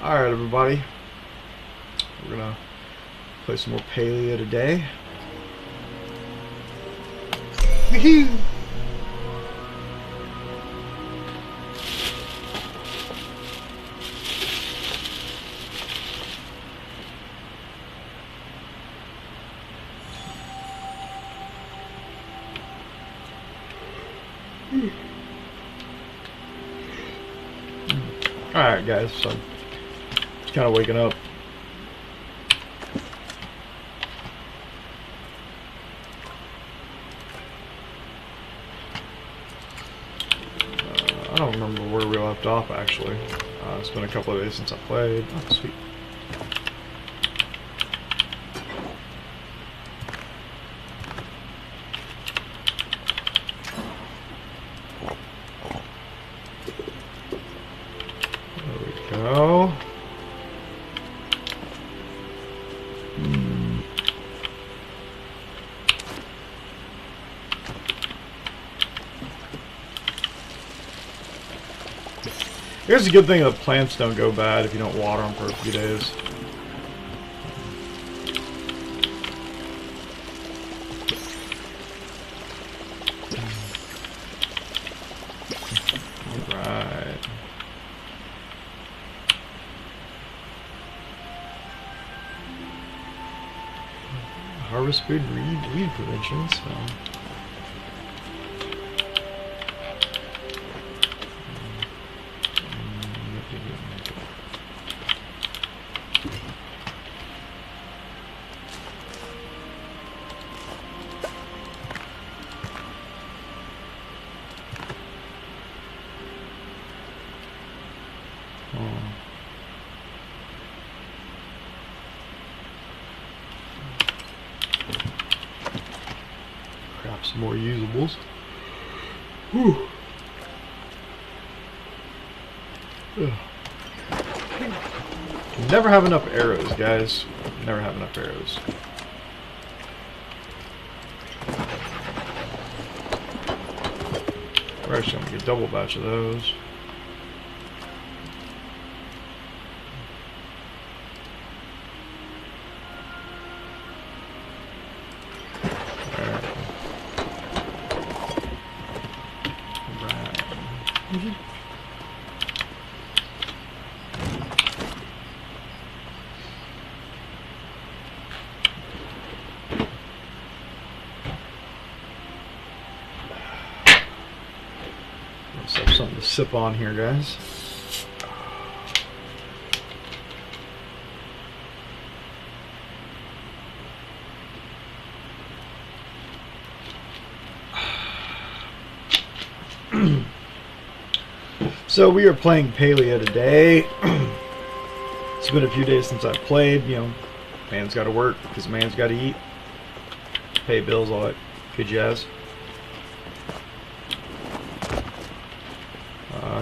Alright, everybody. We're gonna play some more Palia today. Woohoo! Alright, guys, so just kind of waking up. I don't remember where we left off, actually. It's been a couple of days since I played. Oh, sweet. Go. Here's a good thing: the plants don't go bad if you don't water them for a few days. Alright. Harvest food, weed prevention, so. Crap, some more usables. Whew. Ugh. Never have enough arrows, guys. Never have enough arrows. We're actually gonna get a double batch of those. Let's have something to sip on here, guys. So we are playing Palia today. It's been a few days since I've played. You know, man's got to work because man's got to eat, pay bills, all that good jazz.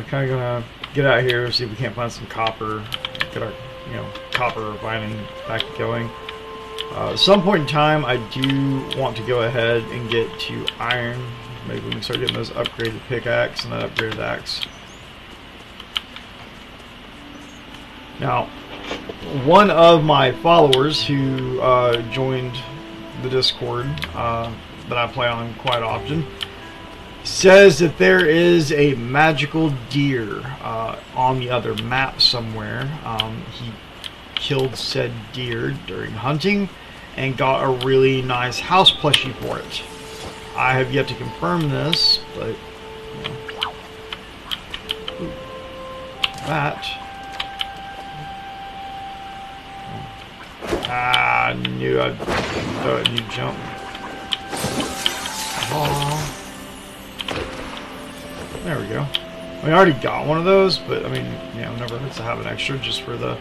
Kind of gonna get out here, see if we can't find some copper, get our, copper refining back going. At some point in time, I do want to go ahead and get to iron. Maybe we can start getting those upgraded pickaxe and that upgraded axe. Now, one of my followers who joined the Discord that I play on quite often says that there is a magical deer on the other map somewhere. He killed said deer during hunting and got a really nice house plushie for it. I have yet to confirm this, but that. I knew I'd throw it and you'd jump. Aww. There we go. I mean, I already got one of those, but I mean, never hurts to have an extra just for the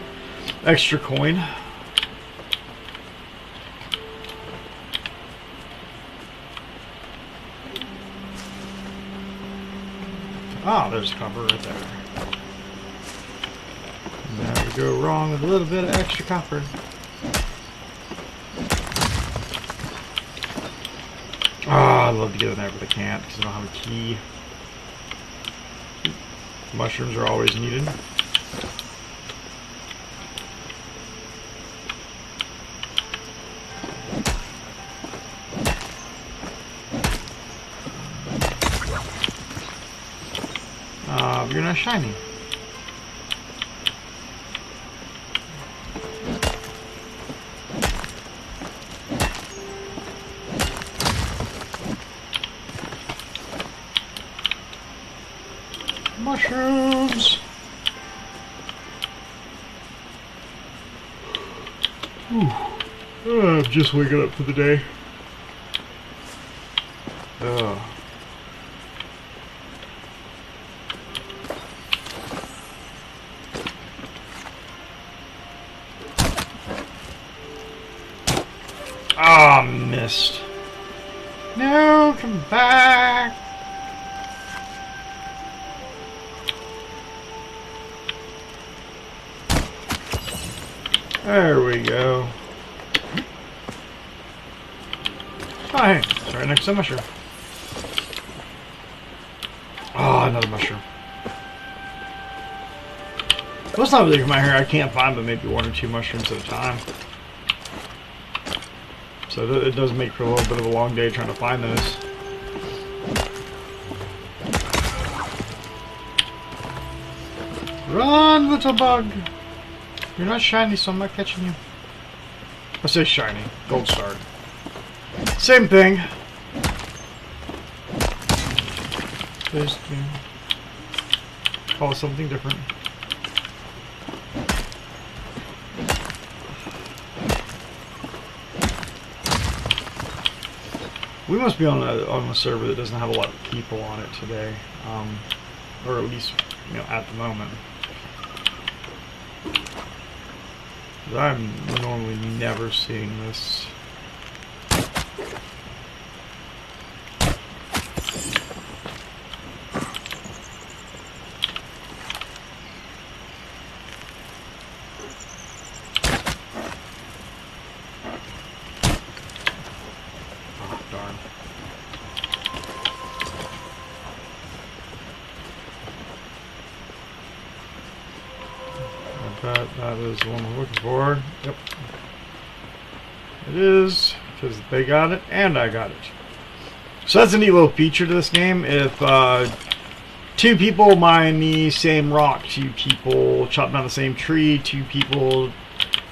extra coin. Ah, there's copper right there. Never go wrong with a little bit of extra copper. Ah, I'd love to get in there, but I can't because I don't have a key. Mushrooms are always needed. Oh, you're not shiny. Mushrooms! I'm just waking up for the day. Ah, missed. No, come back. There we go. Oh, hey, it's right next to the mushroom. Oh, another mushroom. Well, it's not really from my hair. I can't find but maybe 1 or 2 mushrooms at a time. So it does make for a little bit of a long day trying to find those. Run, little bug! You're not shiny, so I'm not catching you. I say shiny. Gold star. Same thing. Just call it something different. We must be on a server that doesn't have a lot of people on it today, or at least, you know, at the moment. I'm normally never seeing this. Oh, darn. That is the one I'm looking for. Yep. It is, because they got it and I got it. So that's a neat little feature to this game. If 2 people mine the same rock, 2 people chop down the same tree, 2 people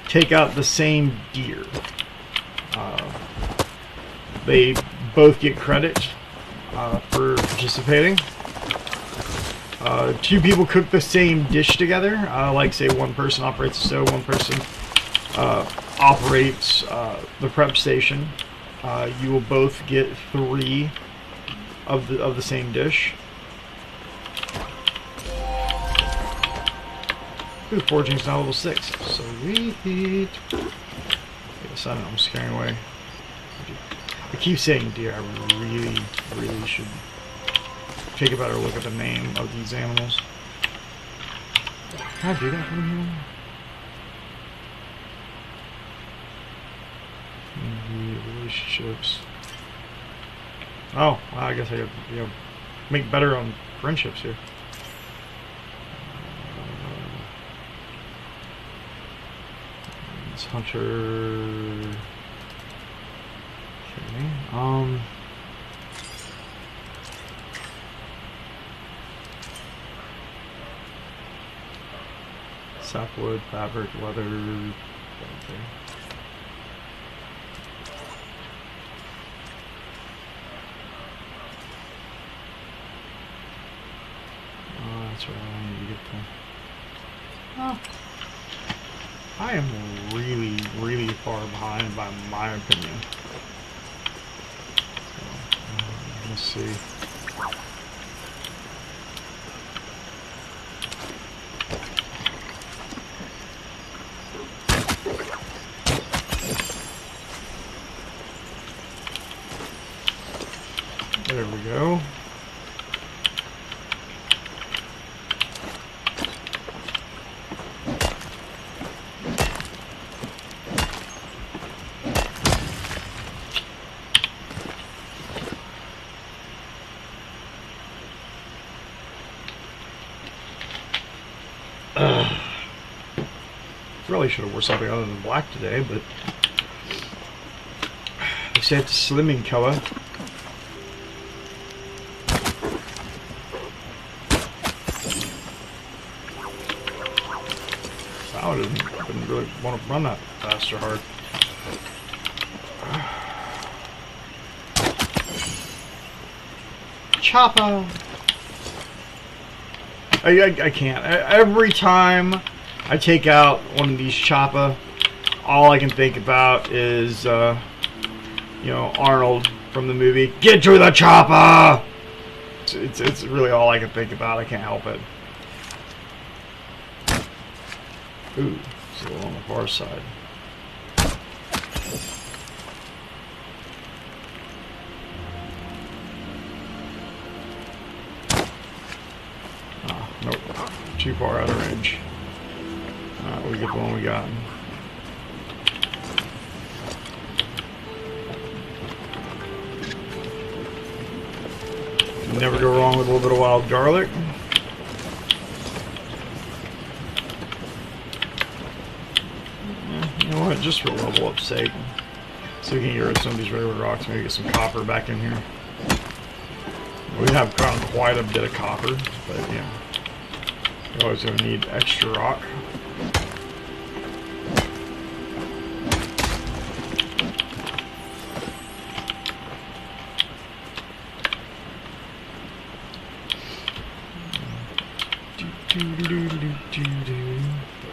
take out the same deer, they both get credit for participating. 2 people cook the same dish together, like say one person operates the stove, one person operates the prep station. You will both get 3 of the same dish. Ooh, foraging's now level 6. Sweet. Yes, I know, I'm scaring away. I keep saying deer. I really should take a better look at the name of these animals. Can I do that from here? Relationships. Oh, well, I guess I got to make better on friendships here. This hunter. Okay. Sapwood, fabric, leather. Okay. That's where I need to get to. Oh. I am really far behind by my opinion. So, let's see. There we go. Really should have wore something other than black today, but they say it's a slimming color. I wouldn't really want to run that fast or hard. Chopper! I can't. Every time I take out one of these Choppa, all I can think about is, you know, Arnold from the movie. Get to the Choppa! It's really all I can think about. I can't help it. Ooh, it's a little on the far side. Oh, nope. Too far out of range. Alright, we get the one we got. Never go wrong with a little bit of wild garlic. You know what? Just for level up's sake. So we can get rid of some of these regular rocks. Maybe get some copper back in here. We have found quite a bit of copper, but you know, you're always going to need extra rock.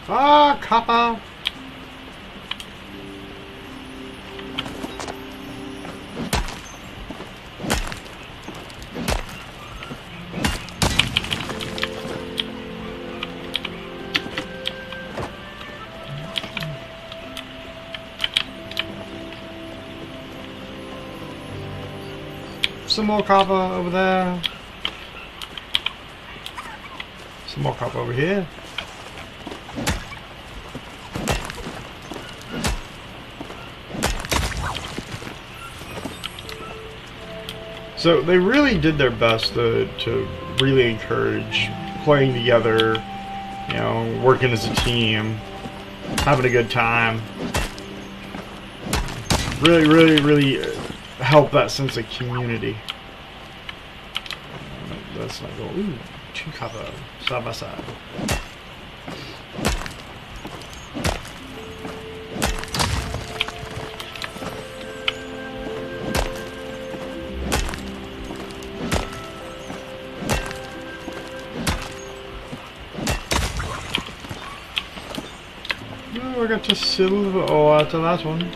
Ah, copper! Some more copper over there. Some more copper over here. So they really did their best to really encourage playing together, you know, working as a team, having a good time. Really help that sense of community. That's not going. Ooh, 2 copper side by side. Oh, I got to silver. Oh, that's the last one.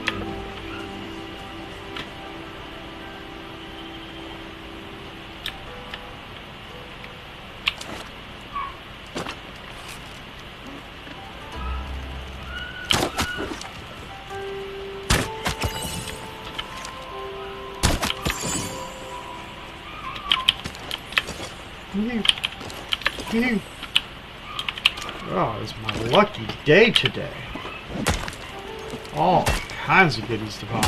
Oh, it's my lucky day today. All kinds of goodies to find.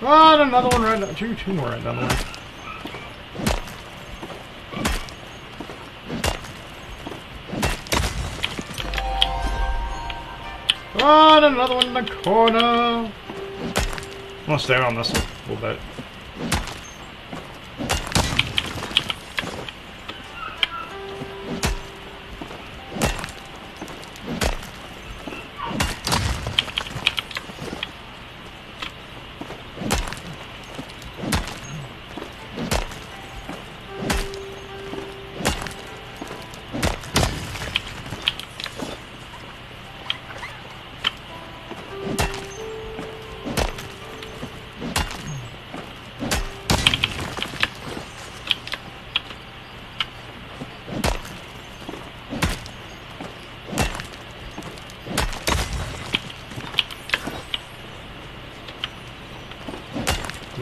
Oh, another one right down. Two more right down the way. Oh, another one in the corner. I'm gonna stay on this one a little bit.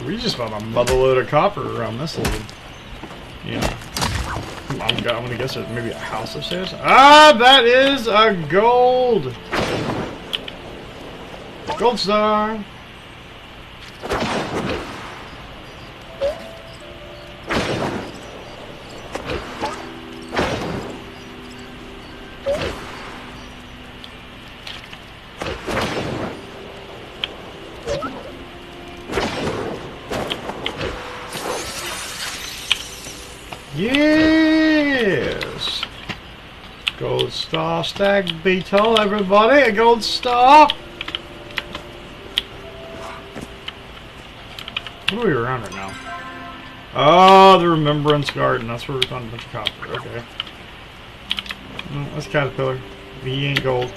We just found a motherload of copper around this little, you know, I'm gonna guess it's maybe a house upstairs. Ah, that is a gold! Gold star! Yeah! gold star stag beetle, everybody, a gold star. What are we around right now? Oh, the Remembrance Garden. That's where we found a bunch of copper. Okay. No, that's Caterpillar. He ain't gold.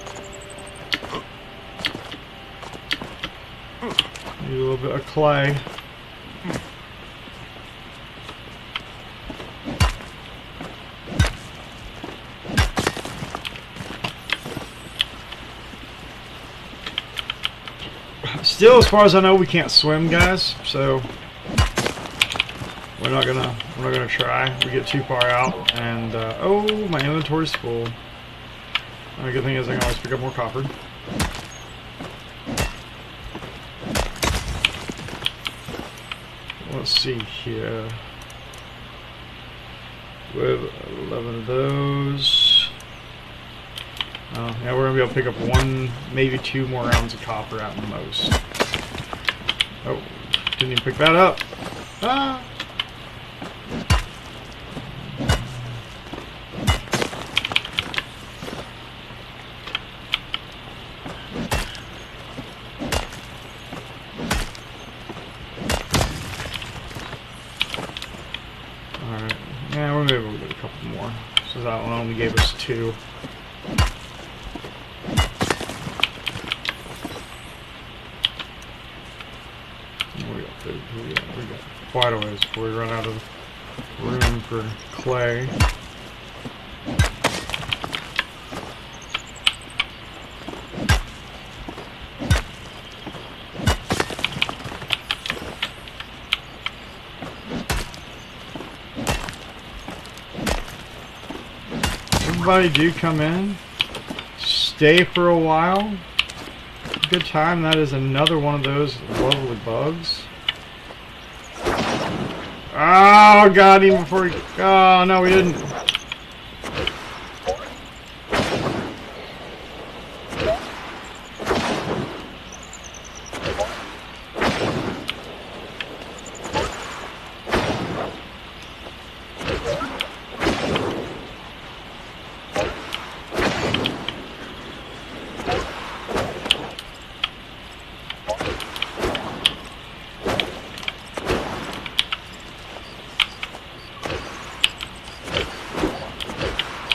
Need a little bit of clay. Still, as far as I know, we can't swim, guys. So we're not gonna try. We get too far out, and oh, my inventory's full. The good thing is I can always pick up more copper. Let's see here. We have 11 of those. Yeah, we're gonna be able to pick up 1, maybe 2 more rounds of copper at the most. Oh, didn't even pick that up. Ah! Alright, yeah, we're maybe we'll get a couple more. So that one only gave us 2. We got quite a ways before we run out of room for clay. Everybody do come in, stay for a while. Good time. That is another one of those lovely bugs. Oh, got him before he... Oh, no, we didn't.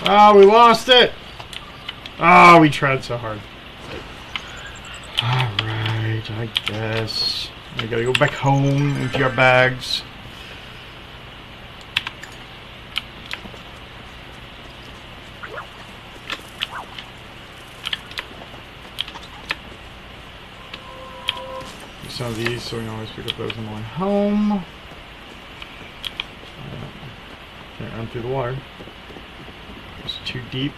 Oh, we lost it! Oh, we tried so hard. Alright, I guess. We gotta go back home, empty our bags. Some of these, so we can always pick up those on the way home. Can't run through the water. It's too deep.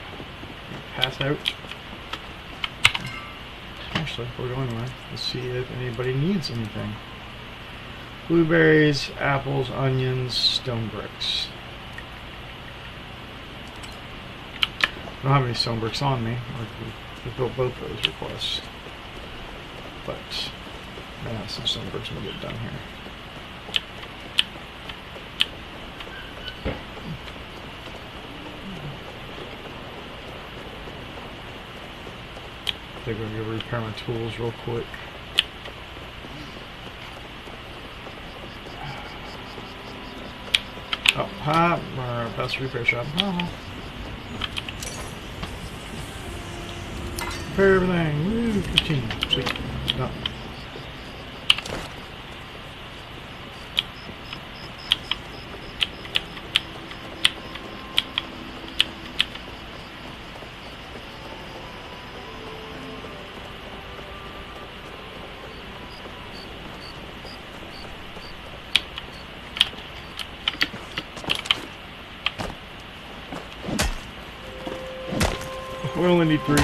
Pass out. Actually, we're going anyway. Let's see if anybody needs anything. Blueberries, apples, onions, stone bricks. I don't have any stone bricks on me. I fulfilled both those requests. But I have some stone bricks when we get done here. I think I'm going to repair my tools real quick. Oh, hi, our best repair shop. Oh. Repair everything. Woo, 15. Sweet. No. We only need 3.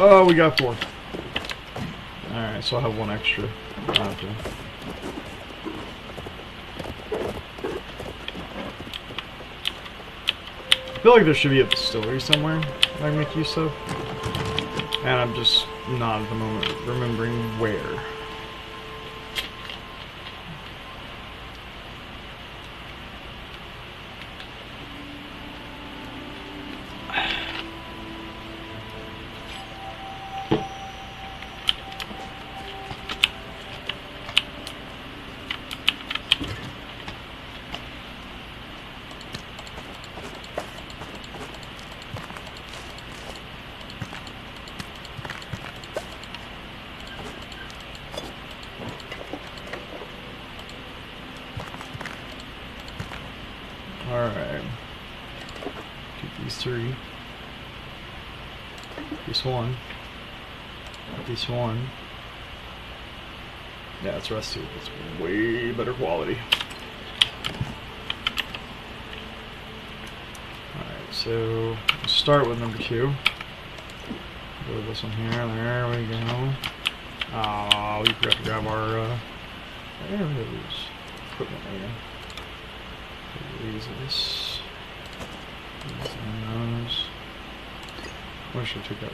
Oh, we got 4. Alright, so I'll have 1 extra. Okay. I feel like there should be a distillery somewhere that I can make use of. And I'm just not at the moment remembering where. 3. Piece 1. Piece 1. Yeah, it's rusty. It's way better quality. Alright, so we'll start with number 2. Go with this one here. There we go. Oh, we forgot to grab our there it is. Equipment again. These and those. I should take out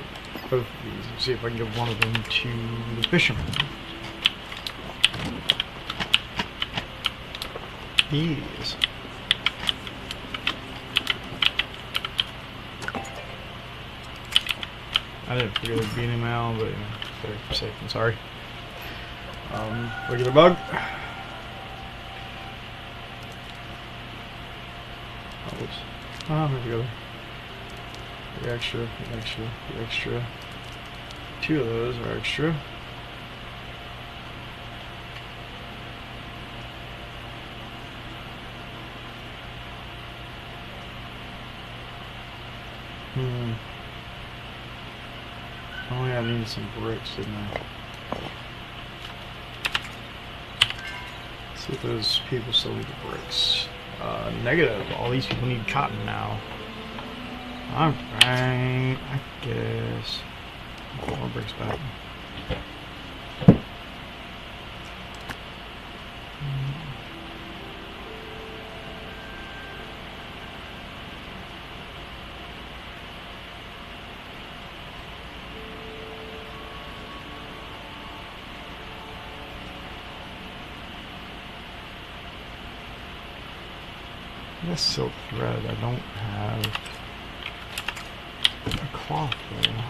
both of these and see if I can give one of them to the fisherman. Yes. I didn't forget to beat him out, but better for safe than sorry. Regular bug. Oh, whoops. Oh, there we go. The extra. 2 of those are extra. Oh yeah, I needed some bricks, didn't I? Let's see if those people still need the bricks. Negative. All these people need cotton now. Alright, I guess. Put more bricks back. That's silk thread. I don't have a cloth though.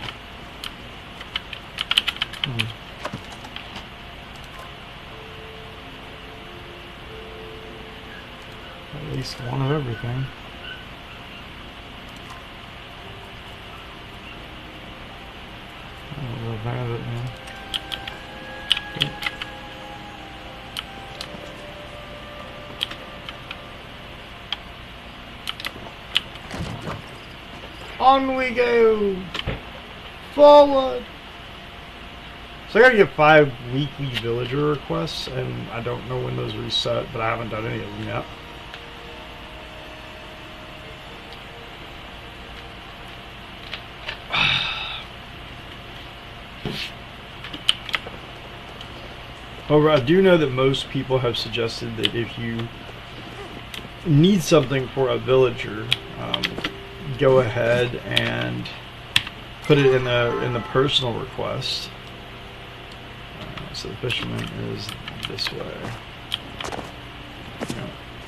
At least one of everything. I don't know about it, man. On we go! Forward! So I gotta get 5 weekly villager requests, and I don't know when those reset, but I haven't done any of them yet. However, I do know that most people have suggested that if you need something for a villager, go ahead and put it in the personal request. So the fisherman is this way.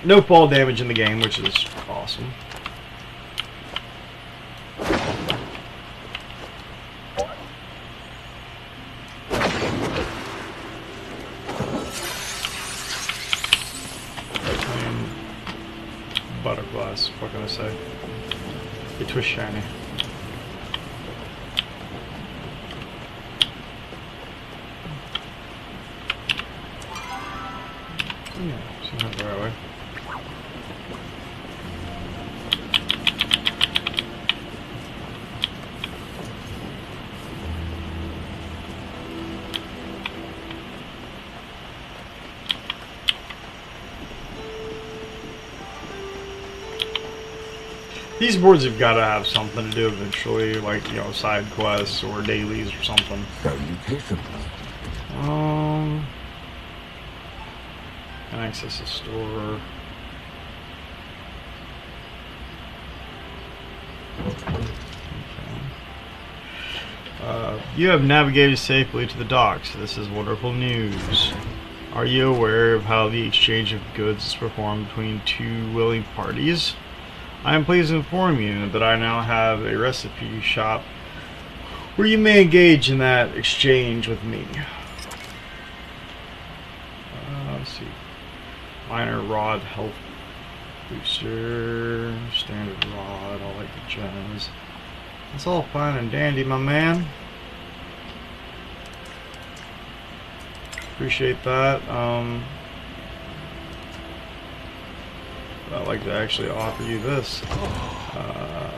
No fall damage in the game, which is awesome. Butterflies, what can I say? It was shiny. Yeah, seems like the right way. These boards have got to have something to do eventually, like, you know, side quests or dailies or something. Can access the store. Okay. You have navigated safely to the docks. This is wonderful news. Are you aware of how the exchange of goods is performed between 2 willing parties? I am pleased to inform you that I now have a recipe shop where you may engage in that exchange with me. Let's see. Minor rod health booster, standard rod, all like the gems. It's all fine and dandy, my man. Appreciate that. I'd like to actually offer you this.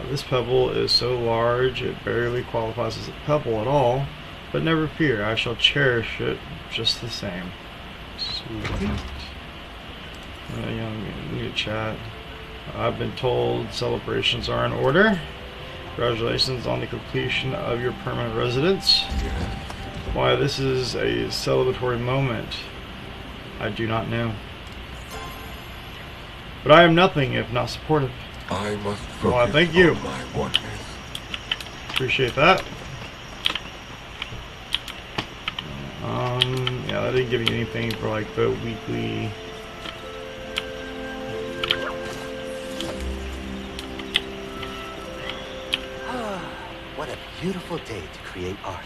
This pebble is so large it barely qualifies as a pebble at all, but never fear, I shall cherish it just the same. Sweet. We need to chat. I've been told celebrations are in order. Congratulations on the completion of your permanent residence. Why this is a celebratory moment, I do not know. But I am nothing if not supportive. I must Well, thank you. my oneness. Appreciate that. Yeah, that didn't give me anything for like the weekly. What a beautiful day to create art.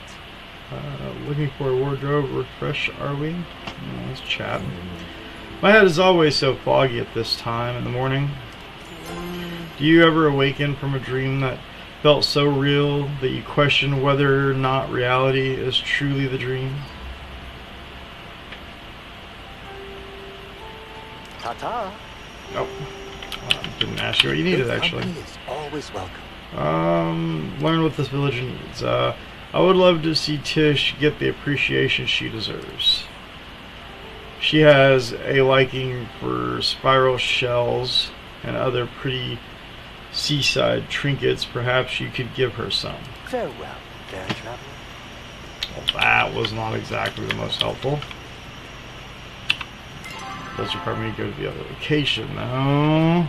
Looking for a wardrobe refresh, are we? Let's chat. My head is always so foggy at this time in the morning. Do you ever awaken from a dream that felt so real that you question whether or not reality is truly the dream? Ta-ta. Nope. Didn't ask you what you needed, actually. Company is always welcome. Learn what this village needs. I would love to see Tish get the appreciation she deserves. She has a liking for spiral shells and other pretty seaside trinkets. Perhaps you could give her some. Farewell, fair traveler. Well, that was not exactly the most helpful. Does require me to go to the other location, though.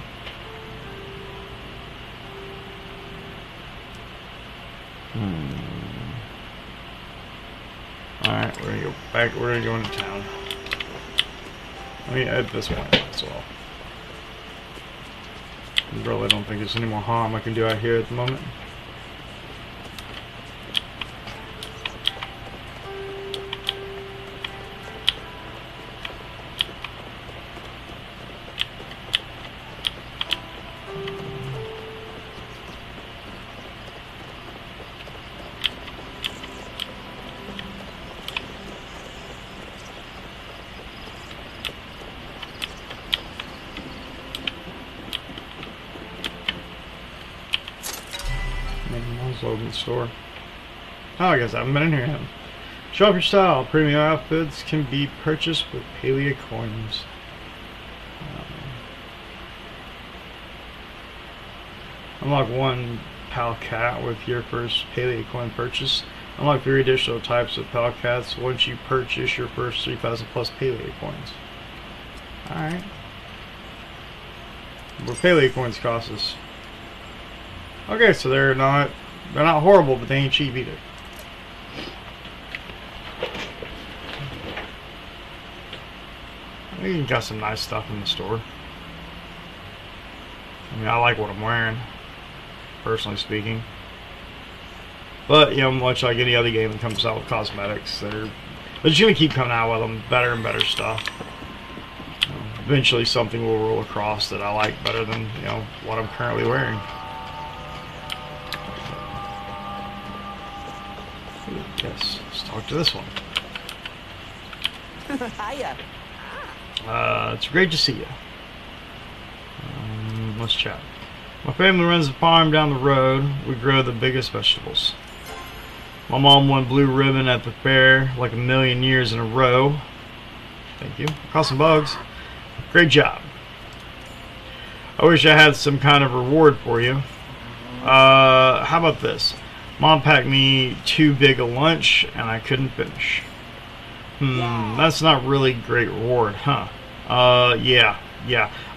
Alright, we're gonna go back. We're gonna go into town. Let me add this one as well. I really don't think there's any more harm I can do out here at the moment. Logan store. Oh, I guess I haven't been in here yet. Show off your style. Premium outfits can be purchased with Palia coins. Unlock one Pal Cat with your first Palia coin purchase. Unlock 3 additional types of Pal Cats once you purchase your first 3,000 plus Palia coins. Alright. What Palia coins cost us? Okay, so they're not horrible, but they ain't cheap either. I think you got some nice stuff in the store. I mean, I like what I'm wearing, personally speaking. But, you know, much like any other game that comes out with cosmetics, they're just going to keep coming out with them, better and better stuff. Eventually something will roll across that I like better than, you know, what I'm currently wearing. Yes, let's talk to this one. Hiya. It's great to see you. Let's chat. My family runs a farm down the road. We grow the biggest vegetables. My mom won blue ribbon at the fair like a million years in a row. Thank you. Caught some bugs. Great job. I wish I had some kind of reward for you. How about this? Mom packed me too big a lunch and I couldn't finish. That's not really great reward, huh? Yeah.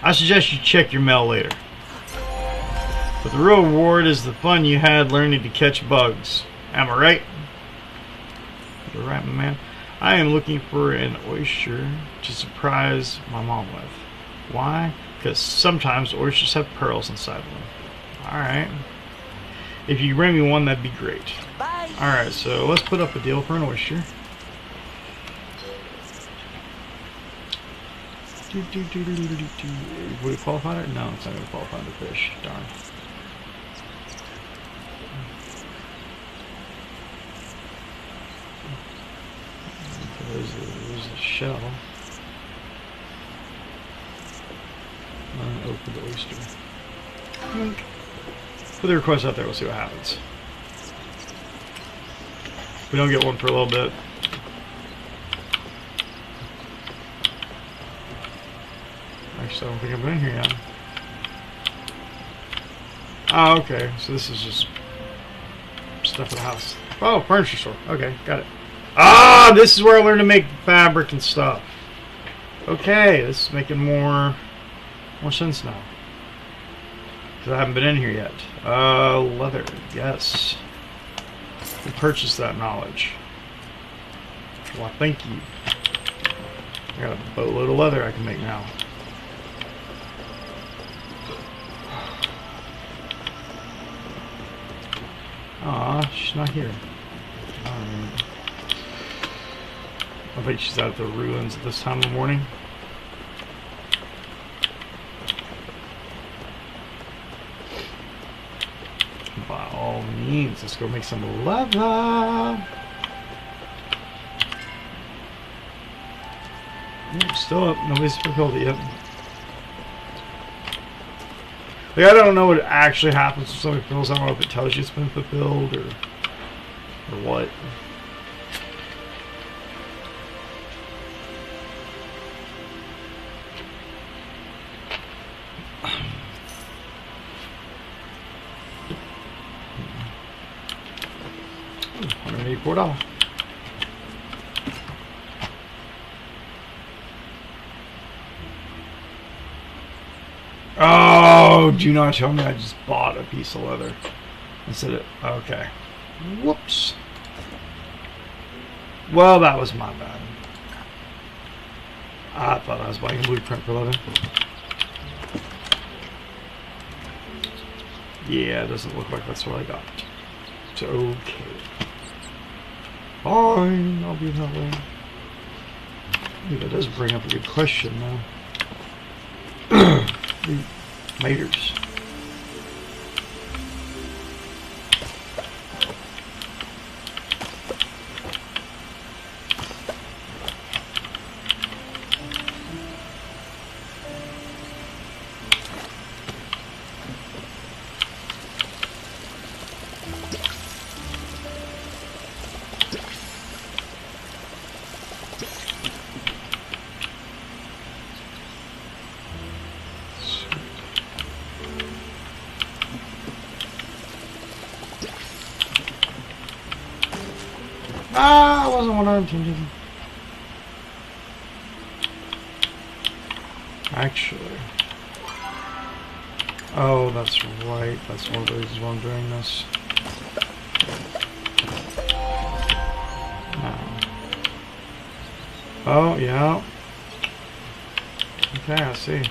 I suggest you check your mail later. But the real reward is the fun you had learning to catch bugs. Am I right? You're right, my man. I am looking for an oyster to surprise my mom with. Why? Because sometimes oysters have pearls inside of them. Alright. If you bring me one, that'd be great. Bye. Alright, so let's put up a deal for an oyster. Would it qualify it? No, it's not going to qualify the fish. Darn. There's a shell. Open the oyster. Put the request out there. We'll see what happens. If we don't get one for a little bit. Actually, I don't think I've been in here yet. Oh, okay. So this is just stuff at the house. Oh, furniture store. Okay, got it. Ah, this is where I learned to make fabric and stuff. Okay, this is making more sense now. Because I haven't been in here yet. Leather. Yes. We'll purchase that knowledge. Well, thank you. I got a boatload of leather I can make now. Aw, she's not here. Alright. I think she's out at the ruins at this time of the morning. By all means, let's go make some leather. Still up. Nobody's fulfilled it yet. Like, I don't know what actually happens when somebody fills. I don't know if it tells you it's been fulfilled or what. $184. Oh, do not tell me I just bought a piece of leather instead of... Okay. Whoops. Well, that was my bad. I thought I was buying a blueprint for leather. Yeah, it doesn't look like that's what I got. So, okay. Fine, I'll be that way. Ooh, that does bring up a good question, though. Maters. Ah, I wasn't what I intended. Actually. Oh, that's right. That's one of the reasons why I'm doing this. No. Oh, yeah. Okay, I see.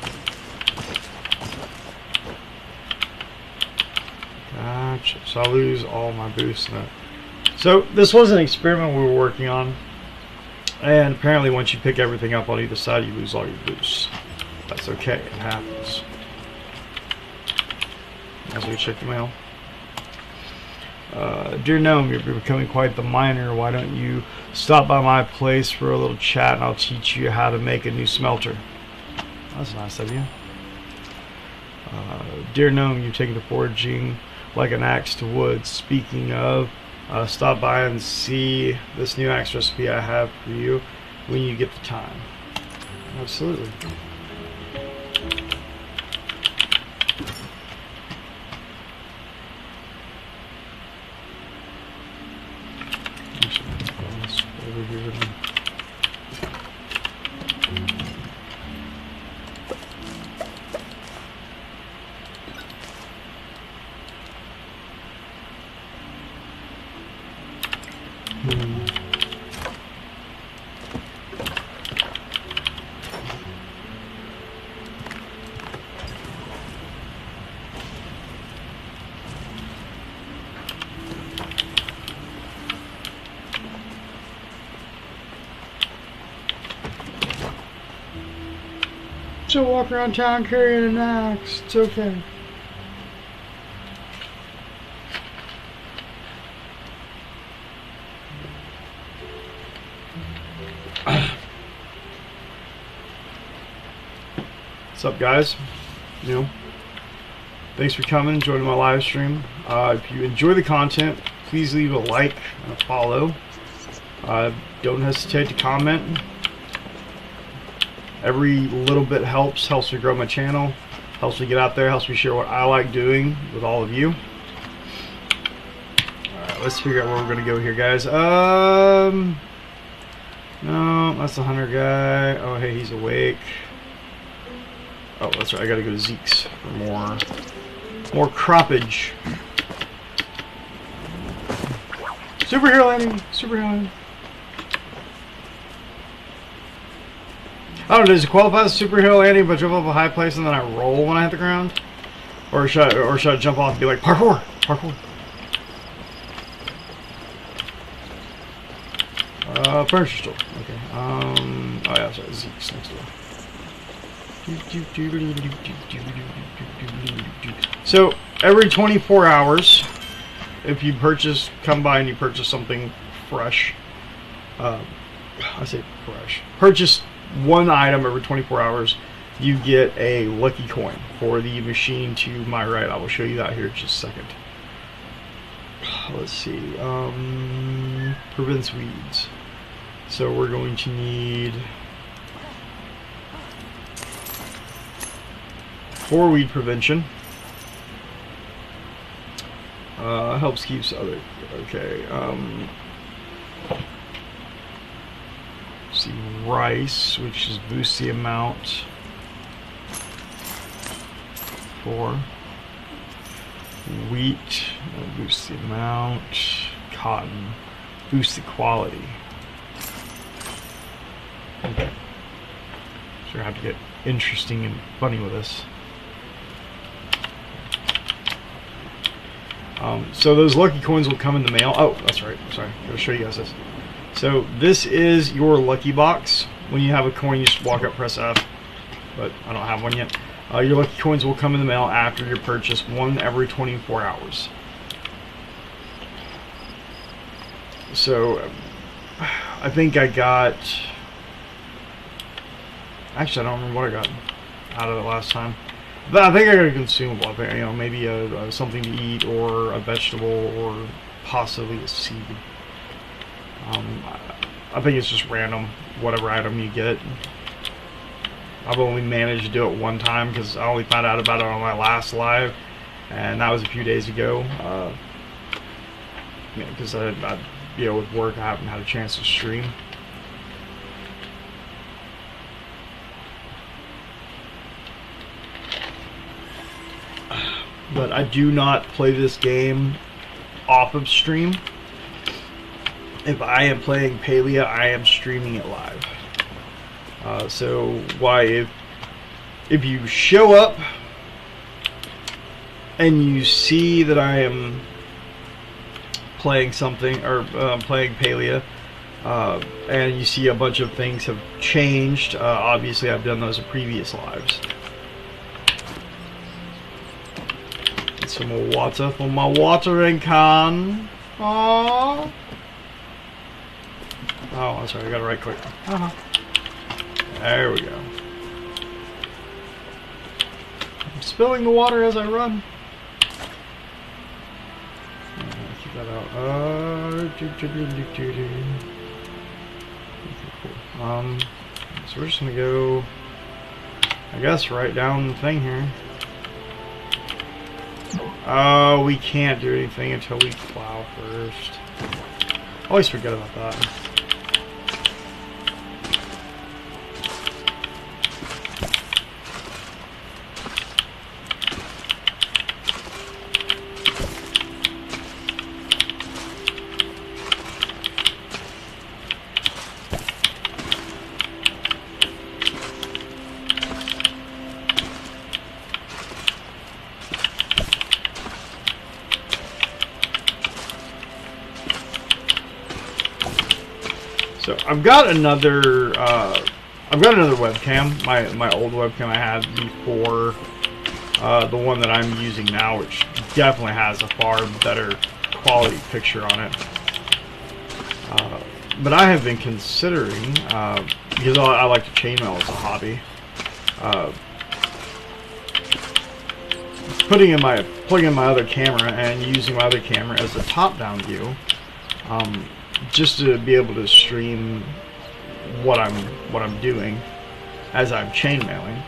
Gotcha. So I lose all my boosts in it. So this was an experiment we were working on, and apparently once you pick everything up on either side, you lose all your boosts. That's okay, it happens. As we check the mail. Dear Gnome, you're becoming quite the miner. Why don't you stop by my place for a little chat and I'll teach you how to make a new smelter. That's nice of you. Dear Gnome, you've taken to foraging like an axe to wood. Speaking of, stop by and see this new axe recipe I have for you when you get the time. Absolutely. Over here. So walk around town carrying an axe. It's okay. What's up, guys? You know, Thanks for coming, joining my live stream. If you enjoy the content, please leave a like and a follow. Don't hesitate to comment. Every little bit helps me grow my channel, helps me get out there, helps me share what I like doing with all of you. Alright, let's figure out where we're going to go here, guys. No, that's the hunter guy. Oh, hey, he's awake. Oh, that's right, I gotta go to Zeke's for more croppage. Superhero landing! Superhero landing! I don't know, does it qualify as superhero landing if I jump off a high place and then I roll when I hit the ground? Or should I jump off and be like, parkour! Parkour! Furniture store. Okay. Oh yeah, sorry, Zeke's next door. So, every 24 hours, if you come by and you purchase something fresh, I say fresh, purchase one item every 24 hours, you get a lucky coin for the machine to my right. I will show you that here in just a second. Let's see. Prevents weeds. So we're going to need 4 weed prevention. Helps keeps other. Okay. See, rice, which is boost the amount. 4. Wheat, boost the amount. Cotton, boost the quality. Okay. So I have to get interesting and funny with this. So those lucky coins will come in the mail. Oh, that's right. Sorry, I'm gonna show you guys this. So this is your lucky box. When you have a coin, you just walk up, press F. But I don't have one yet. Your lucky coins will come in the mail after your purchase, one every 24 hours. So I think I got. Actually, I don't remember what I got out of it last time. But I think I got a consumable. I think, you know, maybe something to eat, or a vegetable, or possibly a seed. I think it's just random, whatever item you get. I've only managed to do it one time because I only found out about it on my last live, and that was a few days ago. Because with work, I haven't had a chance to stream. But I do not play this game off of stream. If I am playing Palia, I am streaming it live. So if you show up and you see that I am playing something, or playing Palia, and you see a bunch of things have changed, obviously I've done those in previous lives. Some more water for my watering can. Aww. Oh, I'm sorry, I gotta right click. There we go. I'm spilling the water as I run. Keep that out. So we're just gonna go, I guess, right down the thing here. Oh, we can't do anything until we plow first. Always forget about that. So I've got another webcam, my old webcam I had before the one that I'm using now, which definitely has a far better quality picture on it. But I have been considering, because I like to chainmail as a hobby, plugging in my other camera and using my other camera as a top-down view, just to be able to stream what I'm doing as I'm chainmailing.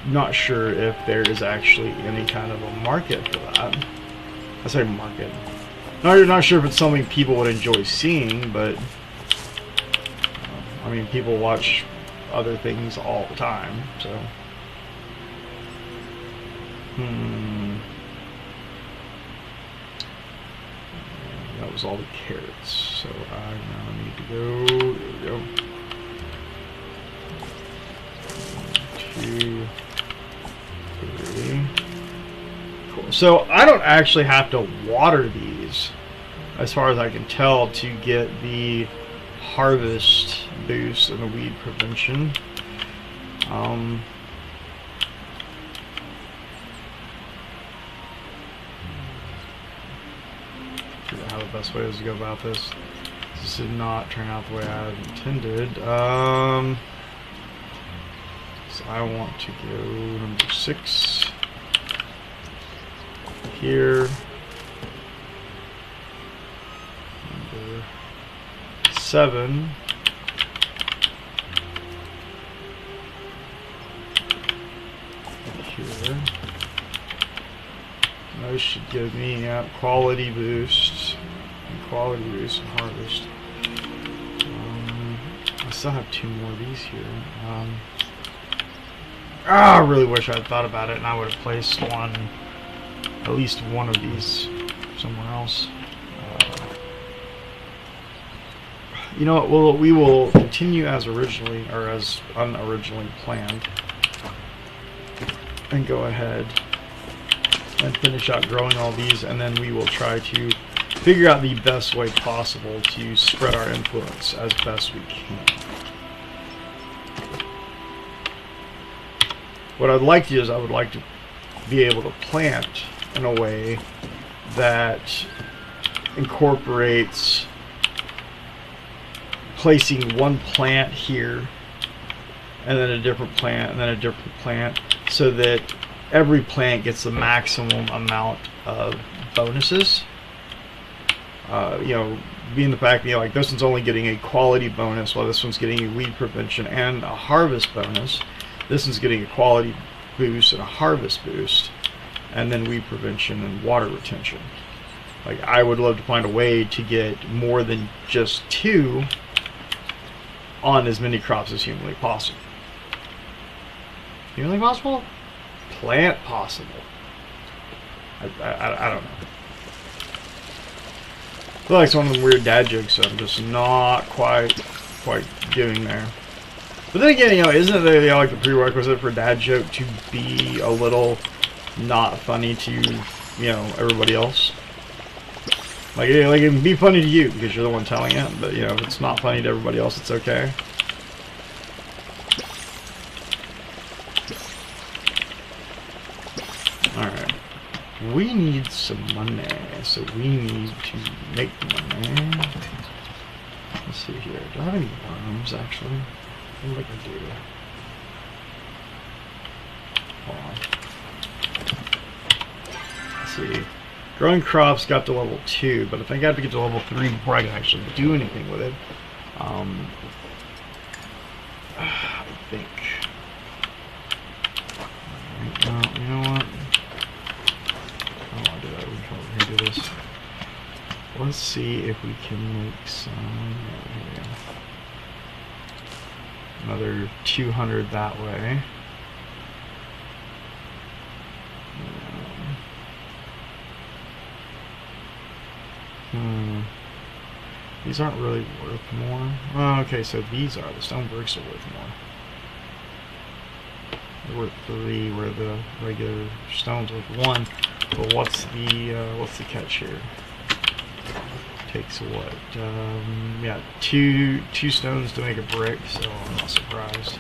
Not sure if there is actually any kind of a market for that. I say market. Not sure if it's something people would enjoy seeing, but I mean, people watch other things all the time, so. That was all the carrots, so I now need to go. There we go. 1, 2, 3. Cool. So I don't actually have to water these, as far as I can tell, to get the harvest boost and the weed prevention. Figure out how the best way is to go about this. This did not turn out the way I had intended. So I want to go number 6 here. Number 7. Here. Those should give me quality boost and harvest. I still have 2 more of these here. I really wish I'd thought about it and I would have placed at least one of these somewhere else. You know what? Well, we will continue as unoriginally planned, and go ahead and finish out growing all these, and then we will try to figure out the best way possible to spread our influence as best we can. What I'd like to do is I would like to be able to plant in a way that incorporates placing one plant here and then a different plant and then a different plant, so that every plant gets the maximum amount of bonuses. You know, being the fact that, like, this one's only getting a quality bonus while this one's getting a weed prevention and a harvest bonus. This one's getting a quality boost and a harvest boost, and then weed prevention and water retention. Like, I would love to find a way to get more than just 2 on as many crops as humanly possible. Humanly possible? Plant possible. I don't know. I feel like it's one of the weird dad jokes that I'm just not quite doing there. But then again, you know, isn't it like the prerequisite for dad joke to be a little not funny to, you know, everybody else? Like it can be funny to you because you're the one telling it, but, you know, if it's not funny to everybody else, it's okay. Alright. We need some money, so we need to make money. Let's see here. Do I have any worms, actually? I think I do. Hold on. Let's see. Growing crops got to level 2, but I think I have to get to level 3 before I can actually do anything with it. I think. No, you know what? I don't want to do that. We can come over here and do this. Let's see if we can make some. Here we go. Another 200 that way. These aren't really worth more. Oh, okay, so these are. The stone bricks are worth more. They're worth 3, where the regular stone's worth 1. But what's the catch here? Takes what? Yeah, two stones to make a brick, so I'm not surprised.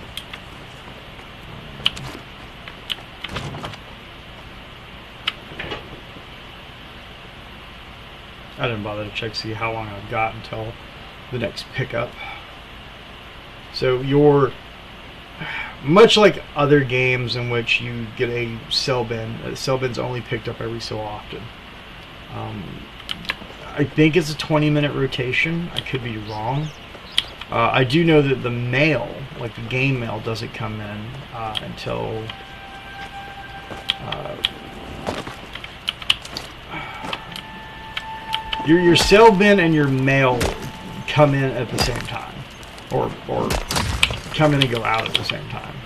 I didn't bother to check to see how long I've got until the next pickup. So your much like other games in which you get a cell bin, cell bin's only picked up every so often. I think it's a 20-minute rotation. I could be wrong. I do know that the mail, like the game mail, doesn't come in until your cell bin and your mail come in at the same time, or come in and go out at the same time.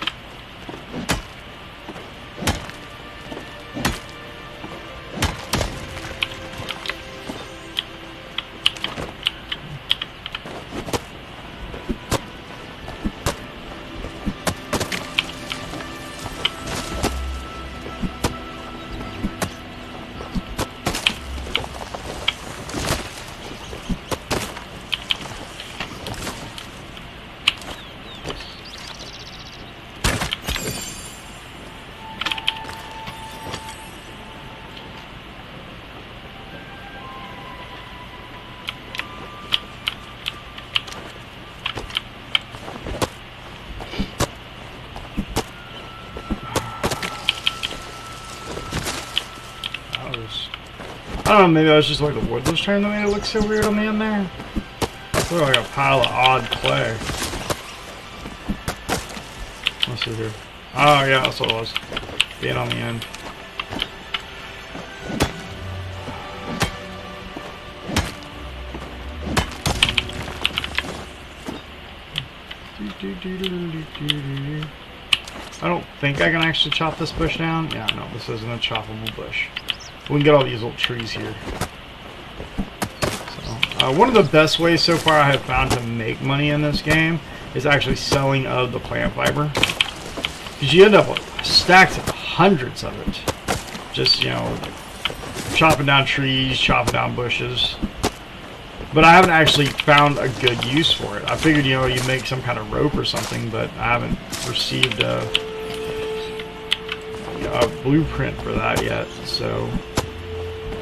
I don't know, maybe I was just like the wood was trying to make it look so weird on the end there. It looked like a pile of odd clay. Let's see here. Oh yeah, that's what it was. Being on the end. I don't think I can actually chop this bush down. Yeah, no, this isn't a choppable bush. We can get all these little trees here. So, one of the best ways so far I have found to make money in this game is actually selling of the plant fiber. Because you end up with stacks of hundreds of it. Just, you know, chopping down trees, chopping down bushes. But I haven't actually found a good use for it. I figured, you know, you'd make some kind of rope or something, but I haven't received a blueprint for that yet. So,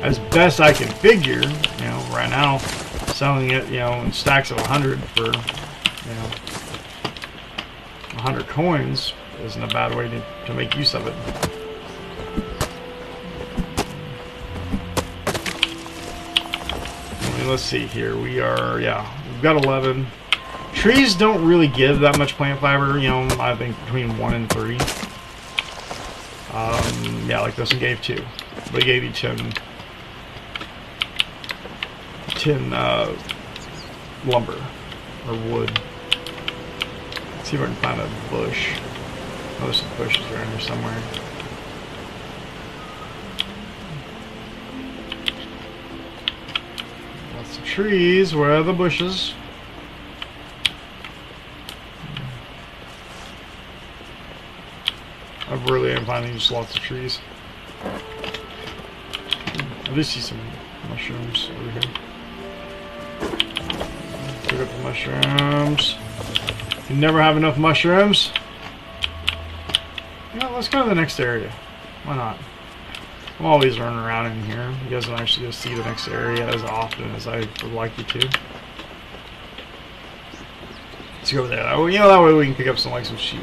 as best I can figure, you know, right now, selling it, you know, in stacks of 100 for, you know, 100 coins isn't a bad way to make use of it. I mean, let's see here. We are, yeah, we've got 11. Trees don't really give that much plant fiber, you know, I think between 1 and 3. Yeah, like this one gave 2. But it gave you 10 lumber or wood. Let's see if I can find a bush. Oh, there's some bushes around here somewhere. Lots of trees. Where are the bushes? I really am finding just lots of trees. I do see some mushrooms over here. Pick up the mushrooms. You never have enough mushrooms. Yeah, let's go to the next area. Why not? I'm always running around in here. You guys don't actually get to see the next area as often as I would like you to. Let's go over there. Oh, you know, that way we can pick up some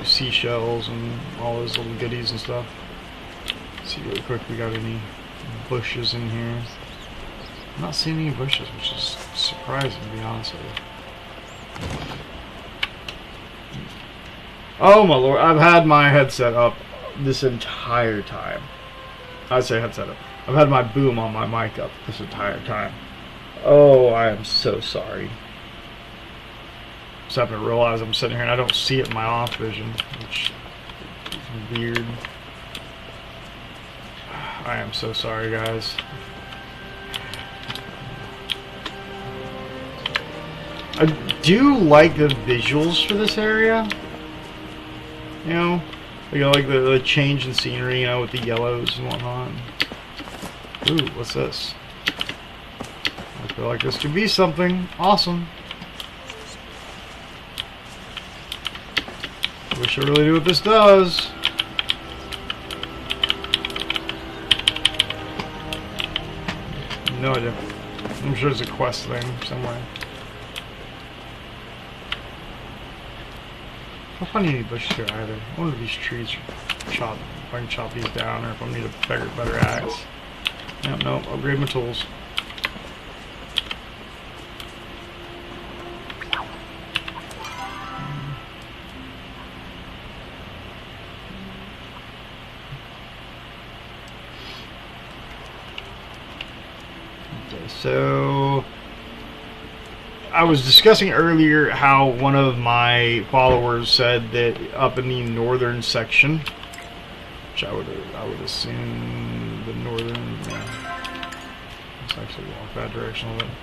seashells and all those little goodies and stuff. Let's see really quick. We got any bushes in here? I'm not seeing any bushes, which is surprising to be honest with you. Oh my lord, I've had my headset up this entire time. I say headset up. I've had my boom on my mic up this entire time. Oh, I am so sorry. Just happened to realize I'm sitting here and I don't see it in my off vision, which is weird. I am so sorry, guys. I do like the visuals for this area. You know, like the change in scenery, you know, with the yellows and whatnot. Ooh, what's this? I feel like this could be something awesome. Wish I really knew what this does. No idea. I'm sure there's a quest thing somewhere. I'll find any bushes here either. I wonder if these trees are chopped. If I can chop these down, or if I need a better axe. Yep, no, upgrade my tools. Okay, so I was discussing earlier how one of my followers said that up in the northern section, which I would assume the northern, yeah, let's actually walk that direction a little bit.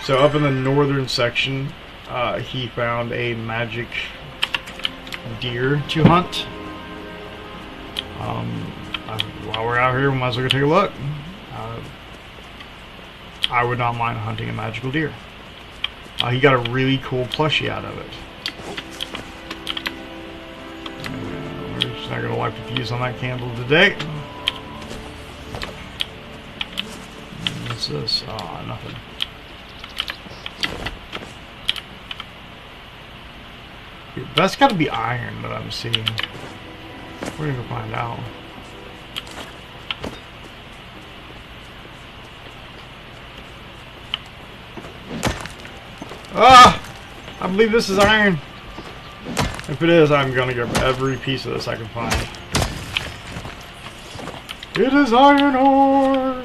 So up in the northern section, he found a magic deer to hunt. While we're out here, we might as well go take a look. I would not mind hunting a magical deer. He got a really cool plushie out of it. We're just not going to light the fuse on that candle today. What's this? Ah, nothing. That's got to be iron that I'm seeing. We're going to go find out. Ah! I believe this is iron. If it is, I'm gonna grab every piece of this I can find. It is iron ore!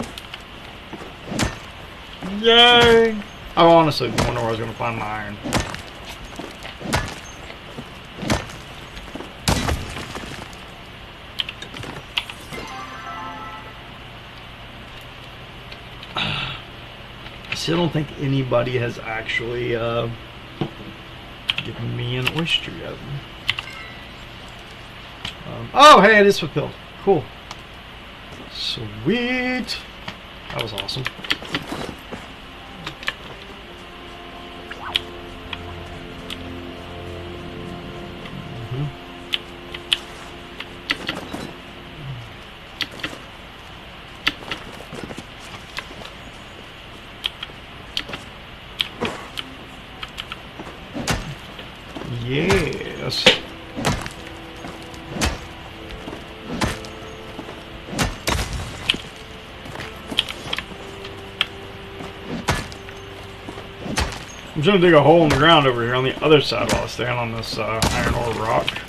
Yay! I honestly wonder where I was gonna find my iron. I don't think anybody has actually given me an oyster yet. Oh, hey, it is fulfilled. Cool. Sweet. That was awesome. Yes. I'm just gonna dig a hole in the ground over here on the other side while I stand on this iron ore rock.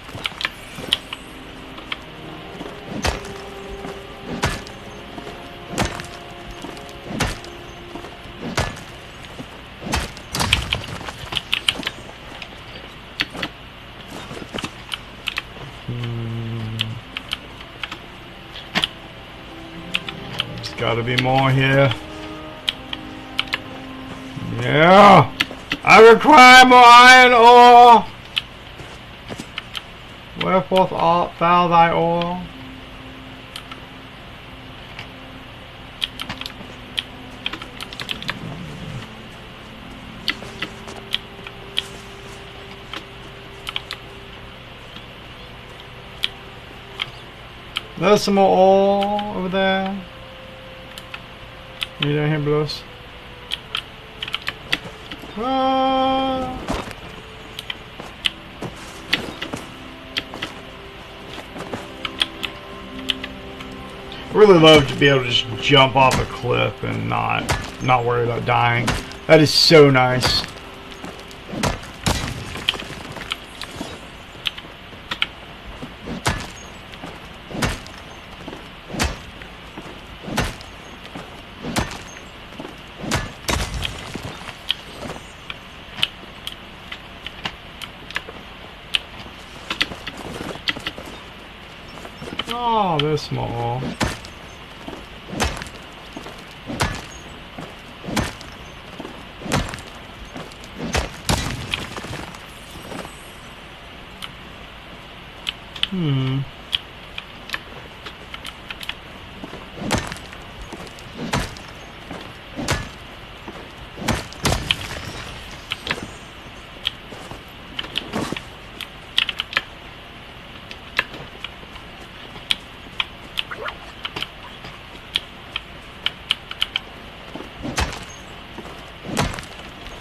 Gotta be more here. Yeah! I require more iron ore! Wherefore art thou thy ore? There's some more ore over there. You down here, Blues? Ah. I really love to be able to just jump off a cliff and not worry about dying. That is so nice. Oh, they're small.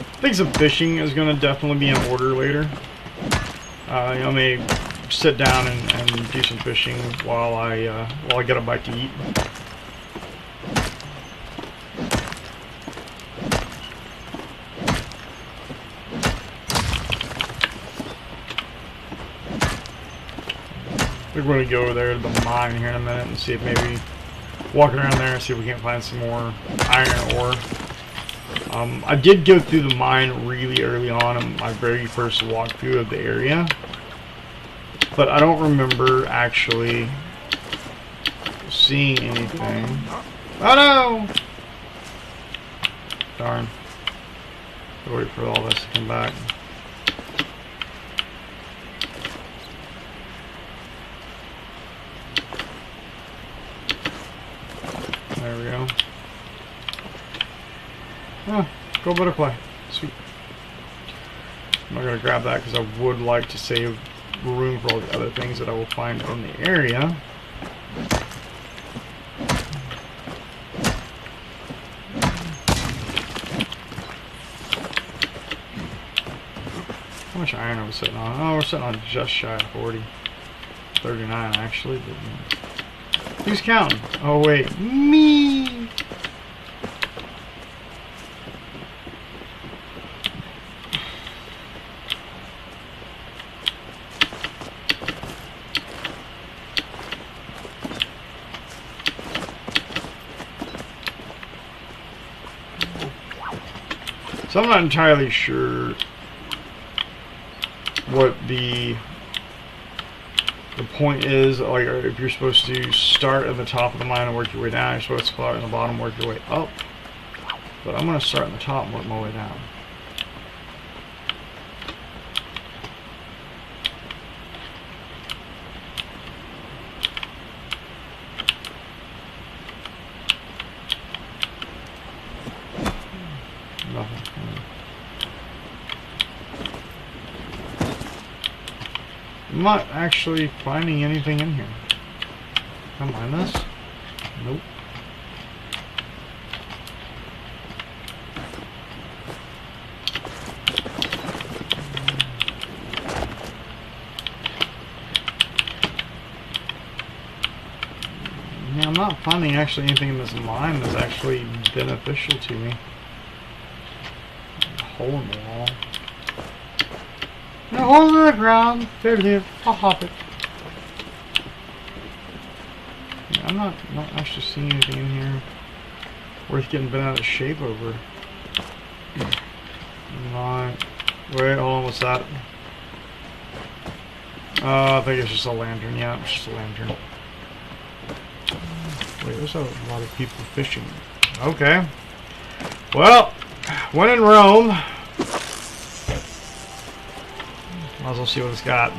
I think some fishing is going to definitely be in order later. I may sit down and do some fishing while I get a bite to eat. We're going to go over there to the mine here in a minute and see if maybe walk around there and see if we can't find some more iron ore. I did go through the mine really early on in my very first walkthrough of the area, but I don't remember actually seeing anything. Oh no! Darn. I'll wait for all this to come back. There we go. Oh, go butterfly. Sweet. I'm not going to grab that because I would like to save room for all the other things that I will find in the area. How much iron are we sitting on? Oh, we're sitting on just shy of 40. 39 actually. But who's counting? Oh wait, me! So I'm not entirely sure what the point is, like if you're supposed to start at the top of the mine and work your way down, you're supposed to start at the bottom, work your way up. But I'm going to start at the top and work my way down. Nothing. I'm not actually finding anything in here. Can I mine this? Nope. Yeah, I'm not finding actually anything in this mine that's actually beneficial to me. A hole in the wall. A hole in the ground. There it is. I'll hop it. Yeah, I'm not actually seeing anything in here worth getting bent out of shape over. Not. Wait, hold on. What's that? I think it's just a lantern. Yeah, it's just a lantern. Wait, there's a lot of people fishing. Okay. Well, when in Rome, might as well see what it's got.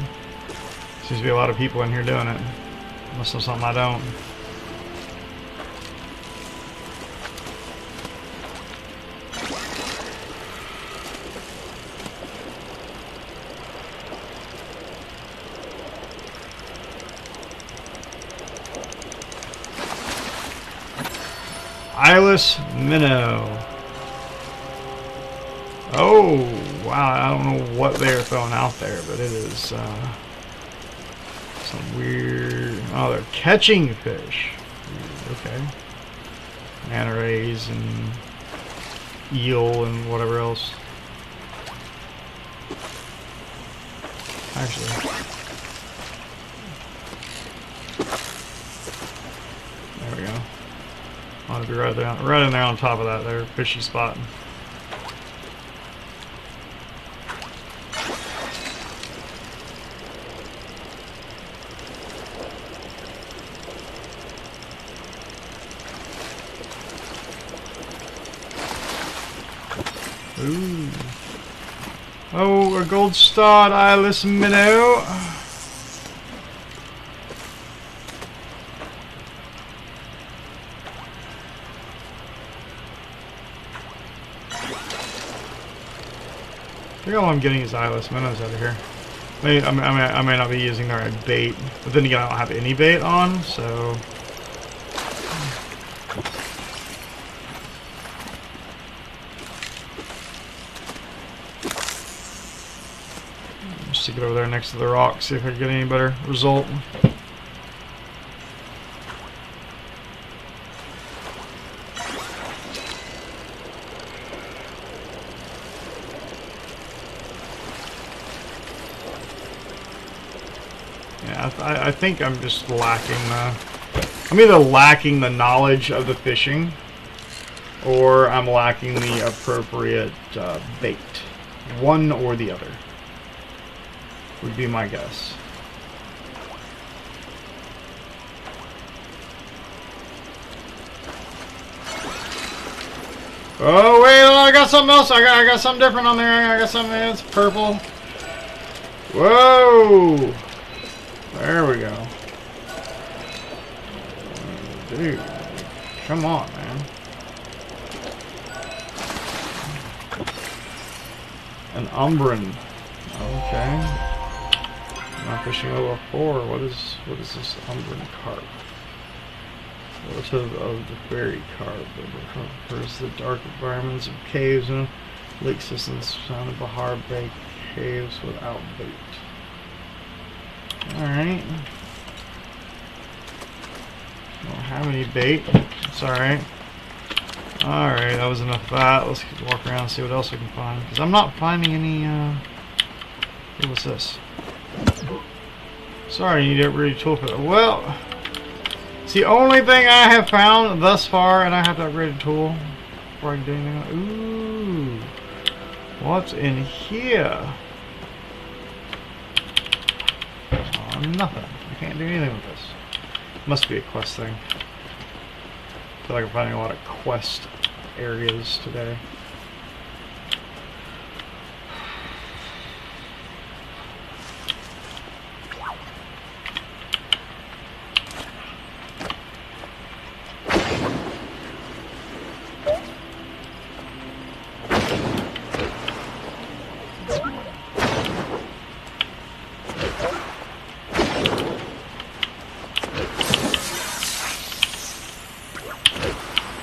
Seems to be a lot of people in here doing it. Must know something I don't. Eyeless minnow. Oh, wow. I don't know what they're throwing out there, but it is some weird... Oh, they're catching fish. Okay. Manta rays and eel and whatever else. Actually... There we go. I want to be right in there on top of that there, fishy spot. Ooh. Oh, a gold-starred eyeless minnow. I think all I'm getting is eyeless minnows out of here. I may not be using the right bait, but then again, I don't have any bait on, so... Stick it over there next to the rock, see if I can get any better result. Yeah, I think I'm just lacking I'm either lacking the knowledge of the fishing, or I'm lacking the appropriate bait. One or the other would be my guess. Oh wait, I got something else. I got something different on there. I got something that's purple. Whoa! There we go. Dude, come on, man. An Umbran. Okay. I'm not fishing level 4. What is this Umbran carp? Relative of the fairy carp. It prefers the dark environments of caves and lake systems surrounded by hard baked caves without bait. Alright. Don't have any bait. It's alright. Alright, that was enough of that. Let's walk around and see what else we can find. Because I'm not finding any, what was this? Sorry, you need to upgrade your tool for that. Well, it's the only thing I have found thus far, and I have to upgrade a tool before I can do anything. Ooh. What's in here? Oh, nothing. I can't do anything with this. Must be a quest thing. I feel like I'm finding a lot of quest areas today.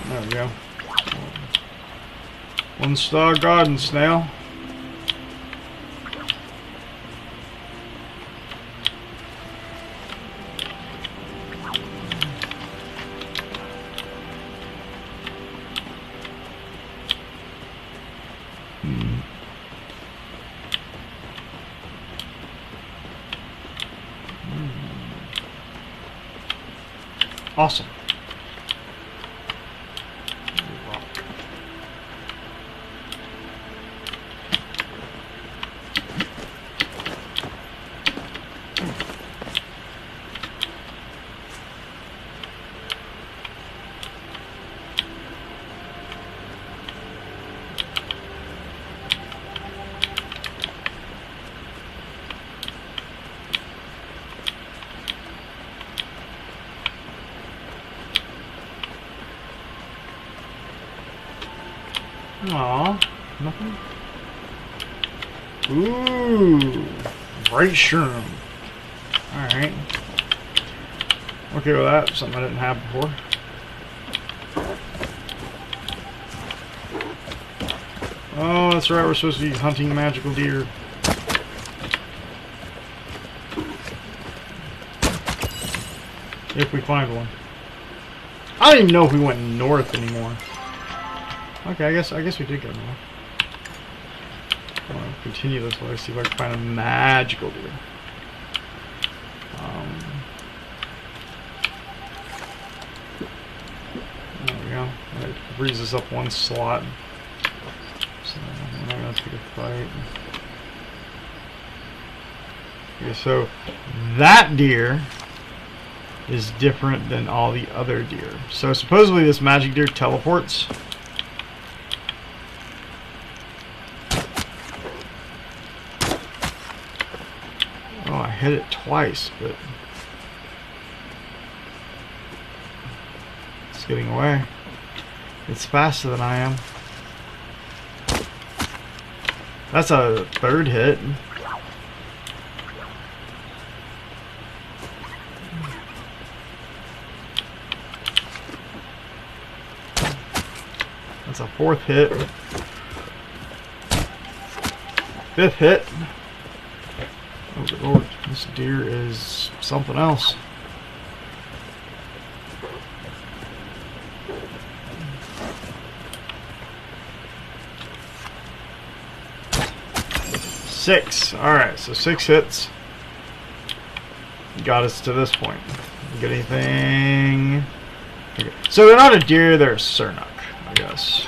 There we go. One-star garden snail. Awesome. Aw, nothing. Ooh, bright shroom. Alright. Okay with that, something I didn't have before. Oh, that's right, we're supposed to be hunting magical deer. If we find one. I don't even know if we went north anymore. Okay, I guess we did go north. I'm gonna continue this way, see if I can find a magical deer. There we go. That frees us up one slot. So we're not gonna take a fight. Okay, so that deer is different than all the other deer. So supposedly this magic deer teleports. Oh, I hit it twice, but it's getting away. It's faster than I am. That's a third hit. That's a fourth hit. Fifth hit. Oh good lord, this deer is something else. Six. Alright, so 6 hits. Got us to this point. Get anything? Okay. So they're not a deer, they're a sernuk, I guess.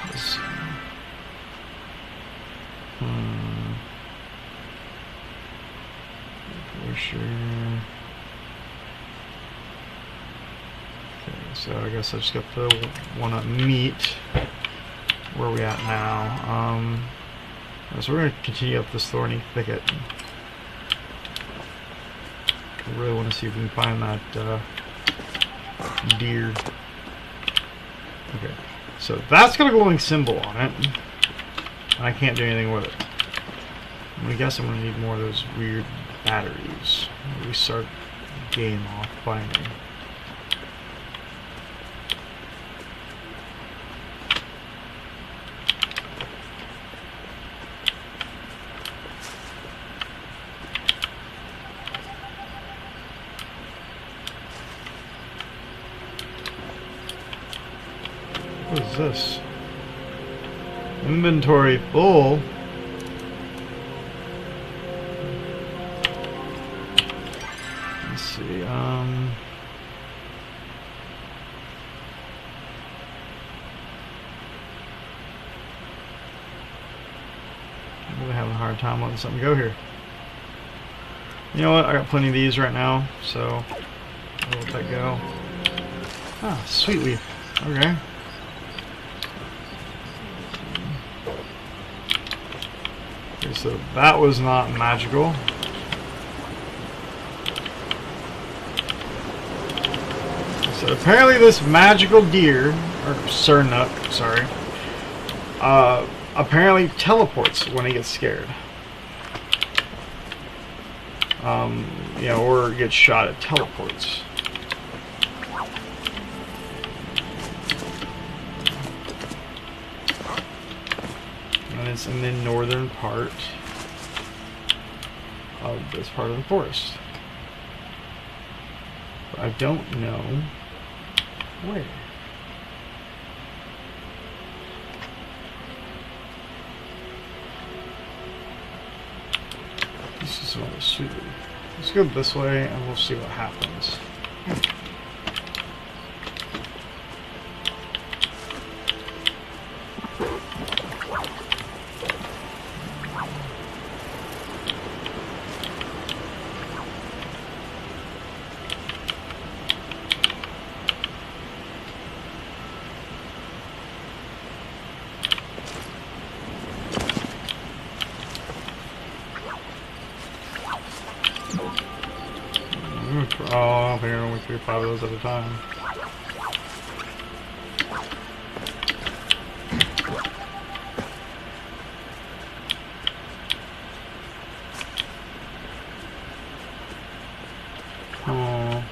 For sure. Okay, so I guess I just got the one up meat. Where are we at now? So we're going to continue up this thorny thicket. I really want to see if we can find that deer. Okay, so that's got a glowing symbol on it, and I can't do anything with it. I'm going to guess I'm going to need more of those weird batteries. We start the game off finally. What is this? Inventory full. Let's see. I'm really having a hard time letting something go here. You know what? I got plenty of these right now, so I'll let that go. Ah, sweet leaf. Okay. So that was not magical. So apparently this magical deer, or sernuk, sorry, apparently teleports when he gets scared. You know, or gets shot, it teleports. And it's in the northern part of this part of the forest. But I don't know where. This is another sweet. Let's go this way and we'll see what happens. Oh, I think I only 3 or 5 of those at a time. Oh.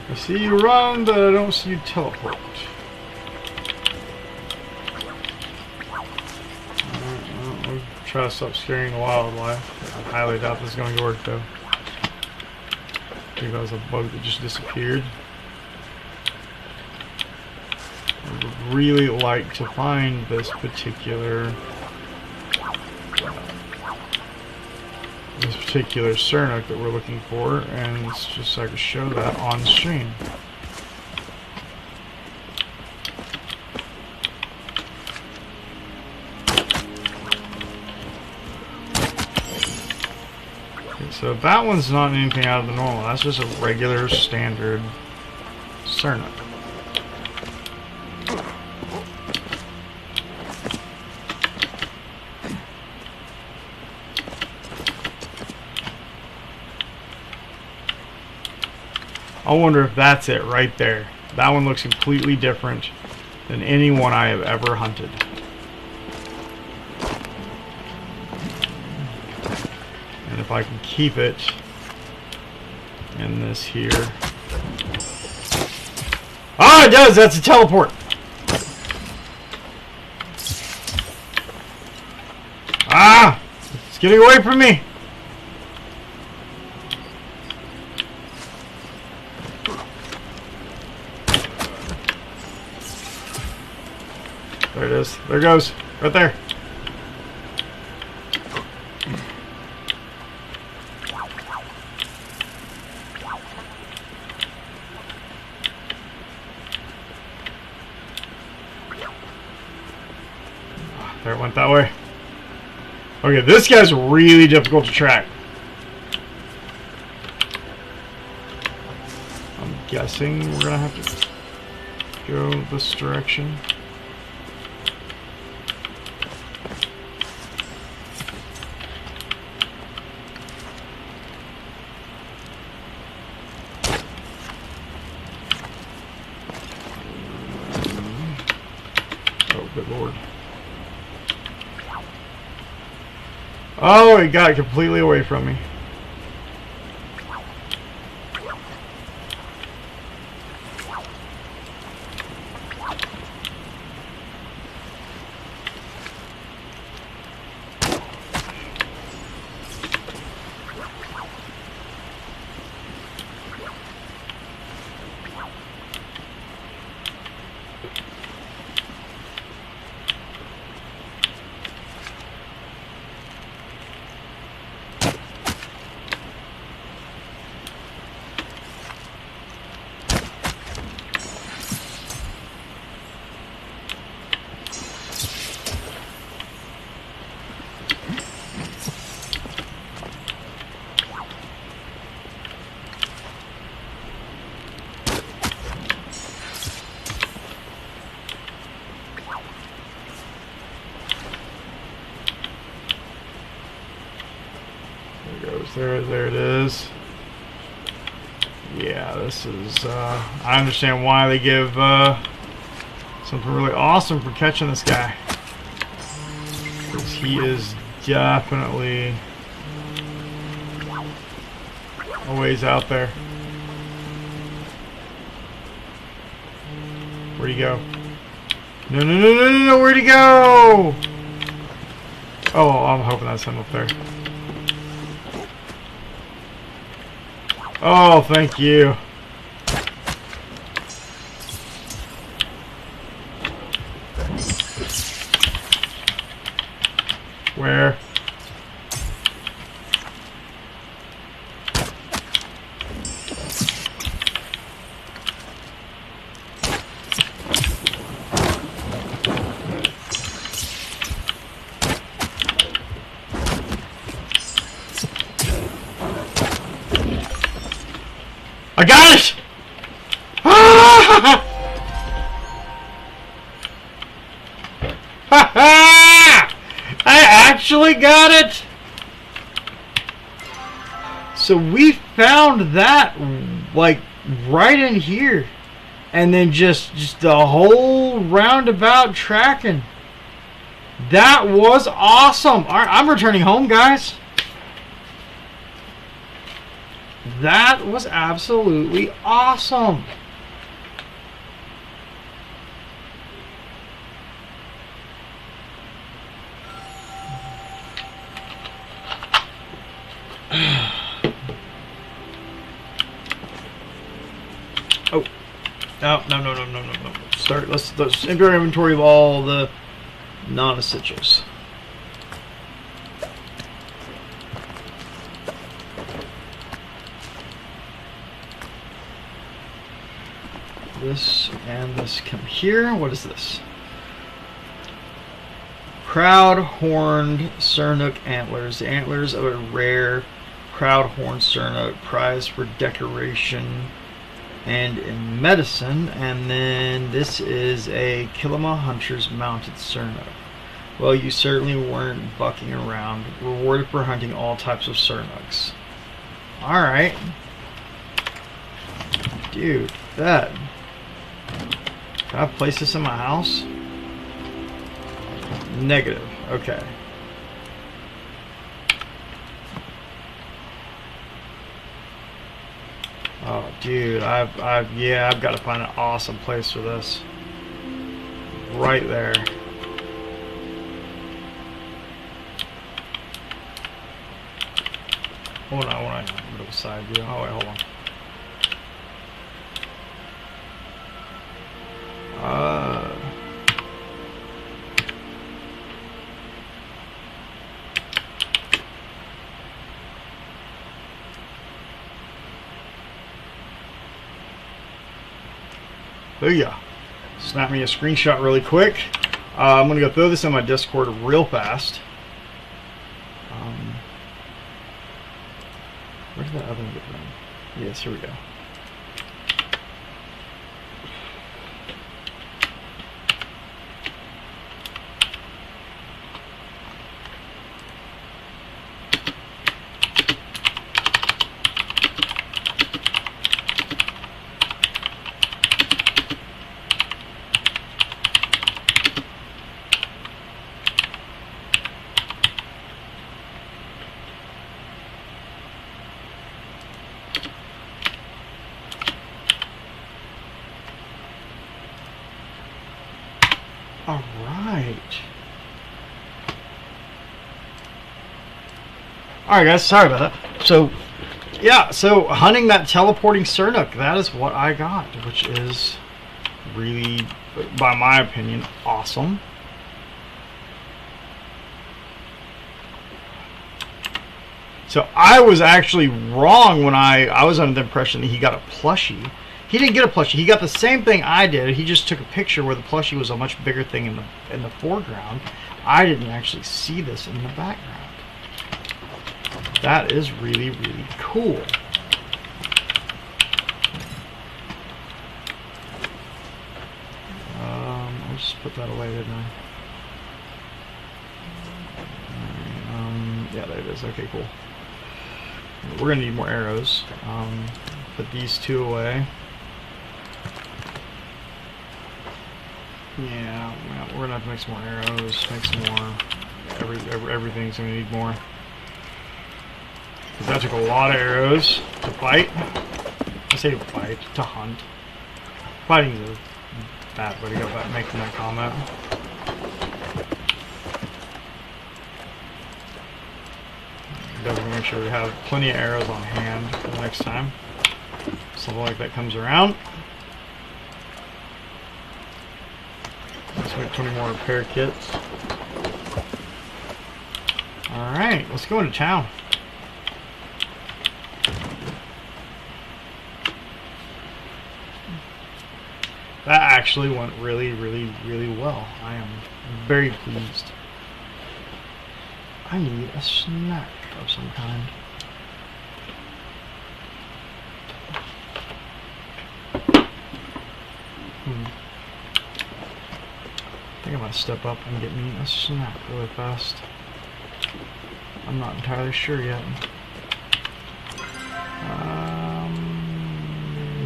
I see you run, but I don't see you teleport. Try to stop scaring the wildlife. I highly doubt this is going to work though. I think that was a bug that just disappeared. I would really like to find this particular sernuk that we're looking for, and it's just so I can show that on stream. So that one's not anything out of the normal. That's just a regular standard sernuk. I wonder if that's it right there. That one looks completely different than any one I have ever hunted. And if I can keep it in this here. Ah, it does. That's a teleport. Ah! It's getting away from me. There it is. There it goes. Right there. There it went that way. Okay, this guy's really difficult to track. I'm guessing we're gonna have to go this direction. Oh, good lord. Oh, it got completely away from me. There it is. Yeah, this is, I understand why they give, something really awesome for catching this guy. Because he is definitely a ways out there. Where'd he go? No, no, no, no, no, no, where'd he go? Oh, I'm hoping that's him up there. Oh, thank you. Where? I got it! I actually got it! So we found that, like, right in here. And then just the whole roundabout tracking. That was awesome! Alright, I'm returning home, guys. That was absolutely awesome. Oh. No, no, no, no, no, no, no. Let's enter our inventory of all the non-essentials. This and this come here. What is this? Proud-horned sernuk antlers. The antlers of a rare proud-horned sernuk, prized for decoration and in medicine. And then this is a Kilima hunter's mounted sernuk. Well, you certainly weren't bucking around. Rewarded for hunting all types of sernuks. Alright. Dude, that. Can I place this in my house? Negative. Okay. Oh, dude, I've got to find an awesome place for this. Right there. Hold on, middle side view. Oh wait, hold on. Booyah. Snap me a screenshot really quick. I'm going to go throw this in my Discord real fast. Where did that other one get from? Yes, here we go. Alright guys, sorry about that. So, yeah, so hunting that teleporting Sernuk, that is what I got, which is really, by my opinion, awesome. So I was actually wrong when I was under the impression that he got a plushie. He didn't get a plushie. He got the same thing I did. He just took a picture where the plushie was a much bigger thing in the foreground. I didn't actually see this in the background. That is really, really cool. I'll just put that away, didn't I? Yeah, there it is. Okay, cool. We're gonna need more arrows. Put these two away. Yeah, we're gonna have to make some more arrows. Make some more. Everything's gonna need more. Because that took a lot of arrows to fight. I say to fight, to hunt. Fighting is a bad way to go about making that comment. Definitely make sure we have plenty of arrows on hand for the next time. Something like that comes around. Let's make 20 more repair kits. Alright, let's go into town. That actually went really, really, really well. I am very pleased. I need a snack of some kind. I think I'm gonna step up and get me a snack really fast. I'm not entirely sure yet.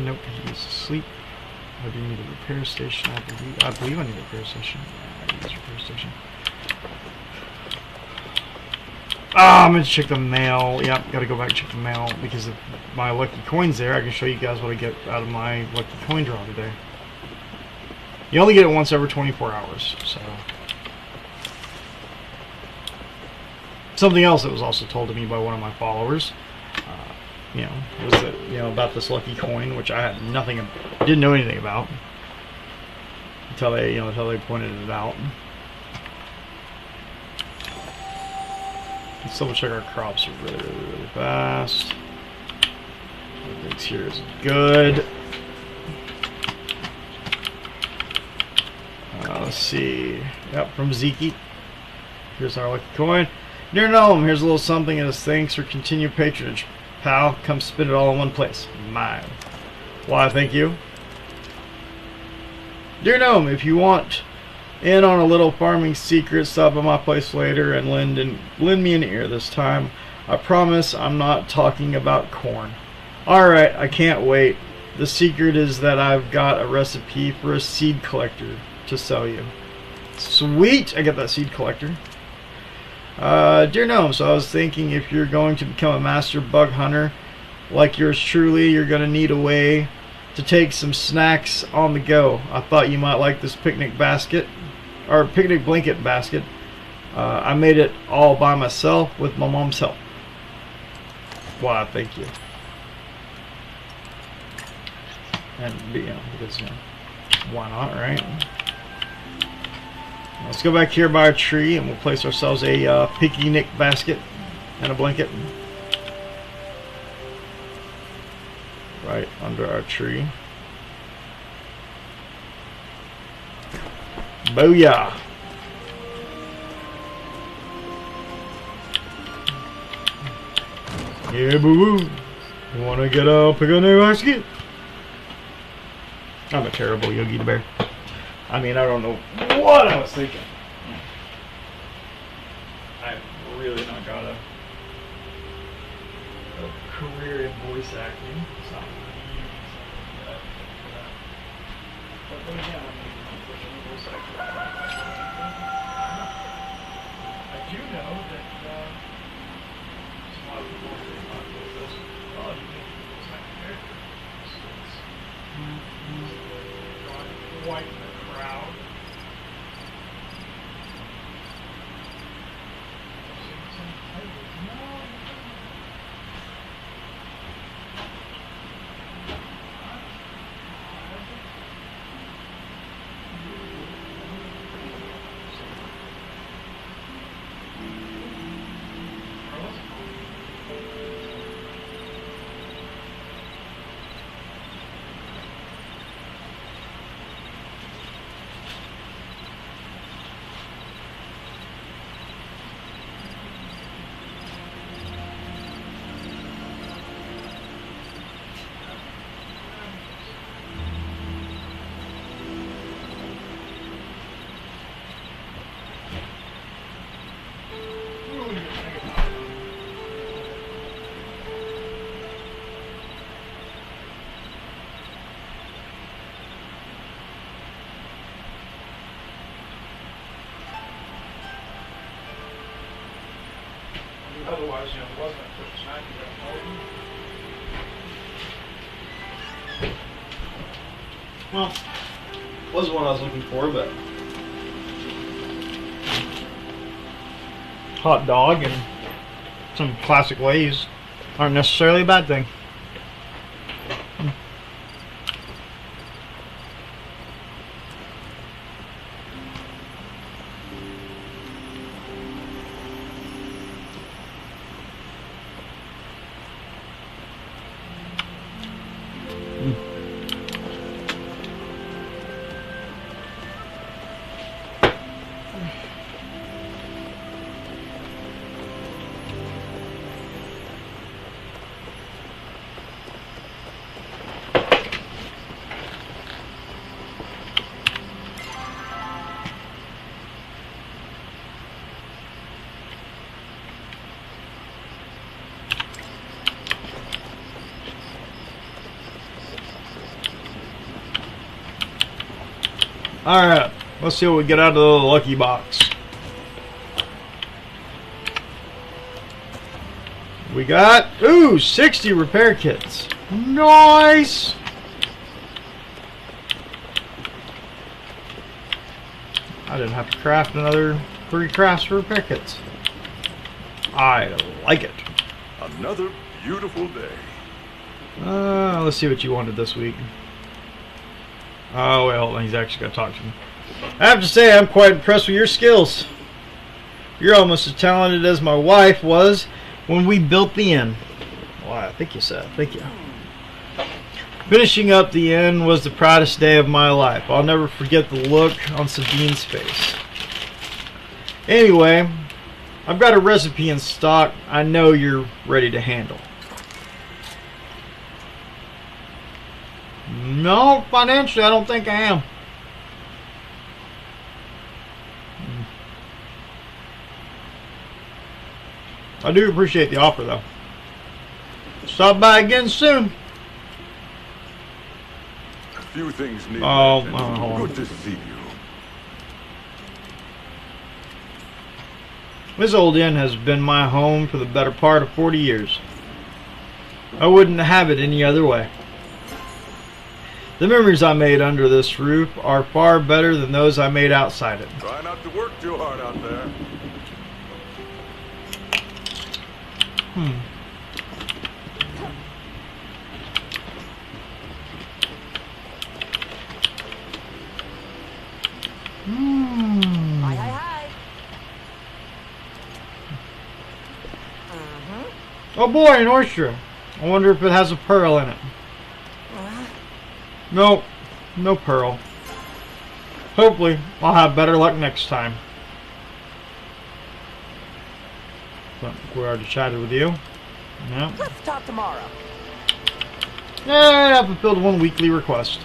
Nope, he's asleep. I do need a repair station. I believe I need a repair station. Yeah, I need a repair station. Ah, I'm gonna check the mail. Yep, gotta go back and check the mail because if my lucky coin's there, I can show you guys what I get out of my lucky coin draw today. You only get it once every 24 hours, so. Something else that was also told to me by one of my followers, was that, about this lucky coin, which I had didn't know anything about until they pointed it out. Let's double check our crops really, really, really fast. Everything's here is good. Let's see. Yep, from Zeke. Here's our lucky coin. Dear Gnome, here's a little something as thanks for continued patronage. Pal, come spit it all in one place. Mine. Why, thank you. Dear Gnome, if you want in on a little farming secret, stop at my place later and lend me an ear this time. I promise I'm not talking about corn. Alright, I can't wait. The secret is that I've got a recipe for a seed collector to sell you. Sweet! I got that seed collector. Dear Gnome, so I was thinking if you're going to become a master bug hunter, like yours truly, you're going to need a way to take some snacks on the go. I thought you might like this picnic basket, or picnic blanket basket. I made it all by myself with my mom's help. Why, thank you. And, because, why not, right? Let's go back here by our tree and we'll place ourselves a picnic basket and a blanket right under our tree. Booyah! Yeah, boo boo. You wanna get a picnic basket? I'm a terrible Yogi the Bear. I mean, I don't know what I was thinking. I've really not got a career in voice acting. It's not really something that but then again, I mean, unfortunately, voice acting. I do know that a lot of people are not with this. Oh, you make a voice acting character. So white in the crowd. Otherwise, it wasn't a quick snack. Well, wasn't what I was looking for, but hot dog and some classic Lay's aren't necessarily a bad thing. Alright, let's see what we get out of the lucky box. We got, 60 repair kits. Nice! I didn't have to craft another 3 crafts for repair kits. I like it. Another beautiful day. Let's see what you wanted this week. Oh, wait, hold on. He's actually going to talk to me. I have to say, I'm quite impressed with your skills. You're almost as talented as my wife was when we built the inn. Well, I think you said. Thank you. Finishing up the inn was the proudest day of my life. I'll never forget the look on Sabine's face. Anyway, I've got a recipe in stock I know you're ready to handle. No, financially, I don't think I am. I do appreciate the offer, though. Stop by again soon. A few things need hold mention. on. Good to see you. This old inn has been my home for the better part of 40 years. I wouldn't have it any other way. The memories I made under this roof are far better than those I made outside it. Try not to work too hard out there. Hi, hi, hi. Oh boy, an oyster. I wonder if it has a pearl in it. Nope, no pearl. Hopefully, I'll have better luck next time. But we already chatted with you. No. Let's talk tomorrow. Yeah, I fulfilled one weekly request.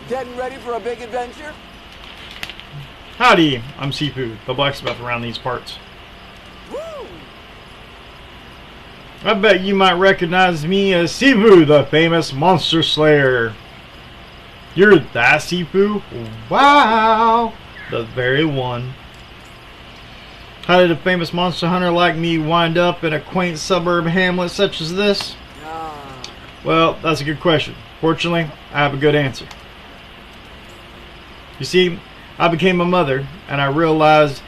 Getting ready for a big adventure? Howdy, I'm Seafood, the blacksmith around these parts. Woo! I bet you might recognize me as Sifu, the famous monster slayer. You're that Sifu? Wow! The very one. How did a famous monster hunter like me wind up in a quaint suburb hamlet such as this? Well, that's a good question. Fortunately, I have a good answer. You see, I became a mother, and I realized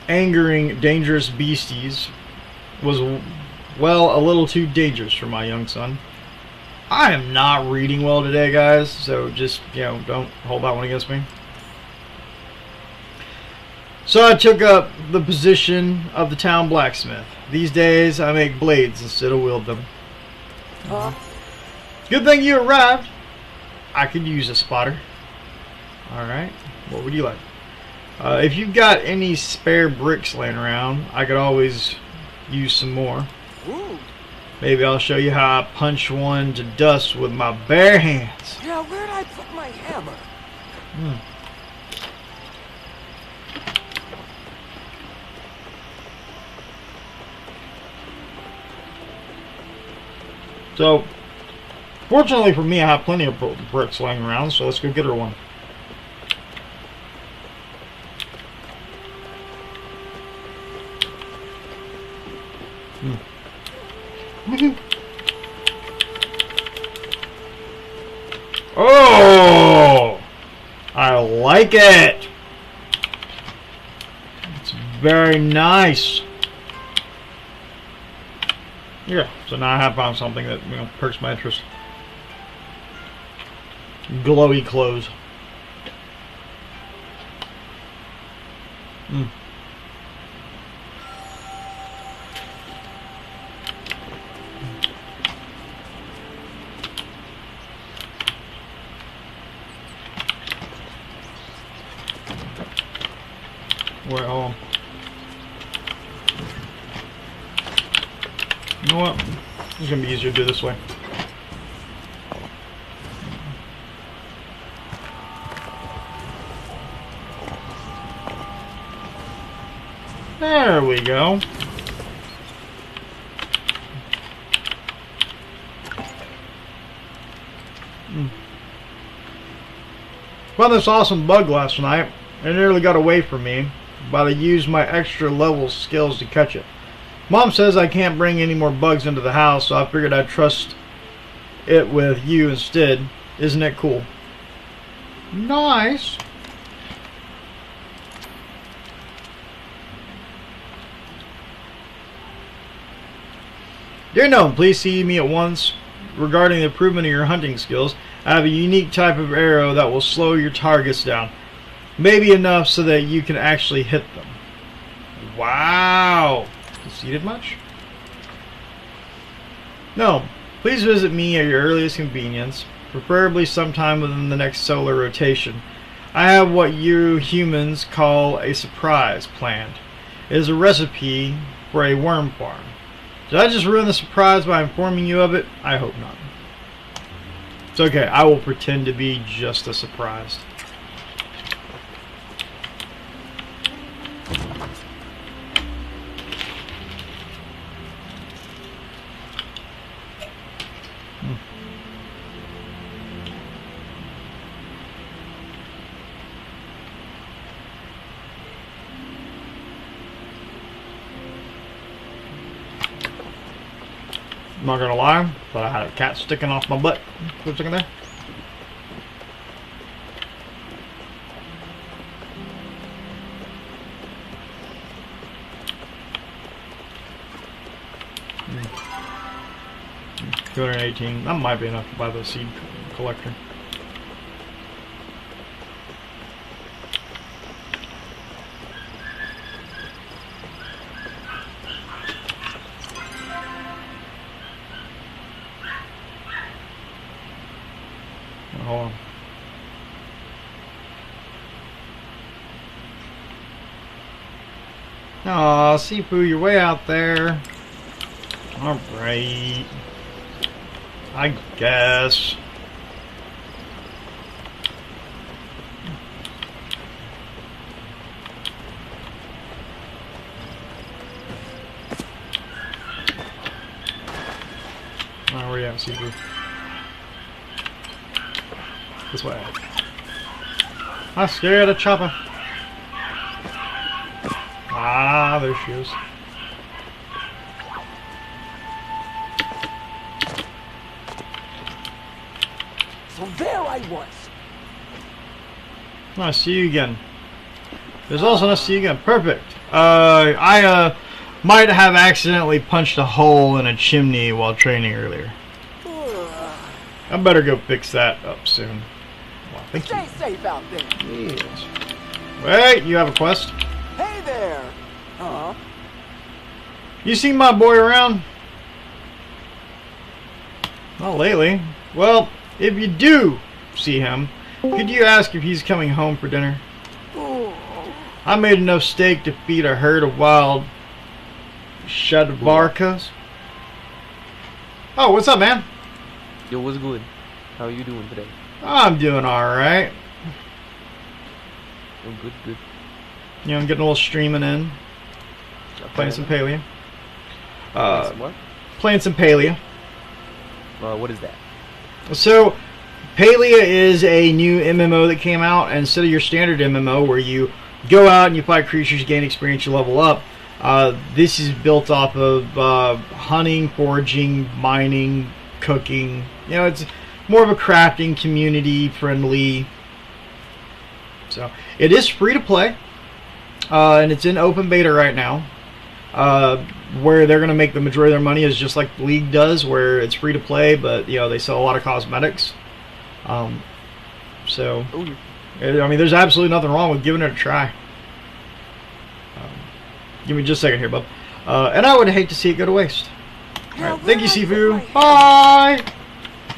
angering dangerous beasties was, well, a little too dangerous for my young son. I am not reading well today, guys, so just, don't hold that one against me. So I took up the position of the town blacksmith. These days, I make blades instead of wield them. Good thing you arrived. I could use a spotter. Alright, what would you like? If you've got any spare bricks laying around, I could always use some more. Ooh. Maybe I'll show you how I punch one to dust with my bare hands. Yeah, where'd I put my hammer? So, fortunately for me, I have plenty of bricks laying around, so let's go get her one. Oh! I like it! It's very nice. Yeah, so now I have found something that perks my interest. Glowy clothes. Well, you know what? It's gonna be easier to do this way. There we go. Found this awesome bug last night. It nearly got away from me, but I used my extra level skills to catch it. Mom says I can't bring any more bugs into the house, so I figured I'd trust it with you instead. Isn't it cool? Nice. Dear Gnome, please see me at once regarding the improvement of your hunting skills. I have a unique type of arrow that will slow your targets down. Maybe enough so that you can actually hit them. Wow! Conceited much? No. Please visit me at your earliest convenience, preferably sometime within the next solar rotation. I have what you humans call a surprise planned. It is a recipe for a worm farm. Did I just ruin the surprise by informing you of it? I hope not. It's okay, I will pretend to be just as surprised. I'm not gonna lie, but I had a cat sticking off my butt for a second there. $218. That might be enough to buy the seed collector. Hold on. Aw, Sifu, you're way out there. Alright. I guess. Oh, where you at, Sifu? This way. I'm scared of Chopper. Ah, there she is. So there I was. Oh, I see you again. There's also nice to see you again. Perfect. I might have accidentally punched a hole in a chimney while training earlier. I better go fix that up soon. Well, thank you. Stay safe out there. Yes. Wait, you have a quest? Hey there. Huh? You seen my boy around? Not lately. Well, if you do see him, could you ask if he's coming home for dinner? I made enough steak to feed a herd of wild shadvarkas. Oh, what's up, man? Yo, what's good? How are you doing today? I'm doing alright. Oh, good, good. You know, I'm getting a little streaming in. Playing some Palia. Some what? Playing some Palia. What is that? So, Palia is a new MMO that came out, and instead of your standard MMO where you go out and you fight creatures, you gain experience, you level up, this is built off of hunting, foraging, mining, cooking. You know, it's more of a crafting, community-friendly. So, it is free to play, and it's in open beta right now. Where they're going to make the majority of their money is just like League does, where it's free to play, but you know they sell a lot of cosmetics. So, Ooh. I mean, there's absolutely nothing wrong with giving it a try. Give me just a second here, bub. And I would hate to see it go to waste. All right, thank you, Sifu. Bye.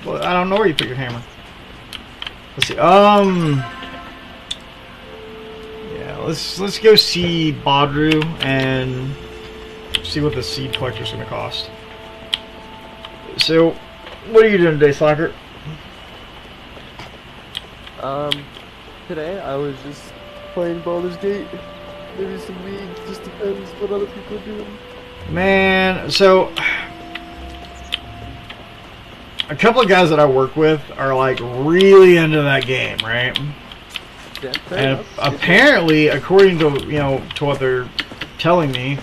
Well, I don't know where you put your hammer. Let's see. Yeah, let's go see Badru and see what the seed collector's going to cost. So, what are you doing today, Slacker? Today I was just playing Baldur's Gate. Maybe some League, just depends what other people are doing. Man, so a couple of guys that I work with are like really into that game, right? Yeah, fair And enough. apparently, according to to what they're telling me,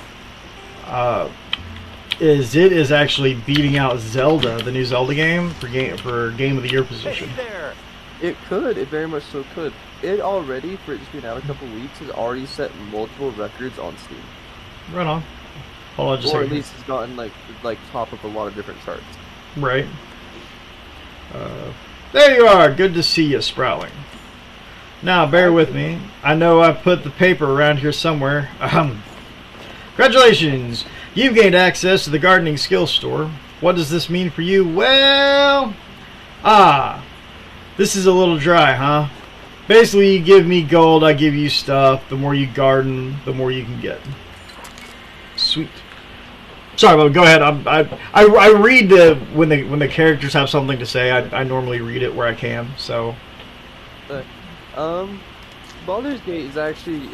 it is actually beating out Zelda, the new Zelda game, for game of the year position. Hey there. It could, it very much so could. It already, for it just being out a couple weeks, has already set multiple records on Steam. Right on. Hold on just a Or at second. least it's gotten like top of a lot of different charts. Right. There you are. Good to see you, Sproutling. Now, bear with me. I know I put the paper around here somewhere. Congratulations! You've gained access to the gardening skills store. What does this mean for you? Well, this is a little dry, huh? Basically, you give me gold, I give you stuff. The more you garden, the more you can get. Sweet. Sorry, but go ahead. I read when the characters have something to say. I normally read it where I can. So. Baldur's Gate is actually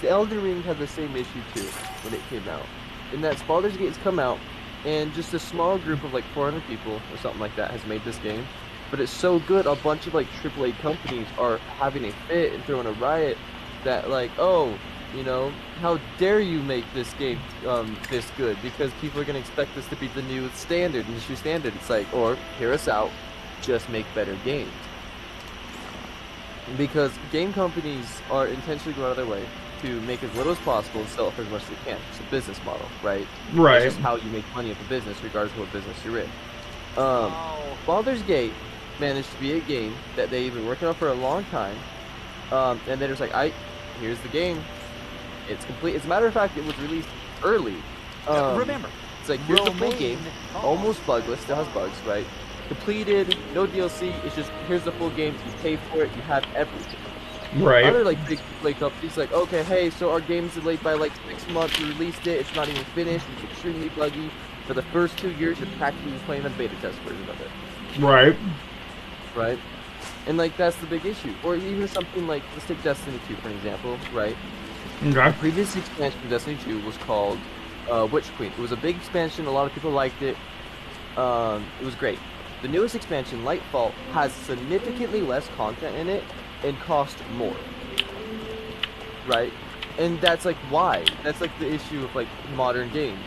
Elden Ring had the same issue too when it came out. In that Baldur's Gate has come out, and just a small group of like 400 people or something like that has made this game. But it's so good, a bunch of like AAA companies are having a fit and throwing a riot that like, oh, You know, how dare you make this game this good? Because people are gonna expect this to be the new standard, industry standard. It's like, or hear us out, just make better games. Because game companies are intentionally going out of their way to make as little as possible and sell it for as much as they can. It's a business model, right? Right. It's just how you make money of a business, regardless of what business you're in. Baldur's Gate managed to be a game that they've been working on for a long time, and then it's like, here's the game. It's complete. As a matter of fact, it was released early. Remember, It's like, here's the full game, almost bugless, still has bugs, right? Completed, no DLC, it's just, here's the full game, you pay for it, you have everything. Right. Other like big play companies like, okay, hey, so our game's delayed by like 6 months, we released it, it's not even finished, it's extremely buggy. For the first 2 years, you're practically playing the beta test version of it. Right. Right? And like, that's the big issue. Or even something like, let's take Destiny 2 for an example, right? Okay. The previous expansion of Destiny 2 was called Witch Queen. It was a big expansion, a lot of people liked it. It was great. The newest expansion, Lightfall, has significantly less content in it and cost more. Right? And that's like, why? That's like the issue of like modern games.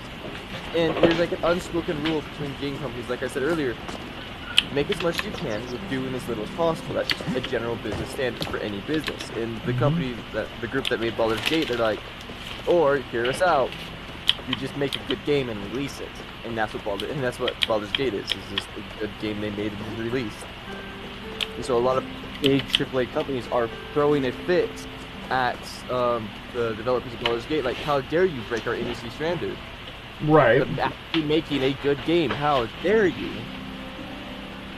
And there's like an unspoken rule between game companies, like I said earlier, make as much as you can with doing as little as possible. That's just a general business standard for any business. And the company, the group that made Baldur's Gate, they're like, or hear us out, you just make a good game and release it. And that's what Baldur's Gate is just a good game they made and released. And so a lot of big AAA companies are throwing a fit at the developers of Baldur's Gate, like, how dare you break our industry standard? Right. But actually making a good game, how dare you?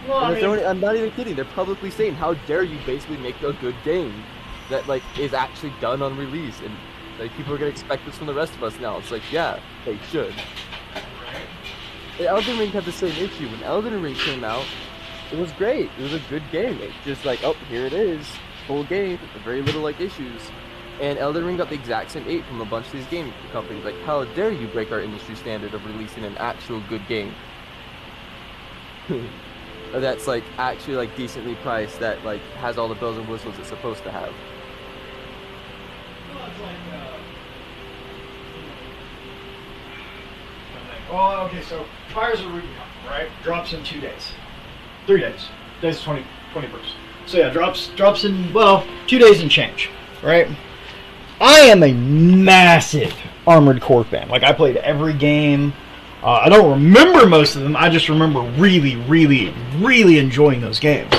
Well, I'm not even kidding. They're publicly saying, "How dare you basically make a good game that like is actually done on release?" And like people are gonna expect this from the rest of us now. It's like, yeah, they should. And Elden Ring had the same issue. When Elden Ring came out, it was great. It was a good game. It's just like, oh, here it is, full game, very little like issues. And Elden Ring got the exact same hate from a bunch of these game companies. Like, how dare you break our industry standard of releasing an actual good game? That's like actually like decently priced, that like has all the bells and whistles it's supposed to have. Well, okay, so Fires of Rubicon, right? Drops in 2 days. 3 days. Today's 21st. So yeah, drops in, well, 2 days and change, right? I am a massive Armored Core fan. Like, I played every game. I don't remember most of them. I just remember really, really, really enjoying those games.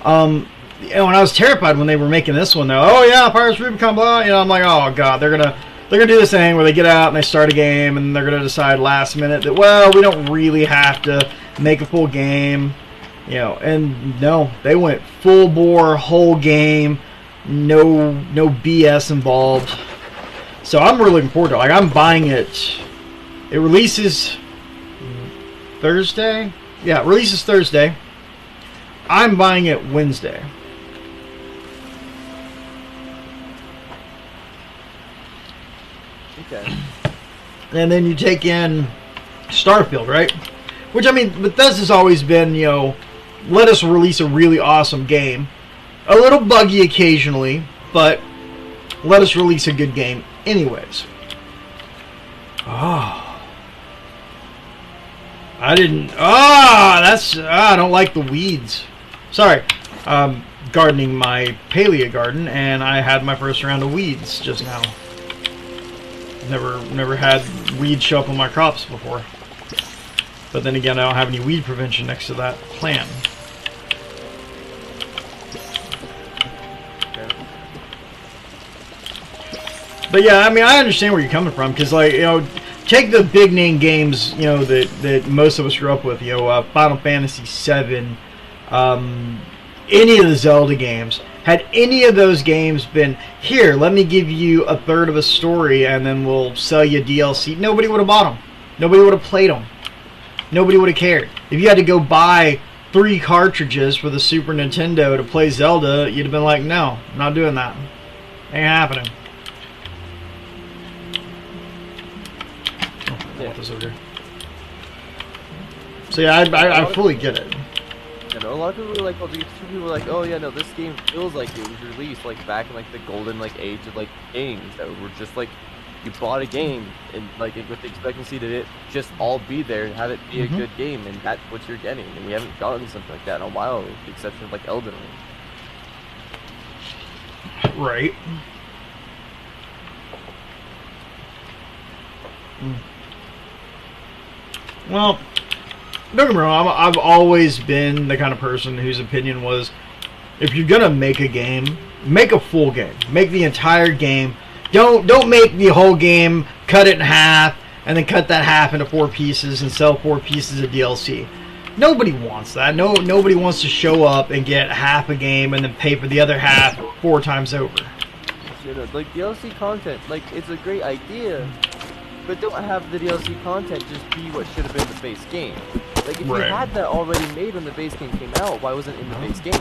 And when I was terrified when they were making this one, though, oh yeah, Pirates of Rubicon, blah, you know, I'm like, oh god, they're gonna do this thing where they get out and they start a game and they're gonna decide last minute that, well, we don't really have to make a full game, you know. And no, they went full bore, whole game, no BS involved. So I'm really looking forward to it. Like, I'm buying it. It releases Thursday? Yeah, it releases Thursday. I'm buying it Wednesday. Okay. And then you take in Starfield, right? Which, I mean, Bethesda's always been, you know, let us release a really awesome game. A little buggy occasionally, but let us release a good game anyways. Oh. I don't like the weeds. Sorry. Gardening my Palia garden, and I had my first round of weeds just now. Never had weeds show up on my crops before. But then again, I don't have any weed prevention next to that plant. Okay. But yeah, I mean, I understand where you're coming from, because, like, you know, take the big name games, you know, that most of us grew up with, you know, Final Fantasy VII, any of the Zelda games. Had any of those games been, here, let me give you a third of a story and then we'll sell you DLC, nobody would have bought them. Nobody would have played them. Nobody would have cared. If you had to go buy 3 cartridges for the Super Nintendo to play Zelda, you'd have been like, no, I'm not doing that. Ain't happening. I want this over here. So yeah, I fully get it. You know, a lot of people were like, oh, these two people were like, oh yeah, no, this game feels like it was released like back in like the golden like age of like games that were just like you bought a game and like with the expectancy that it just all be there and have it be a good game, and that's what you're getting. And we haven't gotten something like that in a while, with the exception of like Elden Ring. Right. Well, don't get me wrong, I've always been the kind of person whose opinion was, if you're gonna make a game, make a full game. Make the entire game. Don't make the whole game, cut it in half, and then cut that half into 4 pieces and sell 4 pieces of DLC. Nobody wants that. Nobody wants to show up and get half a game and then pay for the other half 4 times over. You know, like DLC content, like it's a great idea, but don't have the DLC content just be what should have been the base game. Like if you had that already made when the base game came out, why wasn't it in the base game?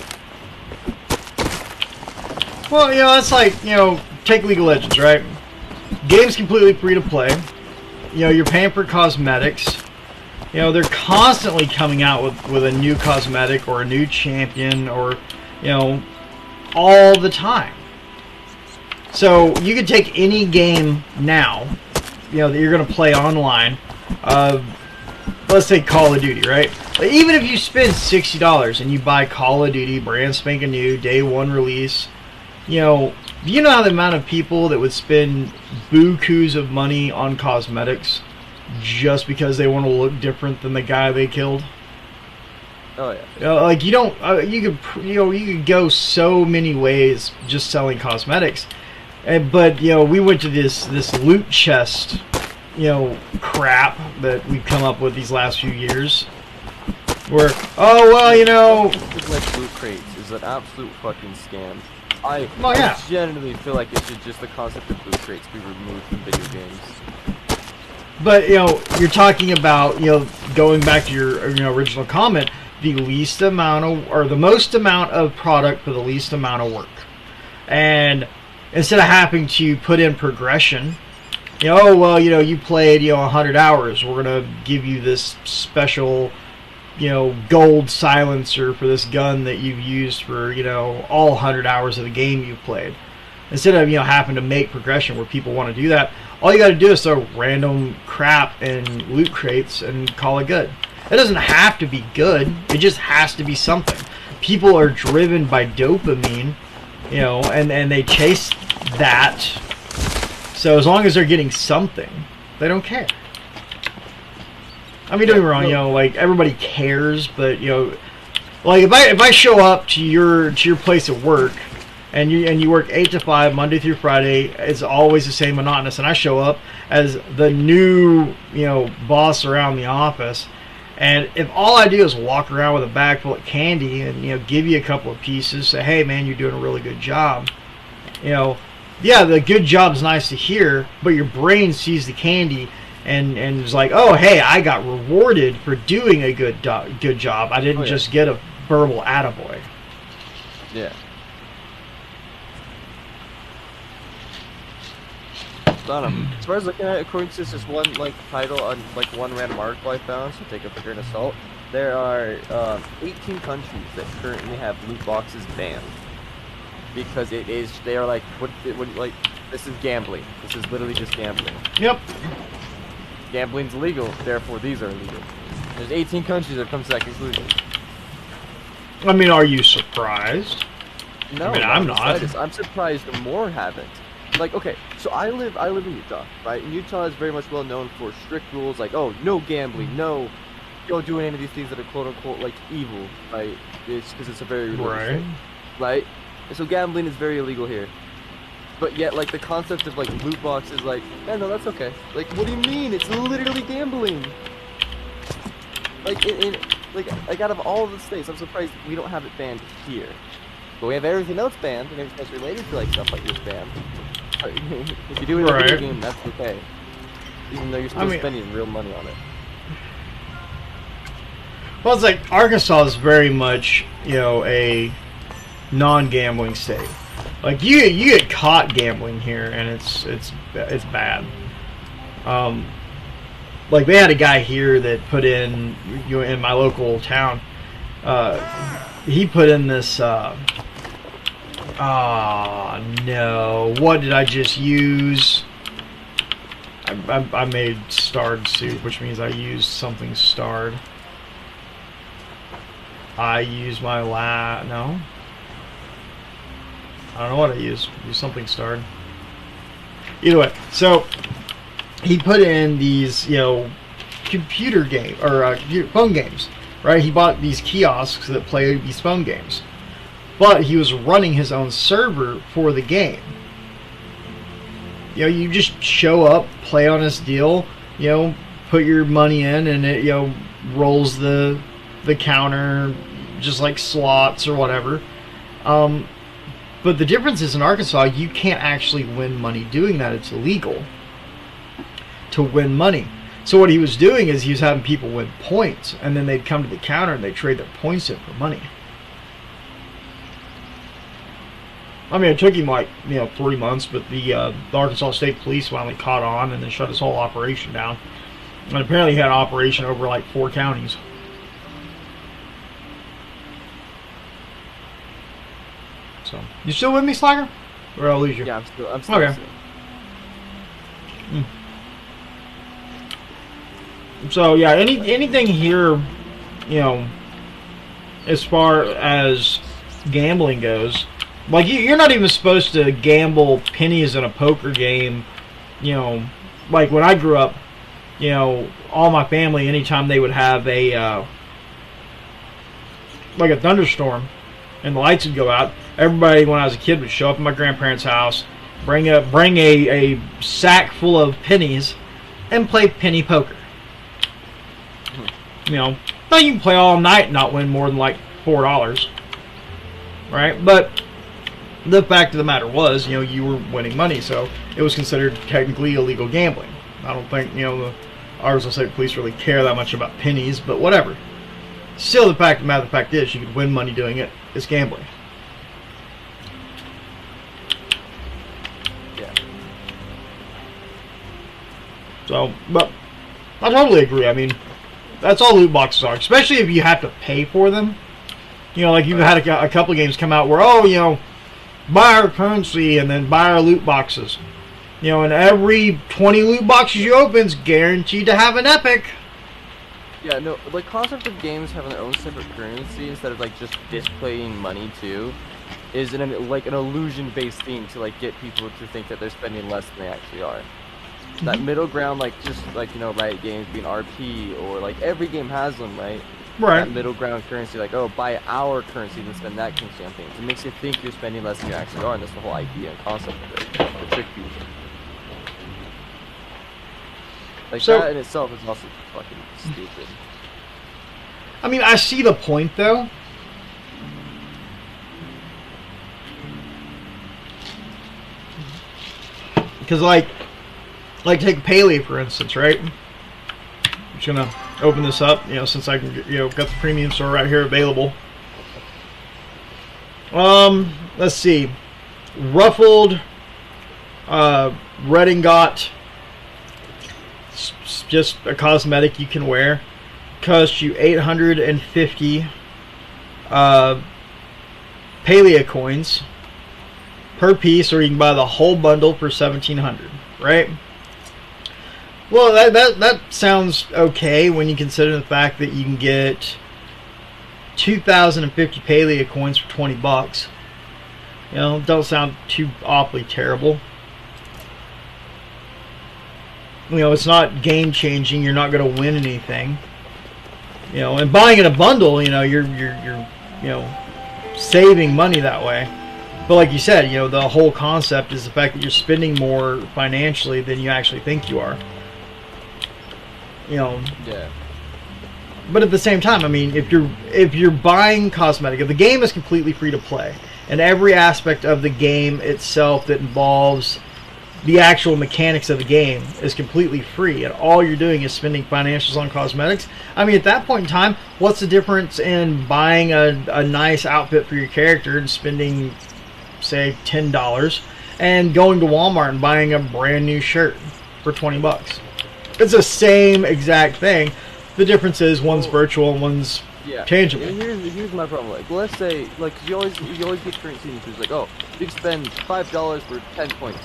Well, you know, it's like, you know, take League of Legends, right? Game's completely free to play. You know, you're paying for cosmetics. You know, they're constantly coming out with a new cosmetic or a new champion or, you know, all the time. So you could take any game now, you know, that you're going to play online. Let's say Call of Duty, right? But even if you spend $60 and you buy Call of Duty, brand spanking new, day 1 release, you know the amount of people that would spend bukus of money on cosmetics just because they want to look different than the guy they killed? Oh yeah. You know, like you don't, you could go so many ways just selling cosmetics, but you know we went to this loot chest, you know, crap that we've come up with these last few years, where oh well, you know, like loot crates is an absolute fucking scam. I genuinely feel like it should just the concept of loot crates be removed from video games. But you know, you're talking about, you know, going back to your original comment, the least amount of or the most amount of product for the least amount of work, and instead of having to put in progression, you know, oh well, you know, you played 100 hours, we're gonna give you this special, you know, gold silencer for this gun that you've used for, you know, all 100 hours of the game you've played. Instead of, you know, having to make progression where people want to do that, all you got to do is throw random crap in loot crates and call it good. It doesn't have to be good. It just has to be something. People are driven by dopamine, you know, and they chase that. So as long as they're getting something, they don't care. I mean, don't get me wrong, you know, like everybody cares, but you know, like if I show up to your place of work, and you work 8 to 5 Monday through Friday, it's always the same monotonous, and I show up as the new, you know, boss around the office, and if all I do is walk around with a bag full of candy and, you know, give you a couple of pieces, say, hey man, you're doing a really good job, you know, yeah, the good job's nice to hear, but your brain sees the candy. And it's like, oh, hey, I got rewarded for doing a good job. I didn't just get a verbal attaboy. Yeah. As far as looking at it, according to this one like title on like one random article I found, so take it with a grain of salt, there are 18 countries that currently have loot boxes banned because they are like like this is gambling. This is literally just gambling. Yep. Gambling's illegal, therefore these are illegal. There's 18 countries that come to that conclusion. I mean, are you surprised? No, I mean, I'm not. I'm surprised more haven't. Like, okay, so I live in Utah, right? And Utah is very much well known for strict rules, like, oh, no gambling, no, don't do any of these things that are quote unquote like evil, right? It's because it's a very religious thing, right? And so gambling is very illegal here. But yet, like, the concept of, like, loot boxes, like, no, that's okay. Like, what do you mean? It's literally gambling. Like, like, out of all of the states, I'm surprised we don't have it banned here. But we have everything else banned, and everything else related to, like, stuff like this banned. If you do it in a video game, that's okay. Even though you're still spending real money on it. Well, it's like, Arkansas is very much, you know, a non-gambling state. Like you get caught gambling here, and it's bad. Like they had a guy here that put in, in my local town, he put in this. No! What did I just use? I made starred soup, which means I used something starred. I used my no. I don't know what I used. Use something starred. Either way, so he put in these, computer game or phone games, right? He bought these kiosks that play these phone games, but he was running his own server for the game. You just show up, play on this deal, put your money in, and it, rolls the counter just like slots or whatever. But the difference is in Arkansas, you can't actually win money doing that. It's illegal to win money. So what he was doing is he was having people win points, and then they'd come to the counter and they'd trade their points in for money. I mean, it took him 3 months, but the Arkansas State Police finally caught on and then shut his whole operation down. And apparently he had an operation over 4 counties. So, you still with me, Slacker? Or I'll lose you? Yeah, I'm still okay. So yeah, anything here, as far as gambling goes, you're not even supposed to gamble pennies in a poker game. Like when I grew up, all my family, anytime they would have a thunderstorm and the lights would go out, everybody when I was a kid would show up at my grandparents' house, bring a sack full of pennies, and play penny poker. Now you can play all night and not win more than $4, right? But the fact of the matter was, you were winning money, so it was considered technically illegal gambling. I don't think the Arkansas State Police really care that much about pennies, but whatever. Still, the fact is, you could win money doing it. It's gambling. Yeah. So, but I totally agree. I mean, that's all loot boxes are, especially if you have to pay for them. You've had a couple of games come out where, buy our currency and then buy our loot boxes. And every 20 loot boxes you open is guaranteed to have an epic. Yeah, no, concept of games having their own separate currency instead of just displaying money too, is an illusion-based thing to get people to think that they're spending less than they actually are. That middle ground, Riot Games being RP, or every game has them, right? Right. That middle ground currency, buy our currency and spend that kind of things. It makes you think you're spending less than you actually are, and that's the whole idea and concept of it, to trick people. That in itself is also fucking stupid. I mean, I see the point, though. Because, take Palia, for instance, right? I'm just going to open this up, since I can, got the premium store right here available. Let's see. Ruffled, redingot, just a cosmetic you can wear. Costs you 850 Palia coins per piece, or you can buy the whole bundle for 1,700, right? Well, that sounds okay when you consider the fact that you can get 2,050 Palia coins for $20. Don't sound too awfully terrible. It's not game changing. You're not going to win anything. And buying in a bundle, you're saving money that way. But like you said, the whole concept is the fact that you're spending more financially than you actually think you are. Yeah. But at the same time, I mean, if you're buying cosmetic, if the game is completely free to play, and every aspect of the game itself that involves the actual mechanics of the game is completely free, and all you're doing is spending financials on cosmetics, I mean, at that point in time, what's the difference in buying a nice outfit for your character and spending, say, $10, and going to Walmart and buying a brand new shirt for $20? It's the same exact thing, The difference is one's virtual and one's tangible. And here's my problem. Like, let's say, like, 'cause you always get currency issues. Like, oh, you can spend $5 for 10 points,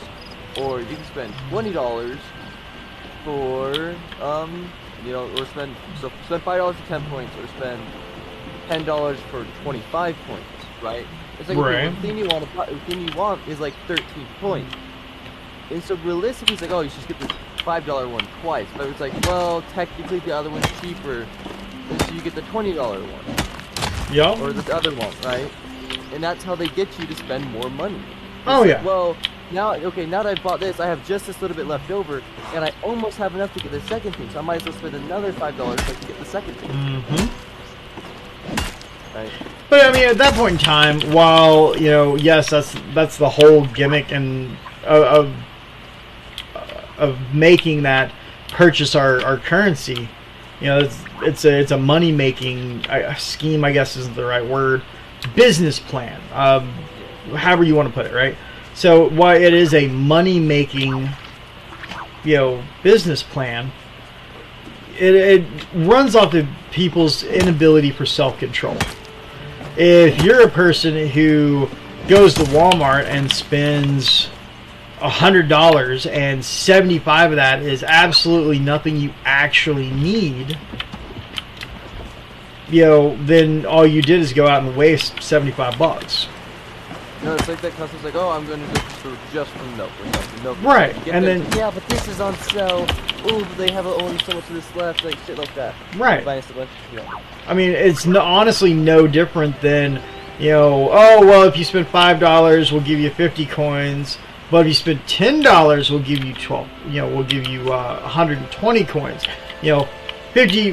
or you can spend $20 for or spend $5 for 10 points, or spend $10 for 25 points, right? It's like, okay, the thing you want is like 13 points. And so realistically, it's like, oh, you should get this $5 one twice. But it's like, well, technically the other one's cheaper, and so you get the $20 one. Yeah. Or the other one, right? And that's how they get you to spend more money. Oh, yeah. Well, now that I've bought this, I have just this little bit left over, and I almost have enough to get the second thing, so I might as well spend another $5 so I can get the second thing. Mm-hmm. Right. But I mean, at that point in time, while yes, that's the whole gimmick and of making that purchase our currency. It's a money making scheme. I guess isn't the right word. Business plan. However you want to put it, right? So while it is a money making, business plan, it runs off of people's inability for self-control. If you're a person who goes to Walmart and spends $100 and 75 of that is absolutely nothing you actually need, then all you did is go out and waste $75. No, it's like that customer's like, oh, I'm going to go to the store just for milk or milk. Right, and then yeah, but this is on sale. Ooh, but they have only so much of this left, like shit like that. Right. Yeah. I mean, it's honestly no different than, oh, well, if you spend $5, we'll give you 50 coins. But if you spend $10, we'll give you 12. We'll give you 120 coins. 50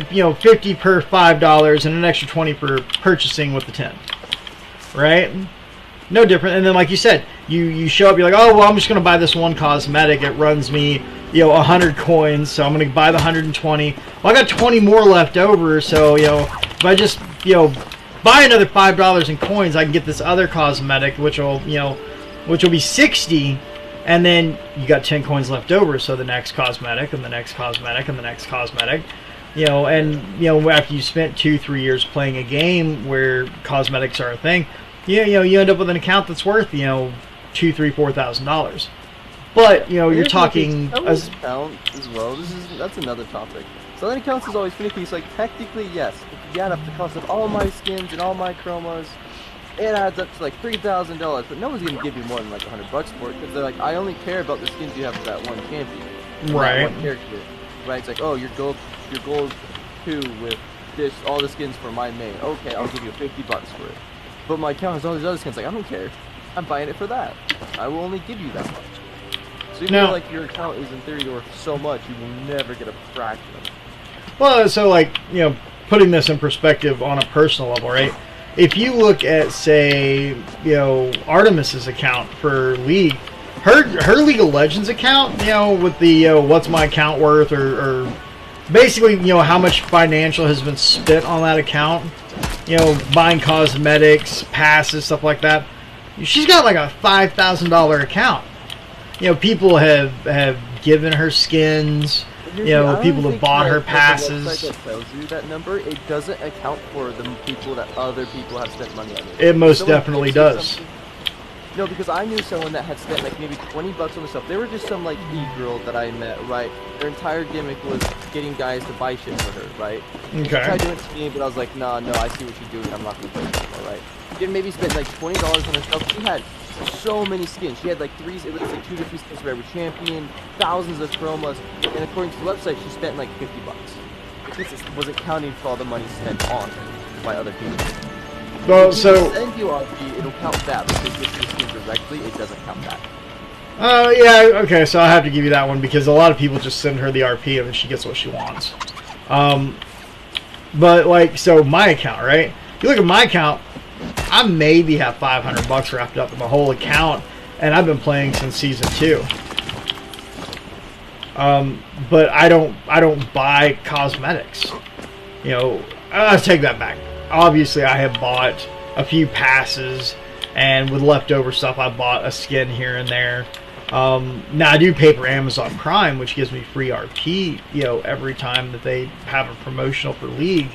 per $5 and an extra 20 for purchasing with the 10. Right? No different. And then, like you said, you show up. You're like, oh, well, I'm just going to buy this one cosmetic. It runs me 100 coins, so I'm going to buy the 120. Well, I got 20 more left over, so if I just buy another $5 in coins, I can get this other cosmetic, which will be 60, and then you got 10 coins left over. So the next cosmetic and the next cosmetic and the next cosmetic, after you spent 2-3 years playing a game where cosmetics are a thing, you end up with an account that's worth $2,000, $3,000, $4,000. But you're talking as well. That's another topic. Selling accounts is always finicky. It's like, technically, yes, if you add up the cost of all my skins and all my chromas, it adds up to like $3,000. But no one's gonna give you more than like $100 for it, because they're like, I only care about the skins you have for that one champion, right? That one character, right? It's like, oh, your gold 2 with all the skins for my main. Okay, I'll give you $50 for it. But my account has all these other skins. Like, I don't care. I'm buying it for that. I will only give you that much. So even though like your account is in theory worth so much, you will never get a fraction of it. Well, so like putting this in perspective on a personal level, right? If you look at, say, Artemis's account for League, her League of Legends account, with the what's my account worth, or basically how much financial has been spent on that account, buying cosmetics, passes, stuff like that. She's got like a $5,000 account. People have given her skins. People have bought her passes. The website that tells you that number, it doesn't account for the people that other people have spent money on it. It most definitely does. No, because I knew someone that had spent like maybe $20 on the stuff. They were just some like e-girl that I met, right? Their entire gimmick was getting guys to buy shit for her, right? Okay. She tried doing it to me, but I was like, no, I see what you're doing. I'm not gonna play it anymore, right? She had maybe spent like $20 on her stuff. She had so many skins. She had like 2 to 3 skins for every champion, thousands of chromas, and according to the website, she spent like $50. This wasn't counting for all the money spent on her by other people. Well, if so send you RP, it'll count that, but if you get the skin directly, it doesn't count that. yeah, okay, so I have to give you that one, because a lot of people just send her the RP and then she gets what she wants. But like, so my account, right? You look at my account, I maybe have $500 wrapped up in my whole account, and I've been playing since season 2. But I don't buy cosmetics. Let's take that back. Obviously, I have bought a few passes, and with leftover stuff, I bought a skin here and there. Now I do pay for Amazon Prime, which gives me free RP, every time that they have a promotional for League.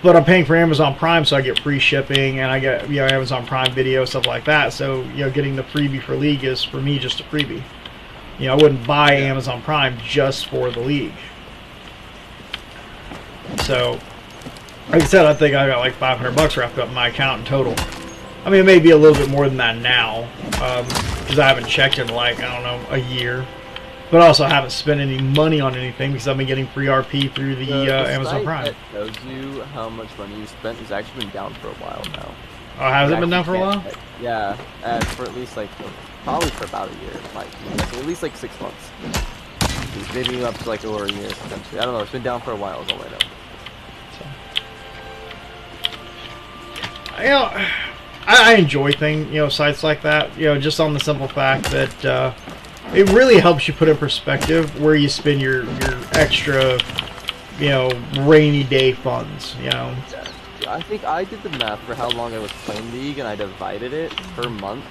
But I'm paying for Amazon Prime, so I get free shipping, and I get Amazon Prime Video, stuff like that. So getting the freebie for League is for me just a freebie. I wouldn't buy Amazon Prime just for the League. So, like I said, I think I got like $500 wrapped up in my account in total. I mean, it may be a little bit more than that now, because I haven't checked in like, I don't know, a year. But also I haven't spent any money on anything because I've been getting free RP through the Amazon Prime. That tells you how much money you spent has actually been down for a while now. Oh, has it been down for a while? Yeah, and for at least like, probably for about a year, like at least like 6 months. Maybe up to like over a year potentially. I don't know. It's been down for a while, is all I know. I enjoy sites like that. Just on the simple fact that it really helps you put in perspective where you spend your extra, rainy day funds. Yeah. I think I did the math for how long I was playing League, and I divided it per month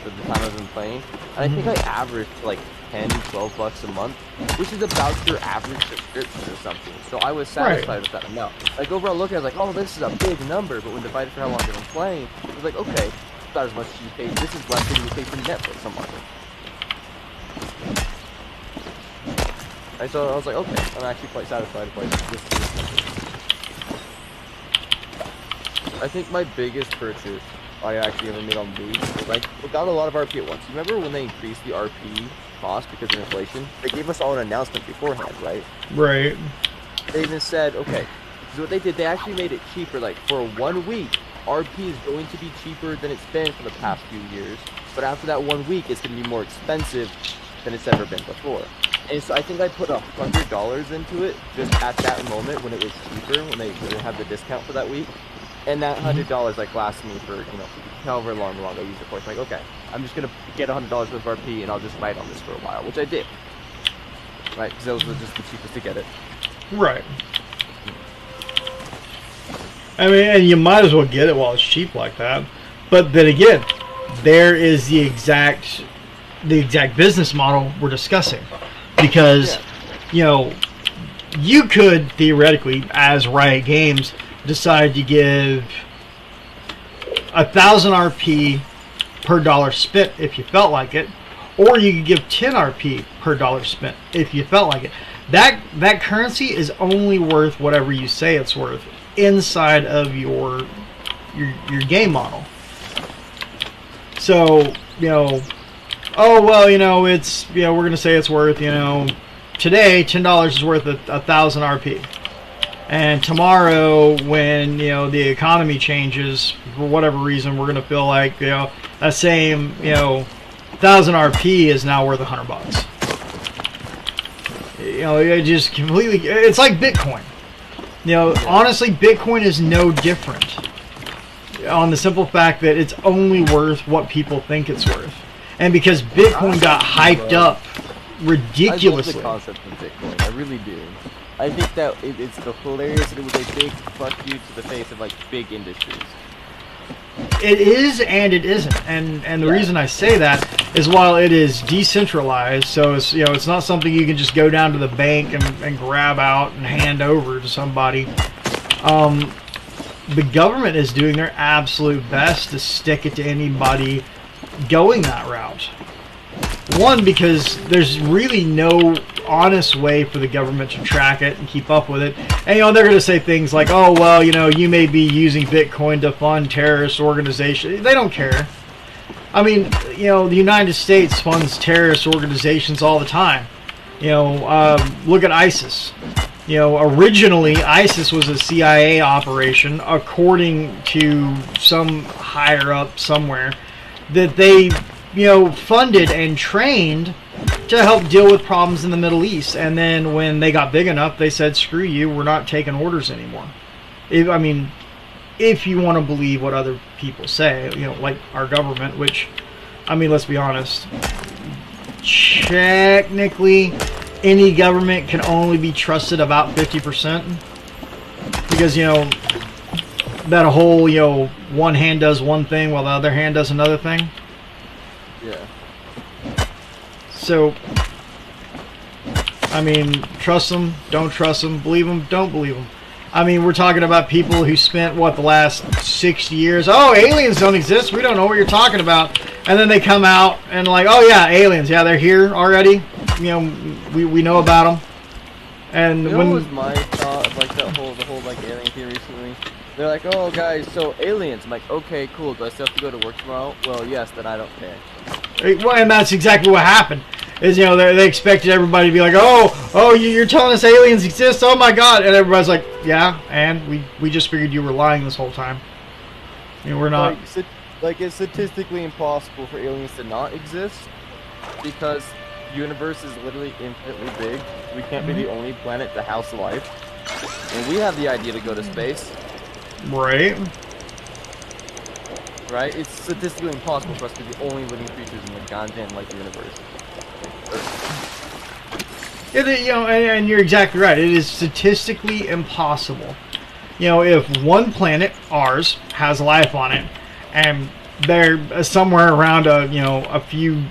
for the time I've been playing. And I think I averaged like $10-12 a month, which is about your average subscription or something. So I was satisfied with that amount. Like overall looking, I was like, oh, this is a big number. But when divided for how long I've been playing, it was like, okay, it's not as much as you pay. This is less than you pay for Netflix a month. And so I was like, okay, I'm actually quite satisfied with this number. I think my biggest purchase I actually ever made on League was I got a lot of RP at once. You remember when they increased the RP cost because of inflation? They gave us all an announcement beforehand, right? Right. They even said, okay, so what they did, they actually made it cheaper. Like for 1 week, RP is going to be cheaper than it's been for the past few years. But after that 1 week, it's going to be more expensive than it's ever been before. And so I think I put $100 into it just at that moment when it was cheaper, when they had the discount for that week. And that $100 like lasts me for however long I use it for. It's like, okay, I'm just gonna get $100 worth of RP and I'll just ride on this for a while, which I did. Right, because those were just the cheapest to get it. Right. I mean, and you might as well get it while it's cheap like that. But then again, there is the exact business model we're discussing, because you could theoretically, as Riot Games, decide to give 1,000 RP per dollar spent if you felt like it, or you could give 10 RP per dollar spent if you felt like it. That currency is only worth whatever you say it's worth inside of your game model. So oh well, it's we're gonna say it's worth today $10 is worth 1,000 RP. And tomorrow, when the economy changes for whatever reason, we're gonna feel like that same 1,000 RP is now worth $100. It just completely. It's like Bitcoin. Honestly, Bitcoin is no different. On the simple fact that it's only worth what people think it's worth, and because Bitcoin got hyped up ridiculously. I love the concept of Bitcoin. I really do. I think that it's the hilarious. It was a big fuck you to the face of like big industries. It is and it isn't, and the reason I say that is while it is decentralized, so it's it's not something you can just go down to the bank and grab out and hand over to somebody. The government is doing their absolute best to stick it to anybody going that route. One, because there's really no honest way for the government to track it and keep up with it. And they're going to say things like, oh well, you may be using Bitcoin to fund terrorist organizations. They don't care. I mean, the United States funds terrorist organizations all the time. Look at ISIS. Originally ISIS was a CIA operation, according to some higher up somewhere, that they funded and trained to help deal with problems in the Middle East. And then when they got big enough, they said, screw you, we're not taking orders anymore. If you want to believe what other people say, like our government, which, let's be honest, technically any government can only be trusted about 50%, because that whole one hand does one thing while the other hand does another thing. Yeah. So, I mean, trust them, don't trust them, believe them, don't believe them. I mean, we're talking about people who spent, what, the last 60 years, oh, aliens don't exist, we don't know what you're talking about. And then they come out and like, oh yeah, aliens, yeah, they're here already. You know, we know about them. And you know when what was my thought of like the whole like alien thing recently? They're like, oh guys, so aliens. I'm like, okay, cool. Do I still have to go to work tomorrow? Well, yes, then I don't care. well, and that's exactly what happened. Is, you know, they expected everybody to be like, oh, you're telling us aliens exist? Oh my God! And everybody's like, yeah, and we just figured you were lying this whole time. You know, we're not. Like it's statistically impossible for aliens to not exist because the universe is literally infinitely big. We can't be the only planet to house life, and we have the idea to go to space. Right. Right? It's statistically impossible for us to be the only living creatures in the goddamn like universe. You know, and you're exactly right. It is statistically impossible. You know, if one planet, ours, has life on it, and they're somewhere around a few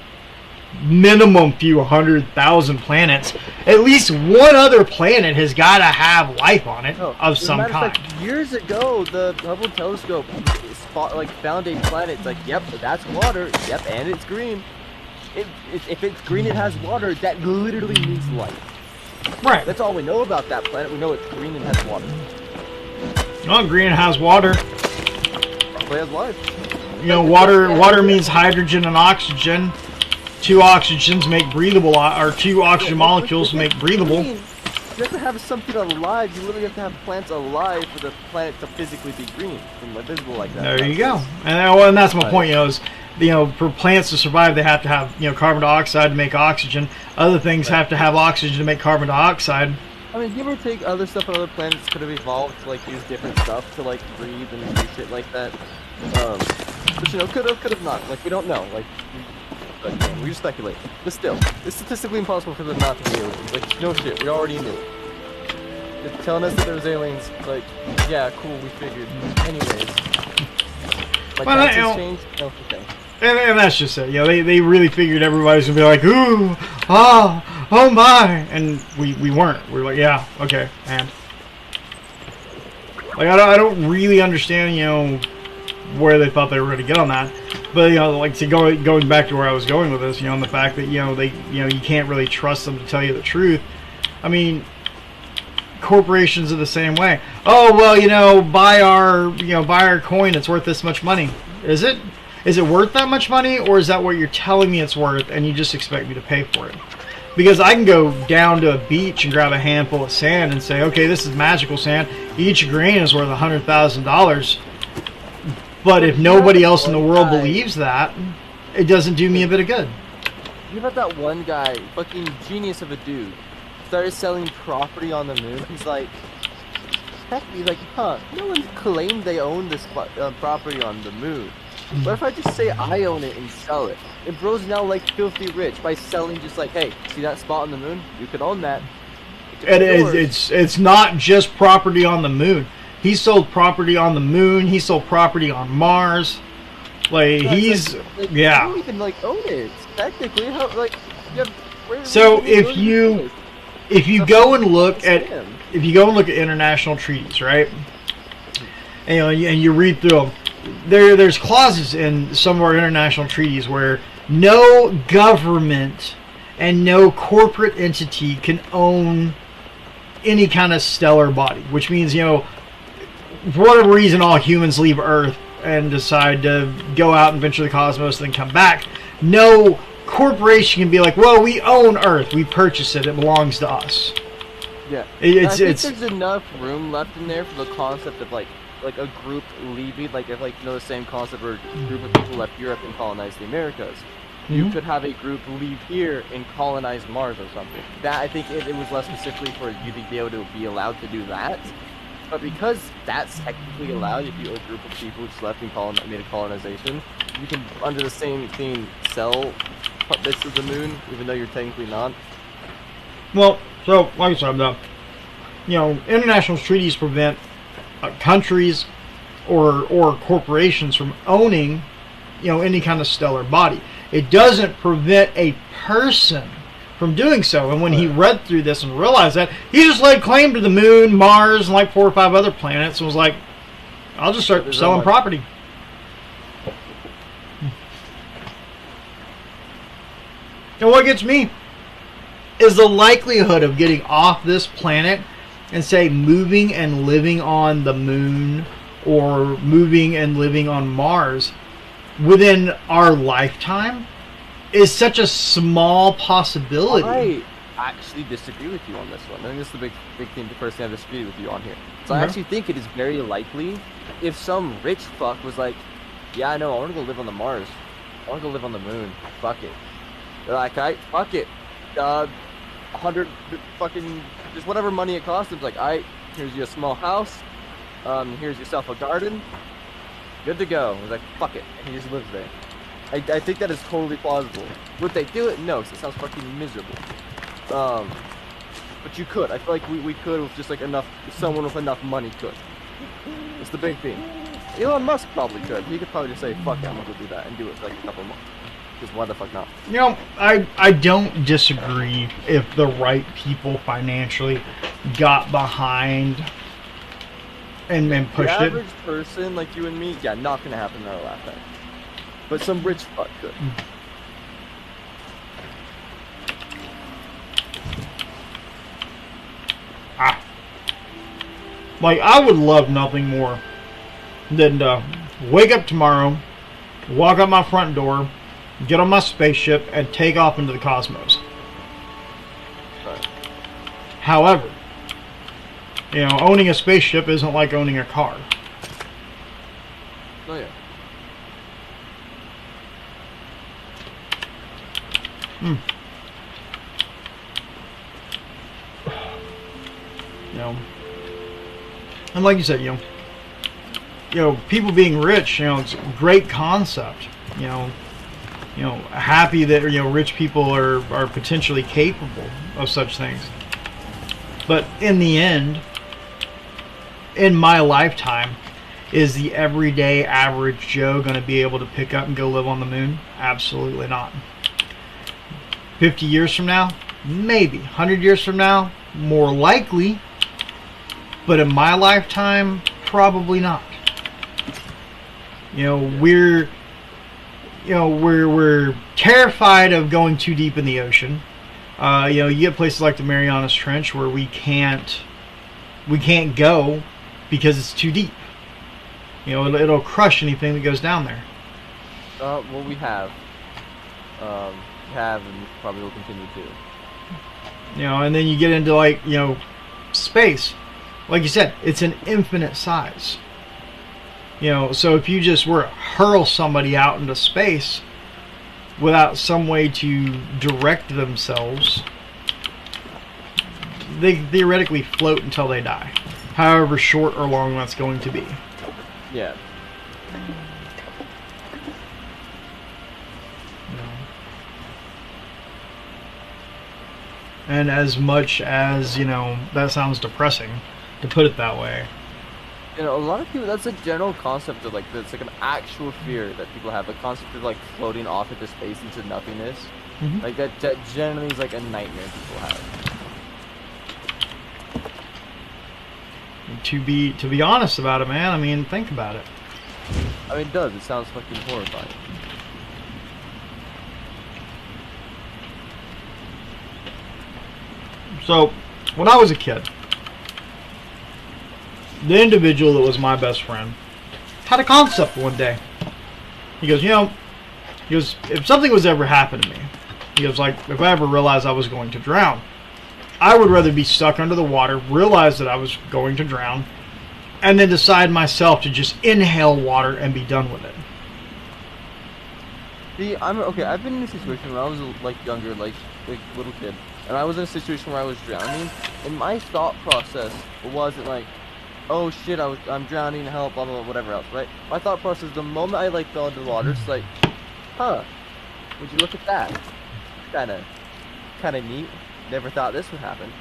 100,000 planets, at least one other planet has got to have life on it of some kind. Years ago, the Hubble telescope found a planet. It's like, yep, that's water. Yep, and it's green. If it's green, it has water. That literally means life. Right. That's all we know about that planet. We know it's green and has water. Oh, green has water. Probably has life. You know, water means hydrogen and oxygen. Two oxygens make breathable, or two oxygen molecules make breathable. You have to have something alive. You literally have to have plants alive for the planet to physically be green and visible like that. There you go. And that's my point. For plants to survive, they have to have carbon dioxide to make oxygen. Other things have to have oxygen to make carbon dioxide. I mean, give or take, other stuff on other planets could have evolved to use different stuff to breathe and do shit like that. But could have not. We don't know. But we just speculate. But still, it's statistically impossible for them not to be aliens. No shit, we already knew. They're telling us that there was aliens. Yeah, cool, we figured. Anyways. Changed? No, okay. And that's just it. They really figured everybody's gonna be like, ooh, oh my, and we weren't. We were like, yeah, okay, and I don't really understand, where they thought they were gonna get on that. But going back to where I was going with this, and the fact that you can't really trust them to tell you the truth. I mean, corporations are the same way. Oh well, buy our coin. It's worth this much money. Is it? Is it worth that much money, or is that what you're telling me it's worth, and you just expect me to pay for it? Because I can go down to a beach and grab a handful of sand and say, okay, this is magical sand. Each grain is worth $100,000. But if nobody else in the world believes that, it doesn't do me a bit of good. You about that one guy, fucking genius of a dude, started selling property on the moon. He's like, no one claimed they own this property on the moon. What if I just say I own it and sell it? And bro's now filthy rich by selling hey, see that spot on the moon? You could own that. It's not just property on the moon. He sold property on the moon. He sold property on Mars. Yeah. You don't even own it technically. So if you go and look at international treaties, right? And you read through them. There's clauses in some of our international treaties where no government and no corporate entity can own any kind of stellar body, which means for whatever reason, all humans leave Earth and decide to go out and venture the cosmos and then come back. No corporation can be like, well, we own Earth. We purchase it. It belongs to us. Yeah. I think there's enough room left in there for the concept of, a group leaving. If, the same concept where a group of people left Europe and colonized the Americas. Mm-hmm. You could have a group leave here and colonize Mars or something. That, I think, it was less specifically for you to be able to be allowed to do that. But because that's technically allowed, if a group of people just left and made a colonization, you can, under the same theme, sell bits of the moon, even though you're technically not. Well, so, like I said, international treaties prevent countries or corporations from owning, any kind of stellar body. it doesn't prevent a person from doing so. And when he read through this and realized that, he just laid claim to the moon, Mars, and like 4 or 5 other planets, and was like, I'll just start selling property. And what gets me is the likelihood of getting off this planet and, say, moving and living on the moon or moving and living on Mars within our lifetime is such a small possibility. I actually disagree with you on this one. I think this is the big thing, the first thing I disagree with you on here. So I actually think it is very likely if some rich fuck was like, yeah, I know, I want to go live on the Mars. I want to go live on the moon. Fuck it. They're like, alright, fuck it. 100 fucking, just whatever money it costs. It's like, alright, here's you a small house. Here's yourself a garden. Good to go. It's like, fuck it. And he just lives there. I think that is totally plausible. Would they do it? No, 'cause it sounds fucking miserable. But you could. I feel like we could with just like enough, someone with enough money could. It's the big thing. Elon Musk probably could. He could probably just say, fuck it, I'm gonna go do that and do it for like a couple months. Because why the fuck not? You know, I don't disagree if the right people financially got behind and pushed it. The average person like you and me, yeah, not gonna happen in our lifetime. But some rich fuck could. Like, I would love nothing more than to wake up tomorrow, walk out my front door, get on my spaceship, and take off into the cosmos. Right. However, you know, owning a spaceship isn't like owning a car. Oh yeah. You know, and like you said, you know, people being rich, you know, it's a great concept. You know, happy that, you know, rich people are potentially capable of such things. But in the end, in my lifetime, is the everyday average Joe going to be able to pick up and go live on the moon? Absolutely not. 50 years from now, maybe. 100 years from now, more likely. But in my lifetime, probably not. You know, we're terrified of going too deep in the ocean. You know, you get places like the Marianas Trench where we can't go because it's too deep. You know, it'll crush anything that goes down there. Well, we have. And probably will continue to. You know, and then you get into, like, you know, space. Like you said, it's an infinite size. You know, so if you just were to hurl somebody out into space without some way to direct themselves, they theoretically float until they die. However short or long that's going to be. Yeah. And as much as, you know, that sounds depressing, to put it that way. You know, a lot of people, that's a general concept of, like, it's like an actual fear that people have. The concept of, like, floating off into space into nothingness. Mm-hmm. Like, that generally is, like, a nightmare people have. To be honest about it, man, I mean, think about it. I mean, it does. It sounds fucking horrifying. So, when I was a kid, the individual that was my best friend had a concept one day. He goes, if something was ever happen to me, he goes, like, if I ever realized I was going to drown, I would rather be stuck under the water, realize that I was going to drown, and then decide myself to just inhale water and be done with it. See, I've been in a situation when I was, like, younger, like little kid, and I was in a situation where I was drowning, and my thought process wasn't like, oh shit, I'm drowning, help, blah, blah, blah, whatever else, right? My thought process, the moment I, like, fell into the water, it's like, huh, would you look at that? Kinda neat. Never thought this would happen.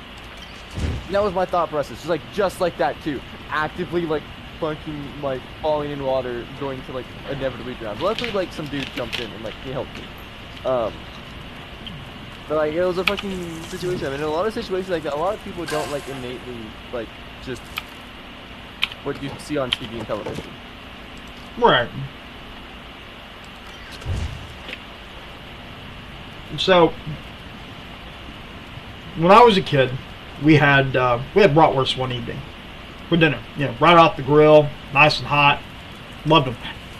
And that was my thought process. It's like, just like that too. Actively, like, fucking, like, falling in water, going to, like, inevitably drown. But luckily, like, some dude jumped in and, like, he helped me. Um, but like it was a fucking situation. I mean, in a lot of situations like that, a lot of people don't like innately like just what you see on TV and television. Right. So, when I was a kid, we had bratwurst one evening for dinner. You know, right off the grill, nice and hot. Loved them,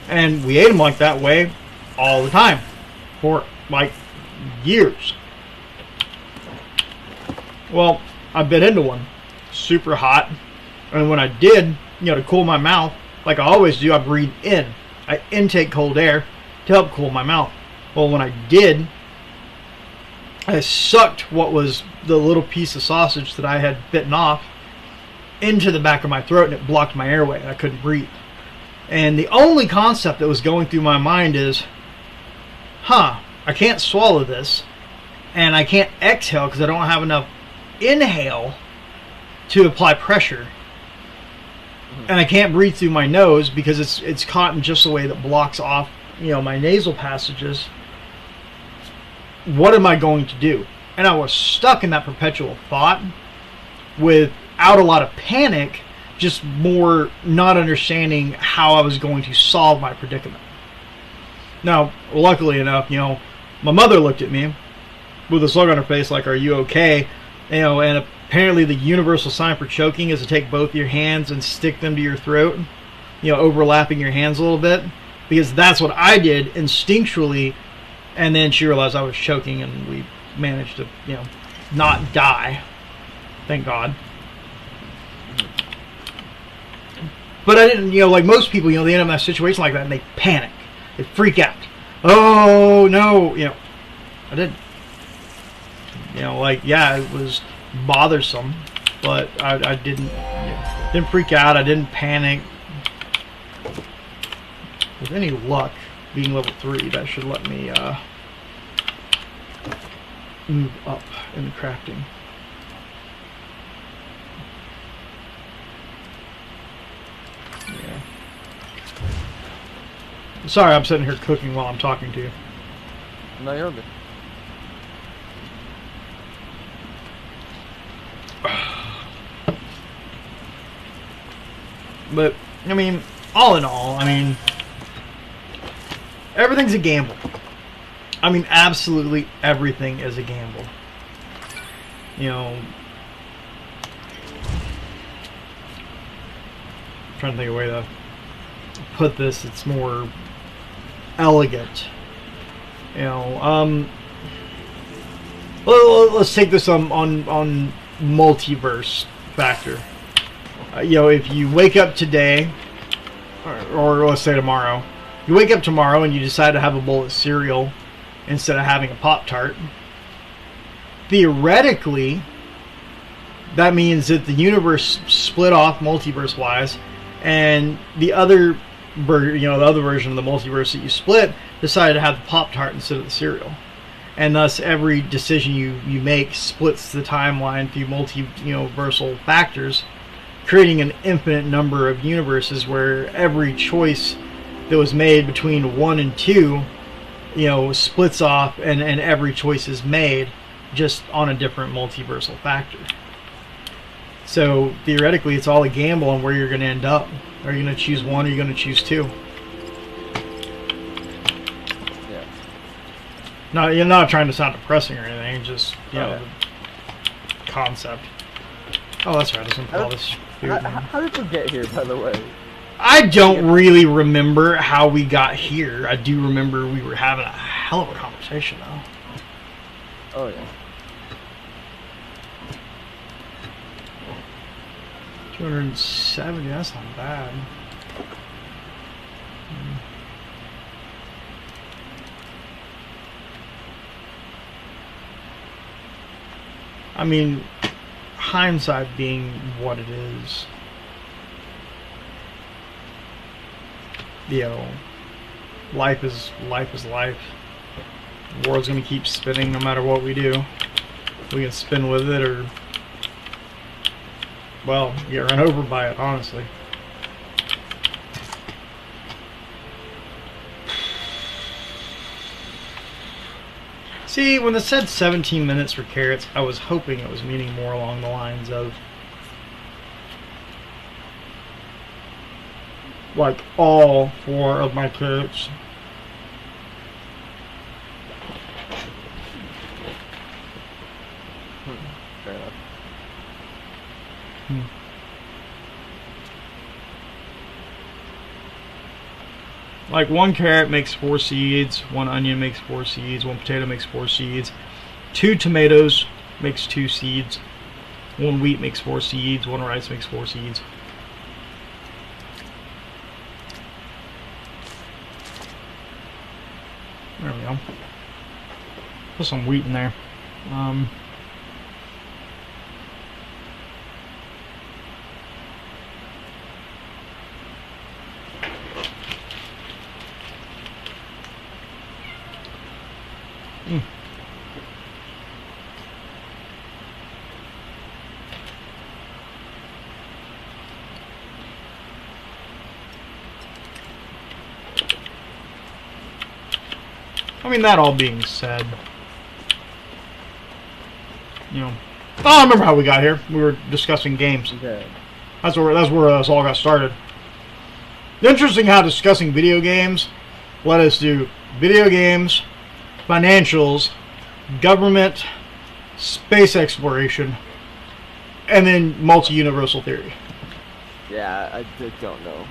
and we ate them like that way all the time for like years. Well, I bit into one, super hot, and when I did, you know, to cool my mouth, like I always do, I breathe in. I intake cold air to help cool my mouth. Well, when I did, I sucked what was the little piece of sausage that I had bitten off into the back of my throat, and it blocked my airway, and I couldn't breathe. And the only concept that was going through my mind is, I can't swallow this, and I can't exhale because I don't have enough inhale to apply pressure. And I can't breathe through my nose because it's caught in just a way that blocks off, you know, my nasal passages. What am I going to do? And I was stuck in that perpetual thought without a lot of panic, just more not understanding how I was going to solve my predicament. Now, luckily enough, you know, my mother looked at me with a slug on her face like, "Are you okay?" You know, and apparently the universal sign for choking is to take both your hands and stick them to your throat, you know, overlapping your hands a little bit, because that's what I did instinctually. And then she realized I was choking, and we managed to, you know, not die. Thank God. But I didn't, you know, like most people, you know, they end up in a situation like that and they panic. They freak out. Oh, no. You know, I didn't. You know, like, yeah, it was bothersome, but I didn't, you know, didn't freak out. I didn't panic. With any luck, being level 3, that should let me move up in the crafting. Yeah. Sorry, I'm sitting here cooking while I'm talking to you. No, you're good. But, I mean, all in all, I mean, everything's a gamble. I mean, absolutely everything is a gamble. You know, I'm trying to think of a way to put this it's more elegant. You know, let's take this on multiverse factor. You know, if you wake up today, or let's say tomorrow, you wake up tomorrow and you decide to have a bowl of cereal instead of having a Pop-Tart, theoretically, that means that the universe split off multiverse-wise, and the other, the other version of the multiverse that you split decided to have the Pop-Tart instead of the cereal. And thus, every decision you make splits the timeline through multiversal factors, creating an infinite number of universes where every choice that was made between 1 and 2, you know, splits off, and every choice is made just on a different multiversal factor. So theoretically, it's all a gamble on where you're going to end up. Are you going to choose 1 or are you going to choose 2? Yeah. No, you're not trying to sound depressing or anything. Just the concept. Oh, that's right. I was going to call this food. How did we get here, by the way? I don't really remember how we got here. I do remember we were having a hell of a conversation, though. Oh, yeah. 270, that's not bad. I mean, hindsight being what it is, you know, life is life. The world's gonna keep spinning no matter what we do. We can spin with it or, well, get run over by it, honestly. See, when it said 17 minutes for carrots, I was hoping it was meaning more along the lines of like all 4 of my carrots. Fair enough. Like 1 carrot makes 4 seeds, 1 onion makes 4 seeds, 1 potato makes 4 seeds, 2 tomatoes makes 2 seeds, 1 wheat makes 4 seeds, 1 rice makes 4 seeds. There we go. Put some wheat in there. I mean, that all being said, you know, I remember how we got here. We were discussing games. Okay. That's where this all got started. Interesting how discussing video games led us to video games, financials, government, space exploration, and then multi-universal theory. Yeah, I don't know.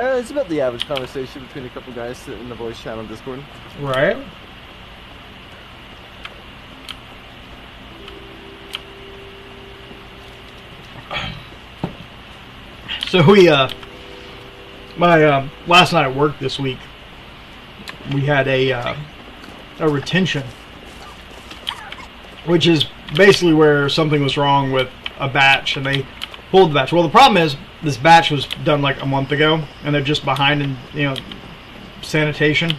It's about the average conversation between a couple guys sitting in the voice chat on Discord. Right. So we, last night at work this week, we had a retention, which is basically where something was wrong with a batch and they pulled the batch. Well, the problem is this batch was done like a month ago and they're just behind in, sanitation.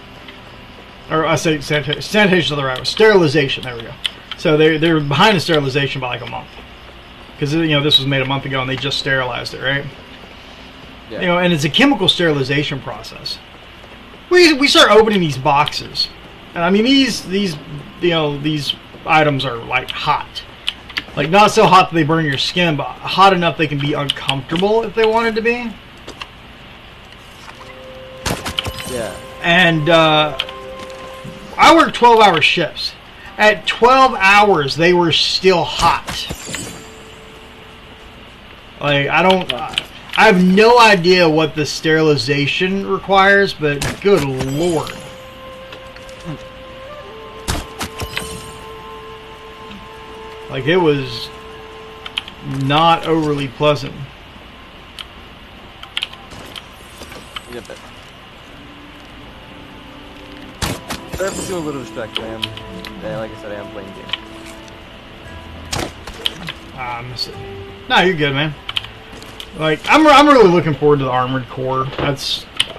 Or I say sanitation is the right word. Sterilization, there we go. So they're behind in sterilization by like a month. Because, this was made a month ago and they just sterilized it, right? Yeah. And it's a chemical sterilization process. We start opening these boxes. And I mean, these items are like hot. Like, not so hot that they burn your skin, but hot enough they can be uncomfortable if they wanted to be. Yeah. And I worked 12-hour shifts. At 12 hours, they were still hot. Like, I have no idea what the sterilization requires, but good lord. Like, it was not overly pleasant. Yep. Sorry for feeling a little distracted. Like I said, I am playing games. I miss it. No, you're good, man. Like, I'm really looking forward to the Armored Core.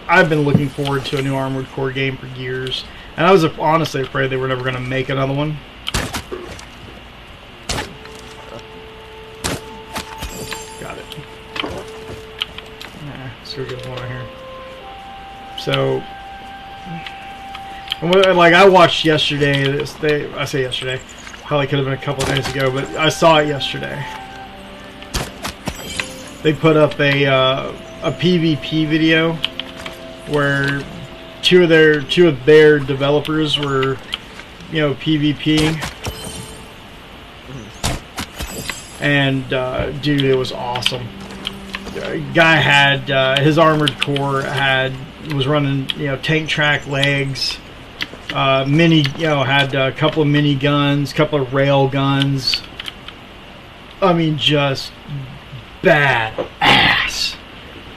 I've been looking forward to a new Armored Core game for years, and I was honestly afraid they were never going to make another one. Got it. Let's go get one right here. So, like, I watched yesterday. I say yesterday. Probably could have been a couple of days ago, but I saw it yesterday. They put up a PvP video where two of their developers were, PvPing, and dude, it was awesome. Guy had his Armored Core was running tank track legs, had a couple of mini guns, couple of rail guns. I mean, just bad ass.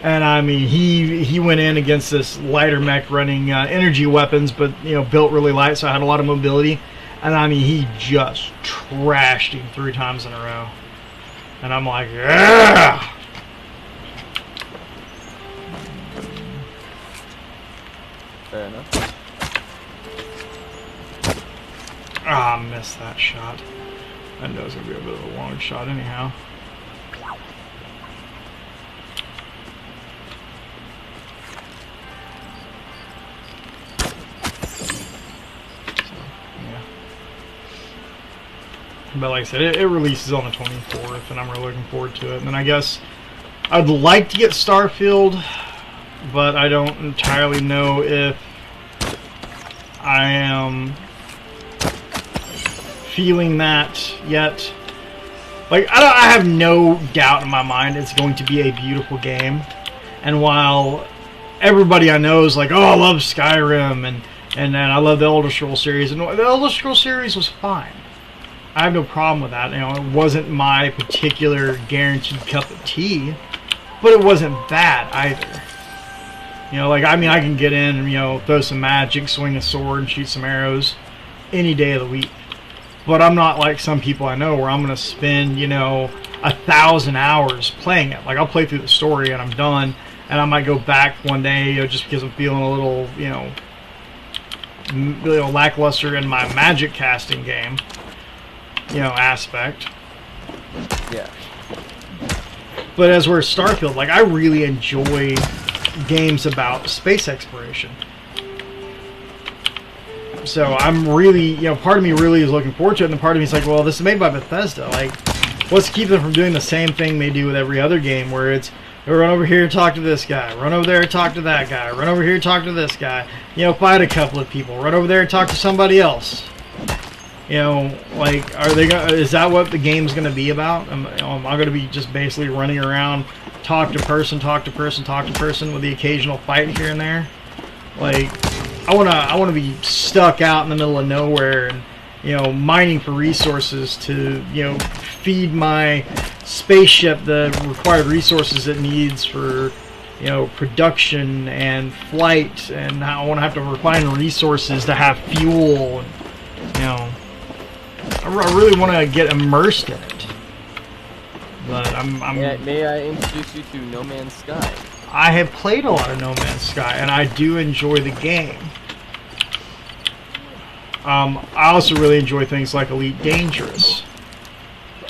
And I mean, he went in against this lighter mech running energy weapons, but built really light, so I had a lot of mobility. And I mean, he just trashed him 3 times in a row. And I'm like, yeah. Fair enough. Ah, I missed that shot. I know it's gonna be a bit of a long shot anyhow. But like I said, it releases on the 24th, and I'm really looking forward to it. And then I guess I'd like to get Starfield, but I don't entirely know if I am feeling that yet. Like, I have no doubt in my mind it's going to be a beautiful game. And while everybody I know is like, oh, I love Skyrim, and I love the Elder Scrolls series, and the Elder Scrolls series was fine. I have no problem with that. You know, it wasn't my particular guaranteed cup of tea, but it wasn't bad either. You know, like, I mean, I can get in and, you know, throw some magic, swing a sword, and shoot some arrows any day of the week. But I'm not like some people I know where I'm going to spend, you know, 1,000 hours playing it. Like, I'll play through the story and I'm done, and I might go back one day, you know, just because I'm feeling a little, you know, lackluster in my magic casting game, you know, aspect. Yeah. But as we're Starfield, like, I really enjoy games about space exploration. So I'm really, you know, part of me really is looking forward to it, and part of me is like, well, this is made by Bethesda. Like, what's keeping them from doing the same thing they do with every other game, where it's run over here and talk to this guy, run over there and talk to that guy, run over here and talk to this guy, you know, fight a couple of people, run over there and talk to somebody else. You know, like, are they gonna, is that what the game's going to be about? Am I going to be just basically running around, talk to person, talk to person, talk to person, with the occasional fight here and there? Like, I wanna be stuck out in the middle of nowhere and, you know, mining for resources to, you know, feed my spaceship the required resources it needs for, you know, production and flight, and I want to have to refine resources to have fuel, and, you know, I really want to get immersed in it. But I'm May I introduce you to No Man's Sky? I have played a lot of No Man's Sky, and I do enjoy the game. I also really enjoy things like Elite Dangerous.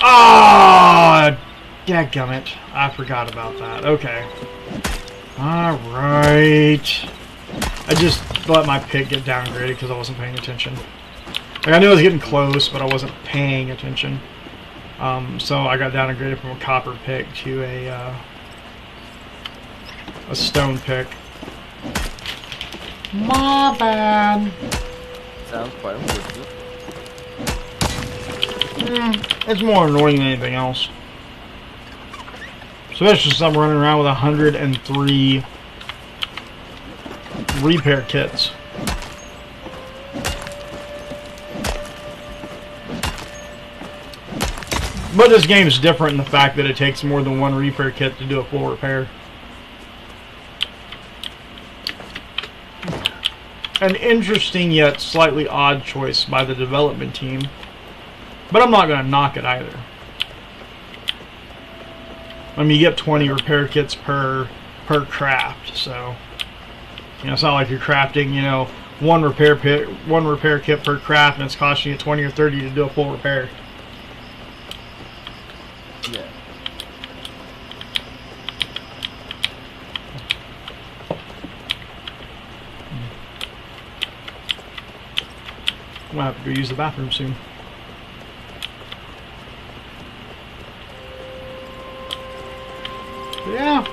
Ah, dadgummit. I forgot about that. Okay. Alright. I just let my pick get downgraded because I wasn't paying attention. Like, I knew I was getting close, but I wasn't paying attention. So I got downgraded from a copper pick to a stone pick. My bad. Sounds quite unfortunate. It's more annoying than anything else. Especially since I'm running around with 103 repair kits. But this game is different in the fact that it takes more than one repair kit to do a full repair. An interesting yet slightly odd choice by the development team, but I'm not going to knock it either. I mean, you get 20 repair kits per craft, so, you know, it's not like you're crafting, you know, one repair kit per craft, and it's costing you 20 or 30 to do a full repair. Yeah. I'm going to have to go use the bathroom soon. But yeah.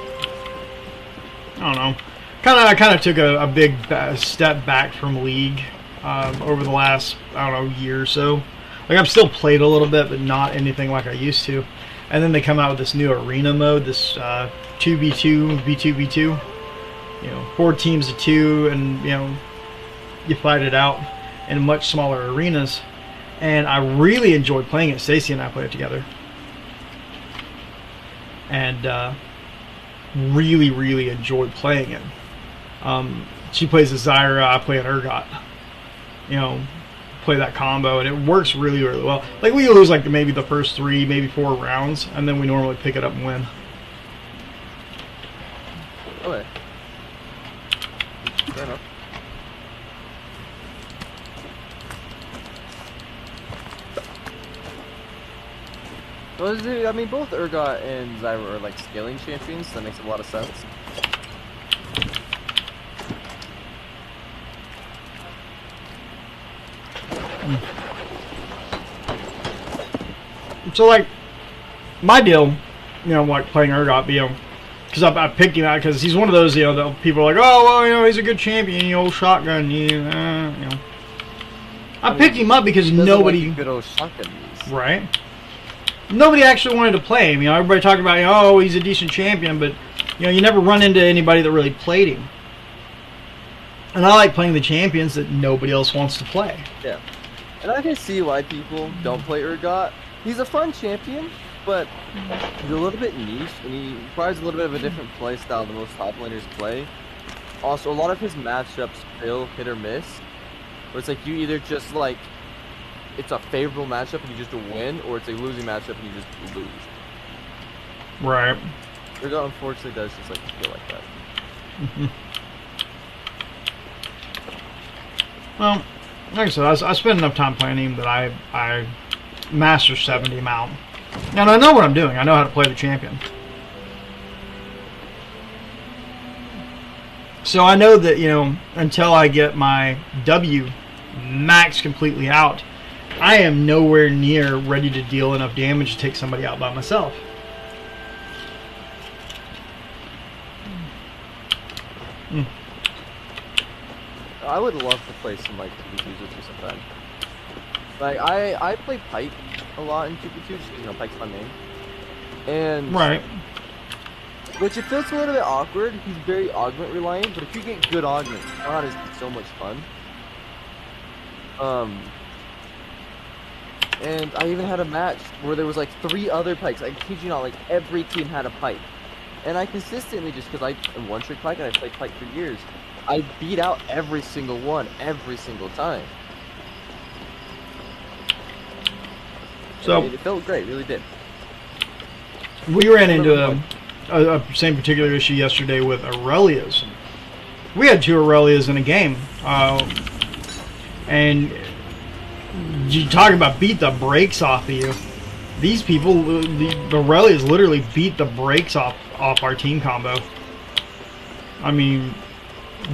I don't know. I kind of took a big step back from League over the last, I don't know, year or so. Like, I've still played a little bit, but not anything like I used to. And then they come out with this new arena mode, this 2v2, v2v2. You know, 4 teams of 2, and, you know, you fight it out in much smaller arenas, and I really enjoyed playing it. Stacey and I played it together, and really enjoyed playing it. She plays as Zyra, I play an Urgot. You know, play that combo, and it works really well. Like, we lose like maybe the first 3, maybe 4 rounds, and then we normally pick it up and win. Okay. Fair enough. Well, I mean, both Urgot and Zyra are like scaling champions, so that makes a lot of sense. So like my deal, like playing Urgot, because I picked him out because he's one of those, that people are like, oh well, he's a good champion, old shotgun, I picked him up because nobody, like good old shotgun use. Right? Nobody actually wanted to play him. Everybody talked about, oh, he's a decent champion, but you never run into anybody that really played him. And I like playing the champions that nobody else wants to play. Yeah, and I can see why people don't play Urgot. He's a fun champion, but he's a little bit niche, and he requires a little bit of a different play style than most top laners play. Also, a lot of his matchups feel hit or miss, where it's like you either just like it's a favorable matchup and you just win, or it's a losing matchup and you just lose. Right. Urgot unfortunately does just like feel like that. Well, like I said, I spent enough time playing him that I master 70 him out. And I know what I'm doing. I know how to play the champion. So I know that, until I get my W max completely out, I am nowhere near ready to deal enough damage to take somebody out by myself. I would love to play some like 2v2s with you sometime. Like I play Pike a lot in 2v2, just Pike's my main. And right. Which it feels a little bit awkward. He's very augment reliant, but if you get good augment, God is so much fun. And I even had a match where there was like 3 other Pikes. I kid you not, like every team had a Pike. And I consistently, just because I am one-trick Pike and I played Pike for years, I beat out every single one, every single time. So it felt great, it really did. We ran into a same particular issue yesterday with Aurelias. We had 2 Aurelias in a game, and you talk about beat the brakes off of you. These people, the Aurelias, literally beat the brakes off our team combo. I mean,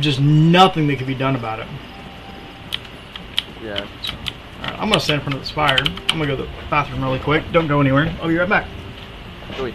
just nothing that could be done about it. Yeah. Alright, I'm gonna stand in front of the spire. I'm gonna go to the bathroom really quick. Don't go anywhere. I'll be right back. Wait.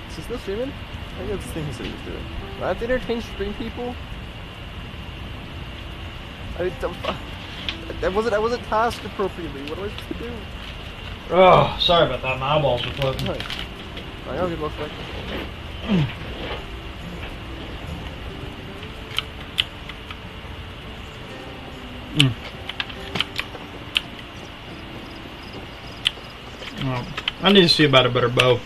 Is he still streaming? I think that's the thing he said he was doing. Do I have to entertain stream people? I wasn't tasked appropriately. What am I supposed to do? Oh, sorry about that. My eyeballs were closing. I don't get most like. Well, I need to see about a better bow.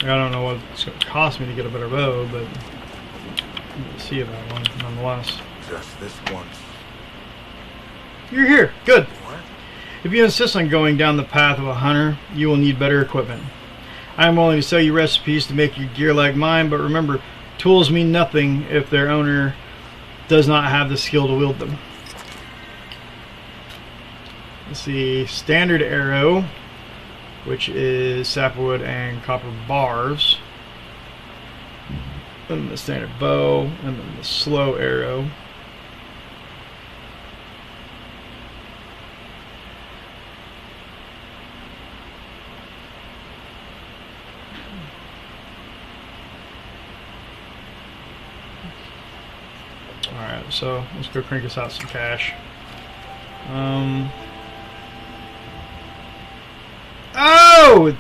I don't know what it's going to cost me to get a better bow, but we'll see about one nonetheless. Just this once. You're here. Good. What? If you insist on going down the path of a hunter, you will need better equipment. I am willing to sell you recipes to make your gear like mine, but remember, tools mean nothing if their owner does not have the skill to wield them. Let's see, standard arrow, which is sapwood and copper bars. Then the standard bow, and then the slow arrow. Alright, so let's go crank us out some cash. Oh!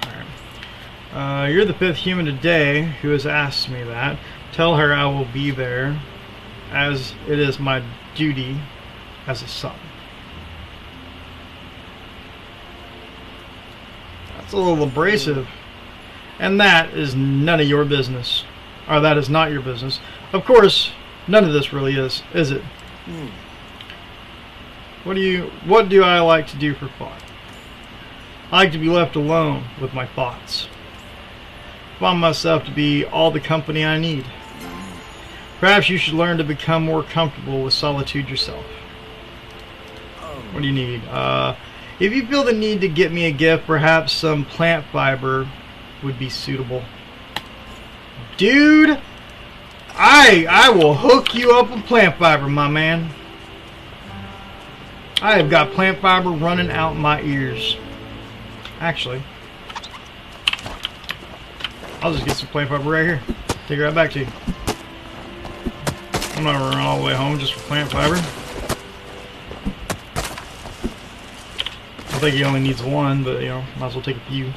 Alright. You're the 5th human today who has asked me that. Tell her I will be there, as it is my duty as a son. That's a little abrasive. And that is none of your business. Or that is not your business. Of course, none of this really is it? What do I like to do for fun? I like to be left alone with my thoughts. Find myself to be all the company I need. Perhaps you should learn to become more comfortable with solitude yourself. What do you need? If you feel the need to get me a gift, perhaps some plant fiber would be suitable. Dude, I will hook you up with plant fiber, my man. I have got plant fiber running out my ears. Actually, I'll just get some plant fiber right here. Take it right back to you. I'm not running all the way home just for plant fiber. I think he only needs one, but you know, might as well take a few.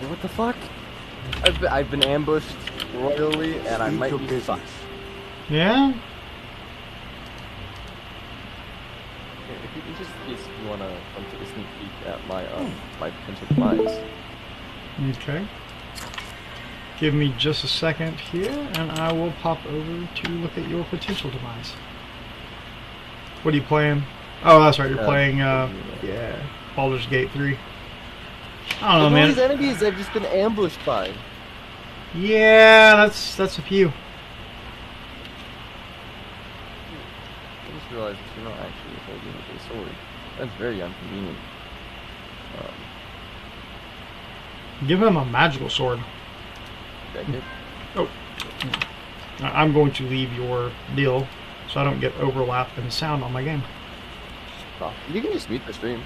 What the fuck? I've been ambushed royally, and I might be fucked. Yeah? If you just want to come take a sneak peek at my my potential demise. Okay. Give me just a second here, and I will pop over to look at your potential demise. What are you playing? Oh, that's right. You're playing, yeah, Baldur's Gate 3. I don't know, man. All these enemies I've just been ambushed by. Yeah, that's a few. I just realized that you're not actually holding a sword. That's very inconvenient. Give him a magical sword. It? Oh. I'm going to leave your deal so I don't get overlap in sound on my game. Oh, you can just mute the stream.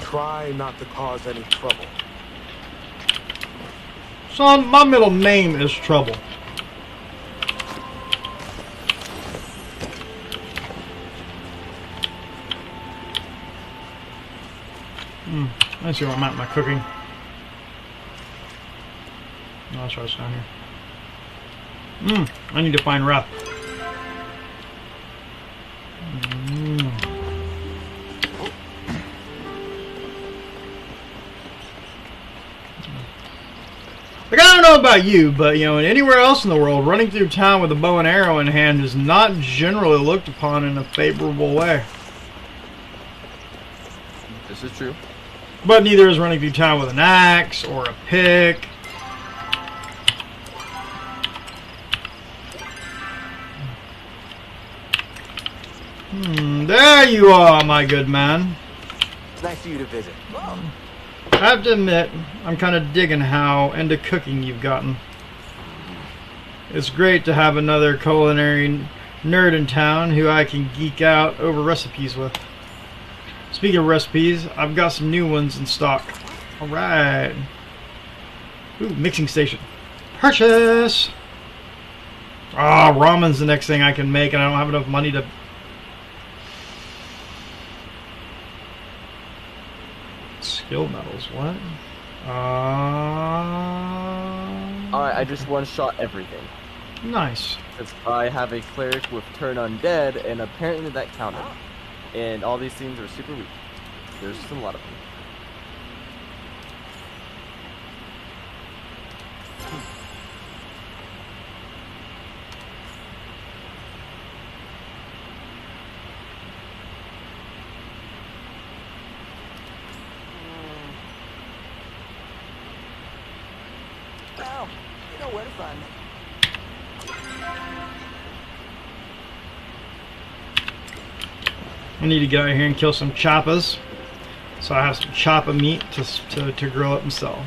Try not to cause any trouble. Son, my middle name is Trouble. Let's see where I'm at in my cooking. No, that's right, it's down here. I need to find Wrath. Like, I don't know about you, but you know, anywhere else in the world, running through town with a bow and arrow in hand is not generally looked upon in a favorable way. This is true. But neither is running through town with an axe or a pick. There you are, my good man. It's nice of you to visit. I have to admit, I'm kind of digging how into cooking you've gotten. It's great to have another culinary nerd in town who I can geek out over recipes with. Speaking of recipes, I've got some new ones in stock. Alright. Ooh, mixing station. Purchase! Ah, ramen's the next thing I can make, and I don't have enough money to... Skill medals, what? I just one-shot everything. Nice. Because I have a cleric with turn undead, and apparently that counted. And all these things are super weak. There's just a lot of them. Well, you know where to find me. I need to get out here and kill some choppas, so I have some choppa meat to grill up and sell.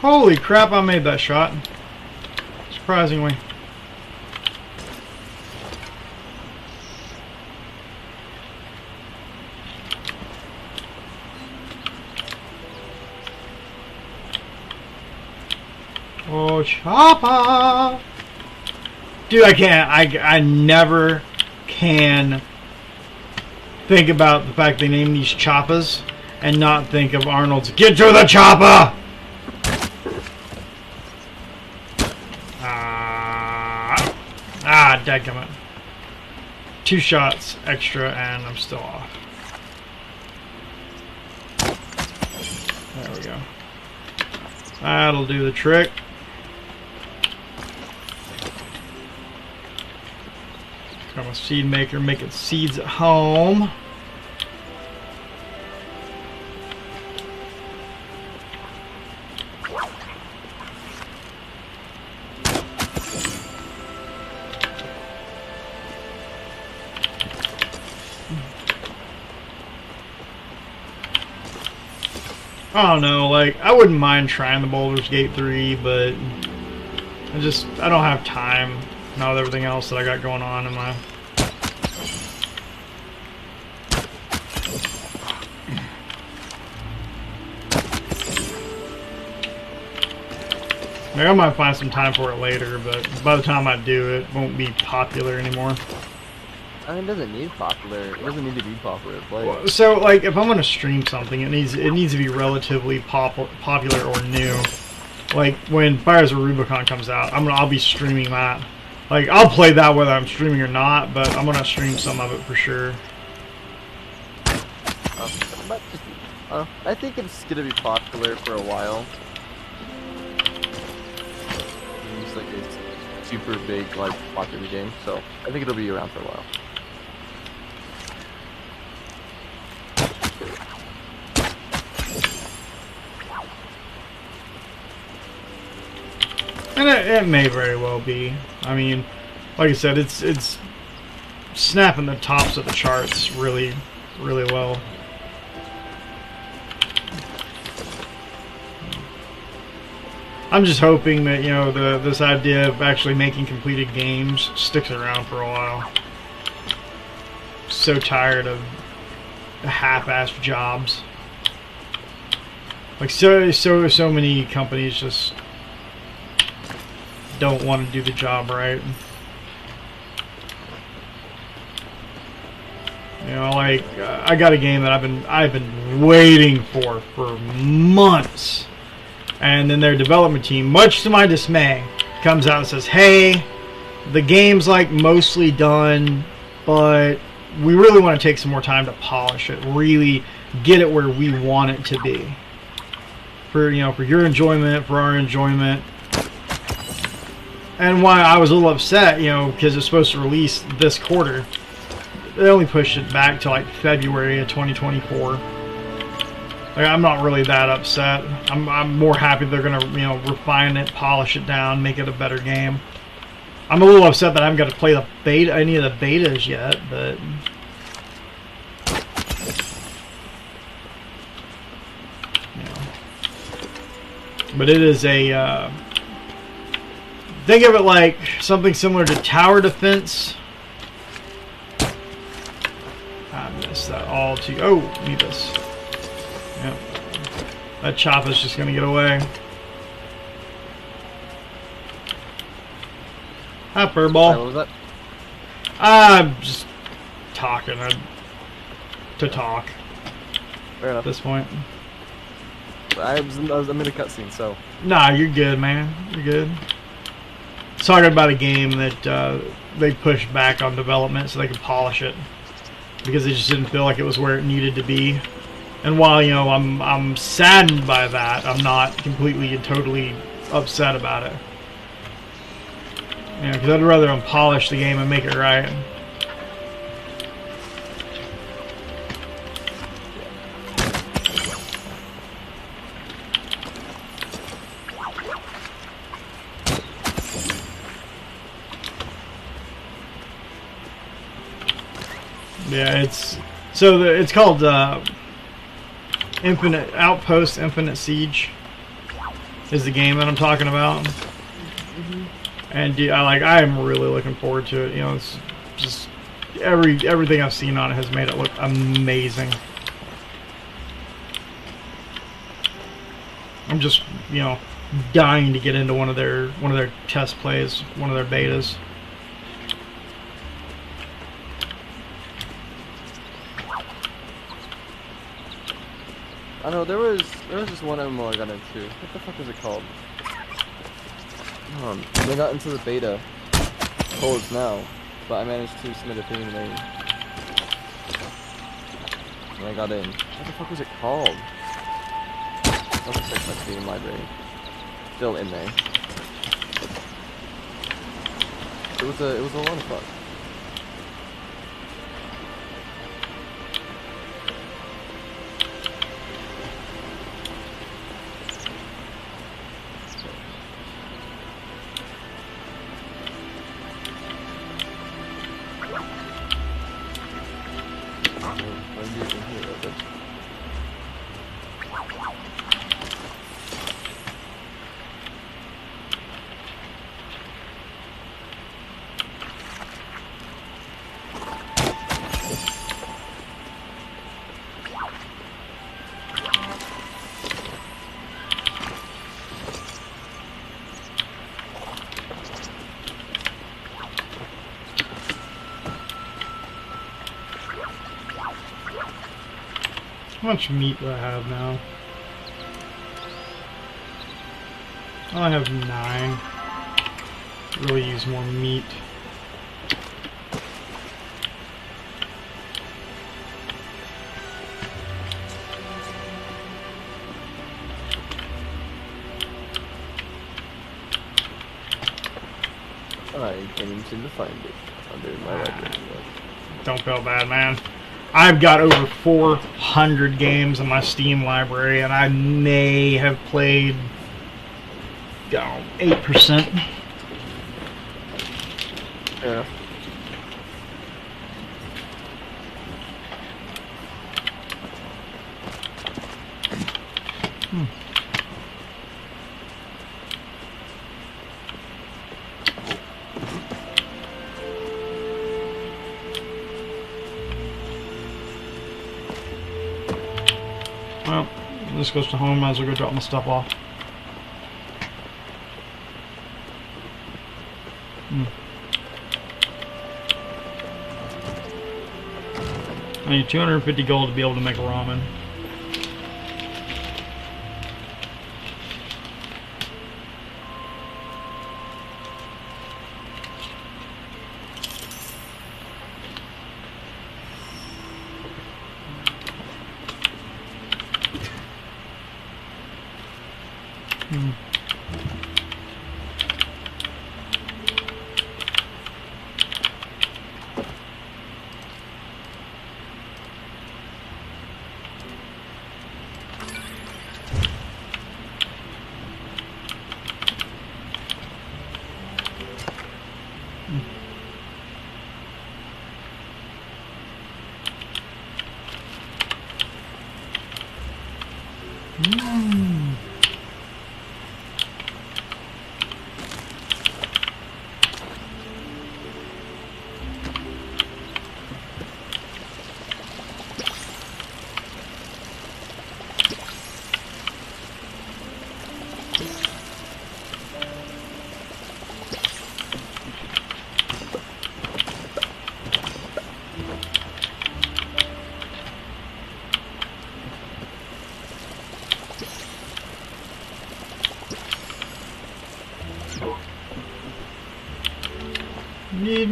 Holy crap, I made that shot. Surprisingly. Oh, Choppa! Dude, I can't. I never can think about the fact they name these Choppas and not think of Arnold's "Get to the Choppa!" Dadgummit. 2 shots extra and I'm still off. There we go. That'll do the trick. I'm a seed maker making seeds at home. I don't know, like, I wouldn't mind trying the Baldur's Gate 3, but I don't have time now with everything else that I got going on in my... Maybe I might find some time for it later, but by the time I do, it won't be popular anymore. I mean, it doesn't need popular. It doesn't need to be popular to play. Well, so, like, if I'm gonna stream something, it needs to be relatively popular or new. Like when Fires of Rubicon comes out, I'll be streaming that. Like, I'll play that whether I'm streaming or not, but I'm gonna stream some of it for sure. I think it's gonna be popular for a while. It's like a super big, like, popular game, so I think it'll be around for a while. And it may very well be. I mean, like I said, it's snapping the tops of the charts really, really well. I'm just hoping that, you know, this idea of actually making completed games sticks around for a while. So tired of half-assed jobs. Like so many companies just don't want to do the job right. You know, like I got a game that I've been waiting for months, and then their development team, much to my dismay, comes out and says, "Hey, the game's like mostly done, but we really want to take some more time to polish it, really get it where we want it to be, for your enjoyment, for our enjoyment." And why I was a little upset, because it's supposed to release this quarter. They only pushed it back to like February of 2024. Like, I'm not really that upset. I'm more happy they're gonna refine it, polish it down, make it a better game. I'm a little upset that I haven't got to play the beta, any of the betas yet, but But it is a think of it like something similar to tower defense. I missed that all too. Oh, need this. Yep. That chop is just gonna get away. Hi, Sorry, Furball. what was that? I'm just talking to talk Fair at enough. this point. I'm in a cutscene, so. Nah, you're good, man. You're good. Talking about a game that they pushed back on development so they could polish it because they just didn't feel like it was where it needed to be. And while I'm saddened by that, I'm not completely and totally upset about it. Because I'd rather unpolish the game and make it right. Yeah, it's called Infinite Outpost, Infinite Siege is the game that I'm talking about. And I am really looking forward to it. It's just everything I've seen on it has made it look amazing. I'm just dying to get into one of their test plays, one of their betas. I know there was this one MMO I got into. What the fuck is it called? I got into the beta. Closed now, but I managed to submit a thing and I got in. What the fuck was it called? I'll just check my Steam library. Still in there. It was a lot of fun. How much meat do I have now? I have 9. Really use more meat. I can't even seem to find it under my library. Don't feel bad, man. I've got over 400 games in my Steam library, and I may have played 8%. Yeah. Well, this goes to home. Might as well go drop my stuff off. I need 250 gold to be able to make ramen.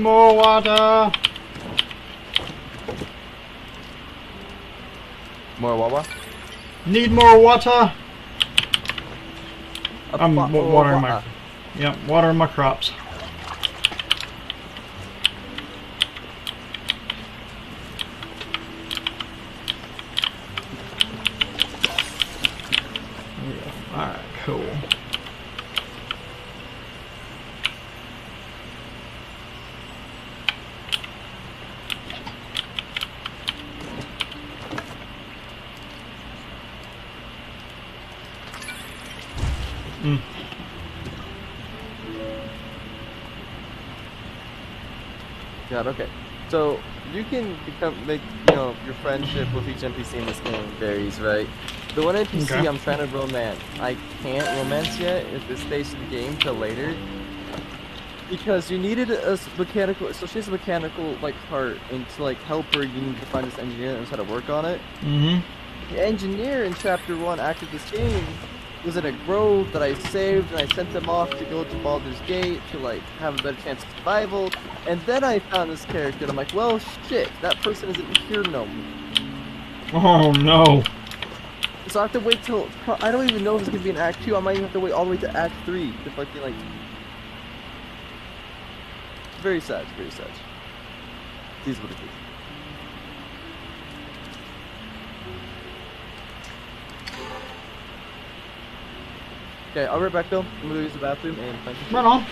more water. More Wawa? Need more water. I'm watering my. Wawa. Yep, watering my crops. Alright, cool. God, okay. So you can make your friendship with each NPC in this game varies, right? The one NPC Okay. I'm trying to romance, I can't romance yet at this stage of the game till later, because you needed a mechanical. So she has a mechanical like heart, and to like help her, you need to find this engineer that knows how to work on it. Mm-hmm. The engineer in Chapter 1 after this game was in a grove that I saved, and I sent them off to go to Baldur's Gate to like have a better chance of survival. And then I found this character, and I'm like, well, shit, that person isn't here no more. Oh no. So I have to wait till I don't even know if it's gonna be an Act 2. I might even have to wait all the way to Act 3 to fucking like. Very sad, very sad. It is what it is. Okay, I'll be right back though. I'm gonna use the bathroom and find some Right on.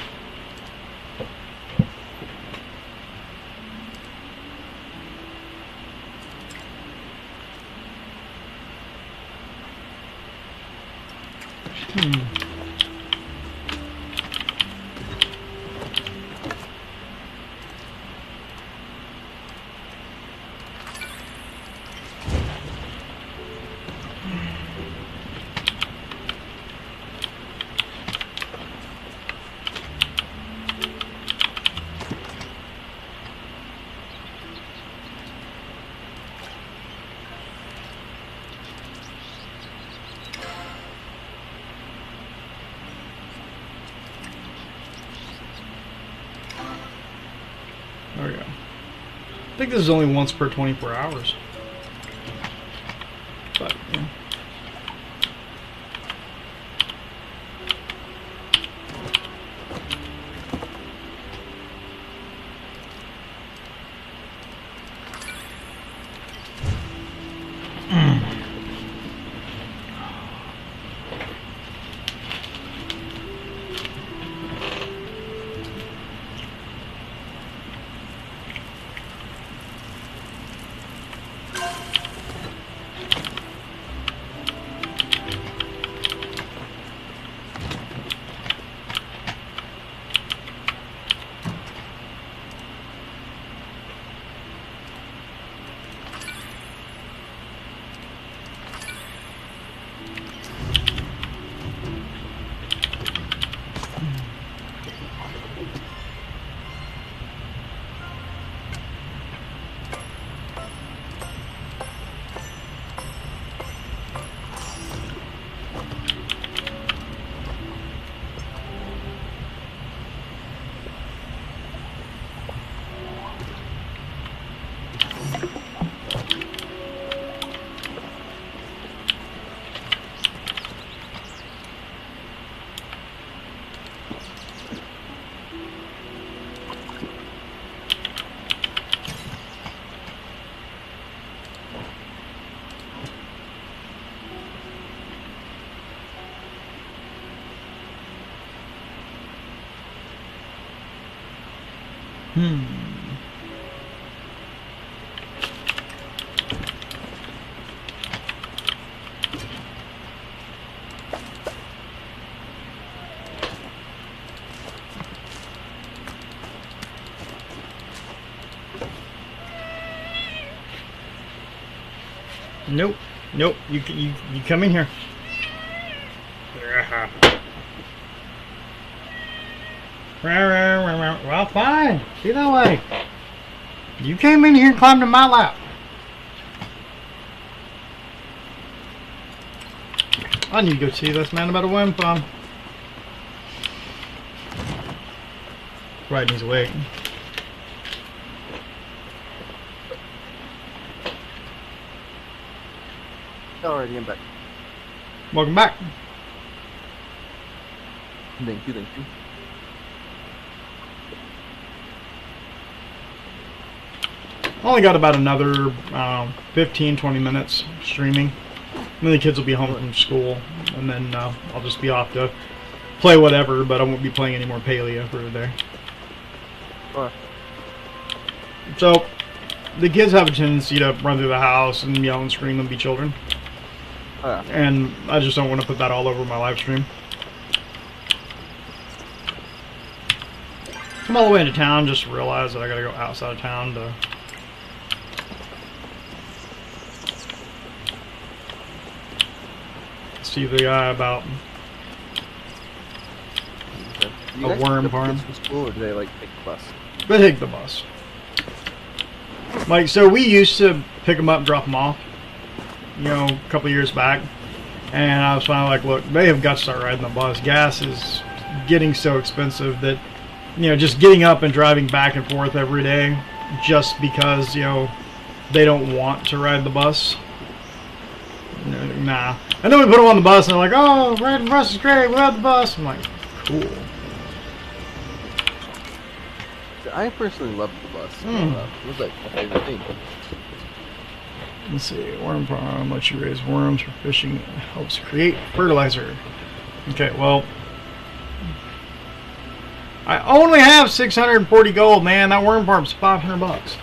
There we go. I think this is only once per 24 hours. But, yeah. Nope. Nope. You come in here. Well, fine. See that way. You came in here and climbed in my lap. I need to go see this man about a wind farm. Right, he's waiting. Alrighty, I'm back. Welcome back. Thank you, thank you. Only got about another 15, 20 minutes streaming. And then the kids will be home from school, and then I'll just be off to play whatever, but I won't be playing any more Palia for today. Alright. So, the kids have a tendency to run through the house and yell and scream and be children. And I just don't want to put that all over my live stream. I'm all the way into town, just realized that I gotta go outside of town to see the guy about You a guys worm pick up farm. kids from school, or do they like take the bus? They take the bus. Like, so we used to pick them up and drop them off, you know, a couple years back. And I was finally like, look, they have got to start riding the bus. Gas is getting so expensive that, you know, just getting up and driving back and forth every day just because, you know, they don't want to ride the bus. Nah. And then we put them on the bus and they're like, oh, riding the bus is great. We ride the bus. I'm like, cool. I personally love the bus. It was like my favorite thing. Let's see, worm farm lets you raise worms for fishing. It helps create fertilizer. Okay, well, I only have 640 gold, man. That worm farm's $500.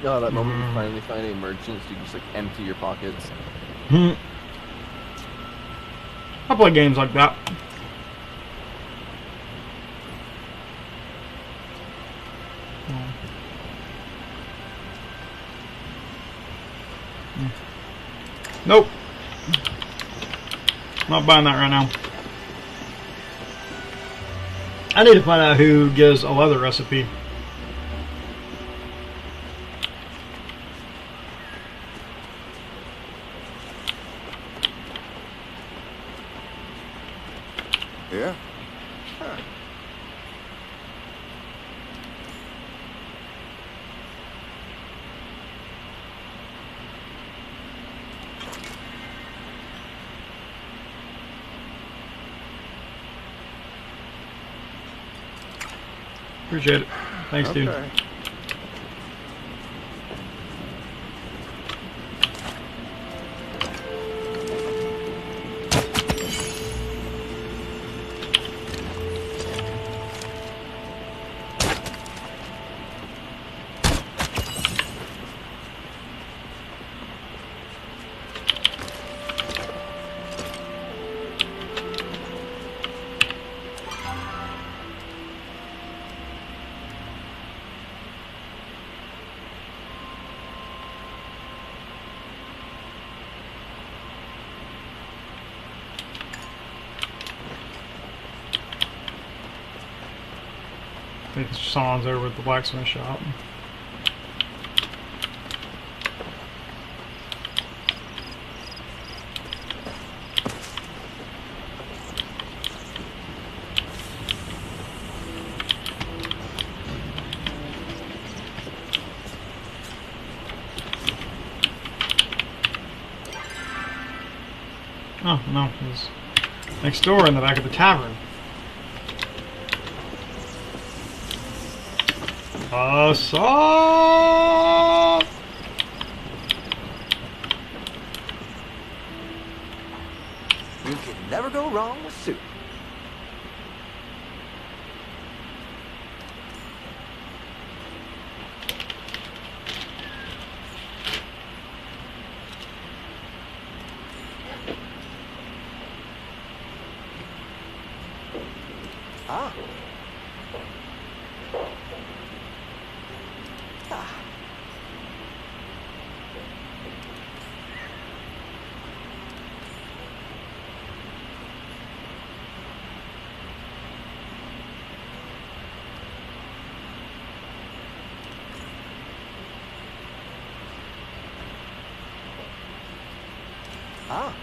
No, that moment you finally find a merchant, so you just like empty your pockets. I play games like that. Nope. Not buying that right now. I need to find out who gives a leather recipe. Yeah. Appreciate it. Thanks, dude. Okay. I think Sean's over at the blacksmith shop. Oh, no, he's next door in the back of the tavern. Assault! You can never go wrong with soup. Ah. Ah.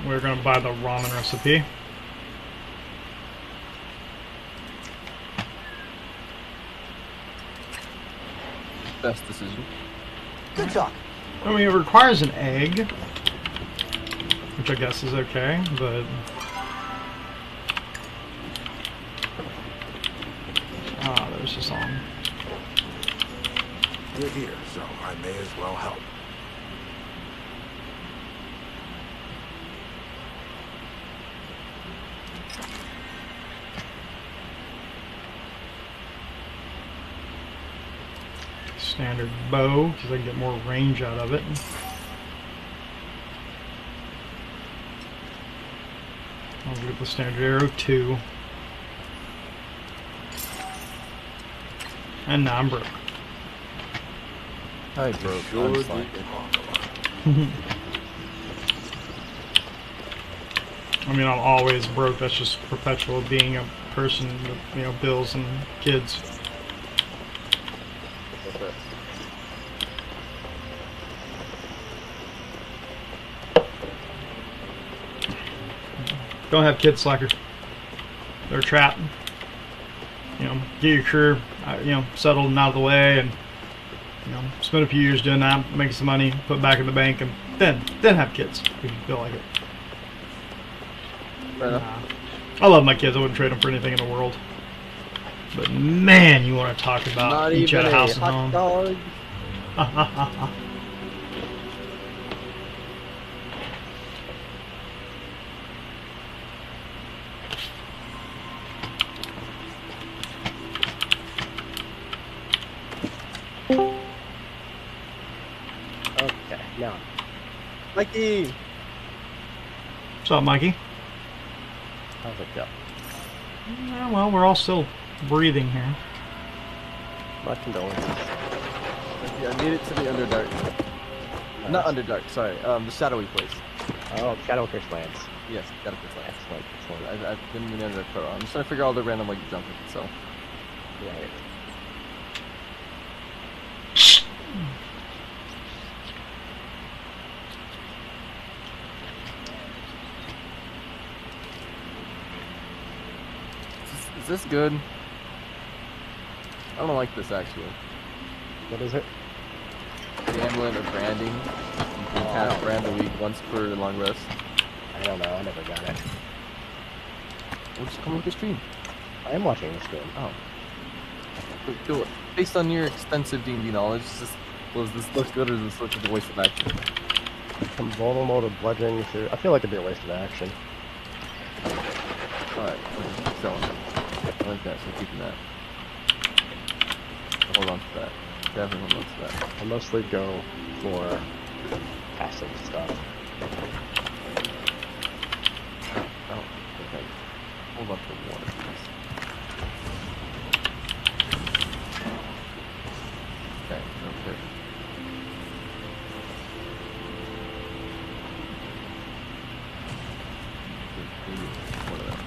We're gonna buy the ramen recipe. Best decision. Good talk. I mean, it requires an egg, which I guess is okay, but there's the song. You're here, so I may as well help. Standard bow, because I can get more range out of it. I'll get the standard arrow too. And now I'm broke. I broke. Sure I'm I mean, I'm always broke. That's just perpetual being a person with, you know, bills and kids. Don't have kids, slacker. They're a trap. You know, get your career, you know, settled and out of the way, and you know, spend a few years doing that, make some money, put it back in the bank, and then have kids if you feel like it. I love my kids. I wouldn't trade them for anything in the world. But man, you want to talk about Not each even at a house hot and dog. home. Okay, now. Mikey. What's up, Mikey? How's it go? Yeah, well, we're all still breathing here. My condolences. Yeah, I need it to be Underdark. Not Underdark, sorry. The shadowy place. Oh, Shadowfish Lands. Yes, Shadowfish Land. Excellent, excellent. I've been in the Underdark for a while. I'm just trying to figure out all the random like jumping. So. Right. Is this good? I don't like this actually. What is it? The amulet of branding. You can cast brand a week once per long rest. I don't know. I never got it. We'll just come with the stream. I am watching this game. Oh. Do it. Based on your extensive D&D knowledge, does this look good or does this look like a waste of action? From vulnerable to bludgeoning through. I feel like it'd be a waste of action. Alright, so I like that, so keeping that. Hold on to that. Definitely hold on to that. I mostly go for passive stuff. Oh, okay. Hold on to water, please. Okay, okay. What of that?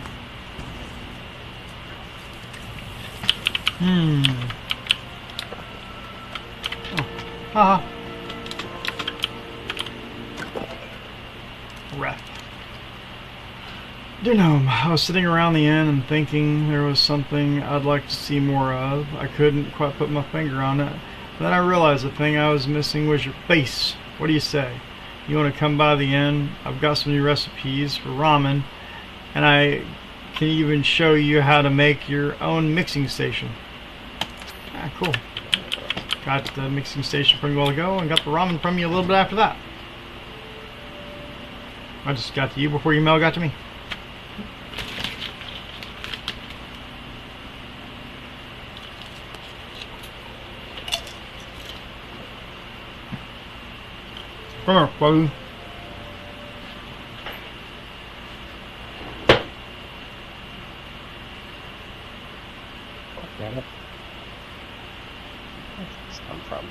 Oh. Haha. Ref. Dear Gnome, I was sitting around the inn and thinking there was something I'd like to see more of. I couldn't quite put my finger on it. But then I realized the thing I was missing was your face. What do you say? You want to come by the inn? I've got some new recipes for ramen, and I can even show you how to make your own mixing station. Ah, cool. Got the mixing station from you a while ago, and got the ramen from you a little bit after that. I just got to you before your mail got to me. Come here, buddy. Damn it. Where did this come from?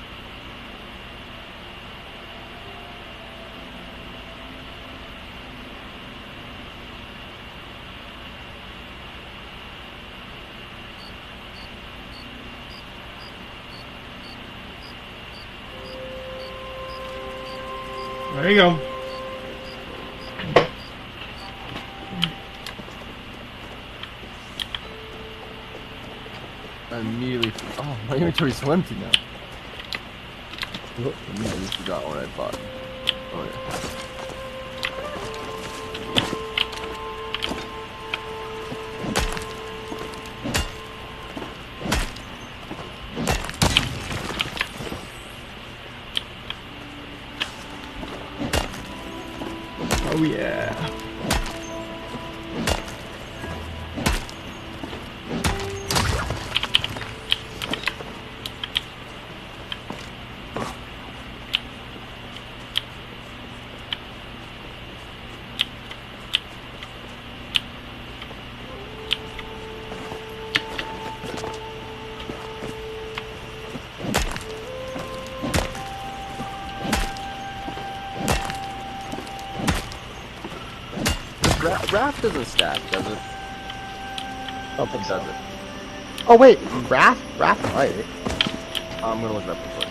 There you go. I immediately. Oh, my inventory's so empty now. I immediately forgot what I bought. Oh yeah. Oh yeah. Raft doesn't stack, does it? I don't think so. Does it? Oh wait, Wrath? Wrath might. I'm gonna look it up real quick.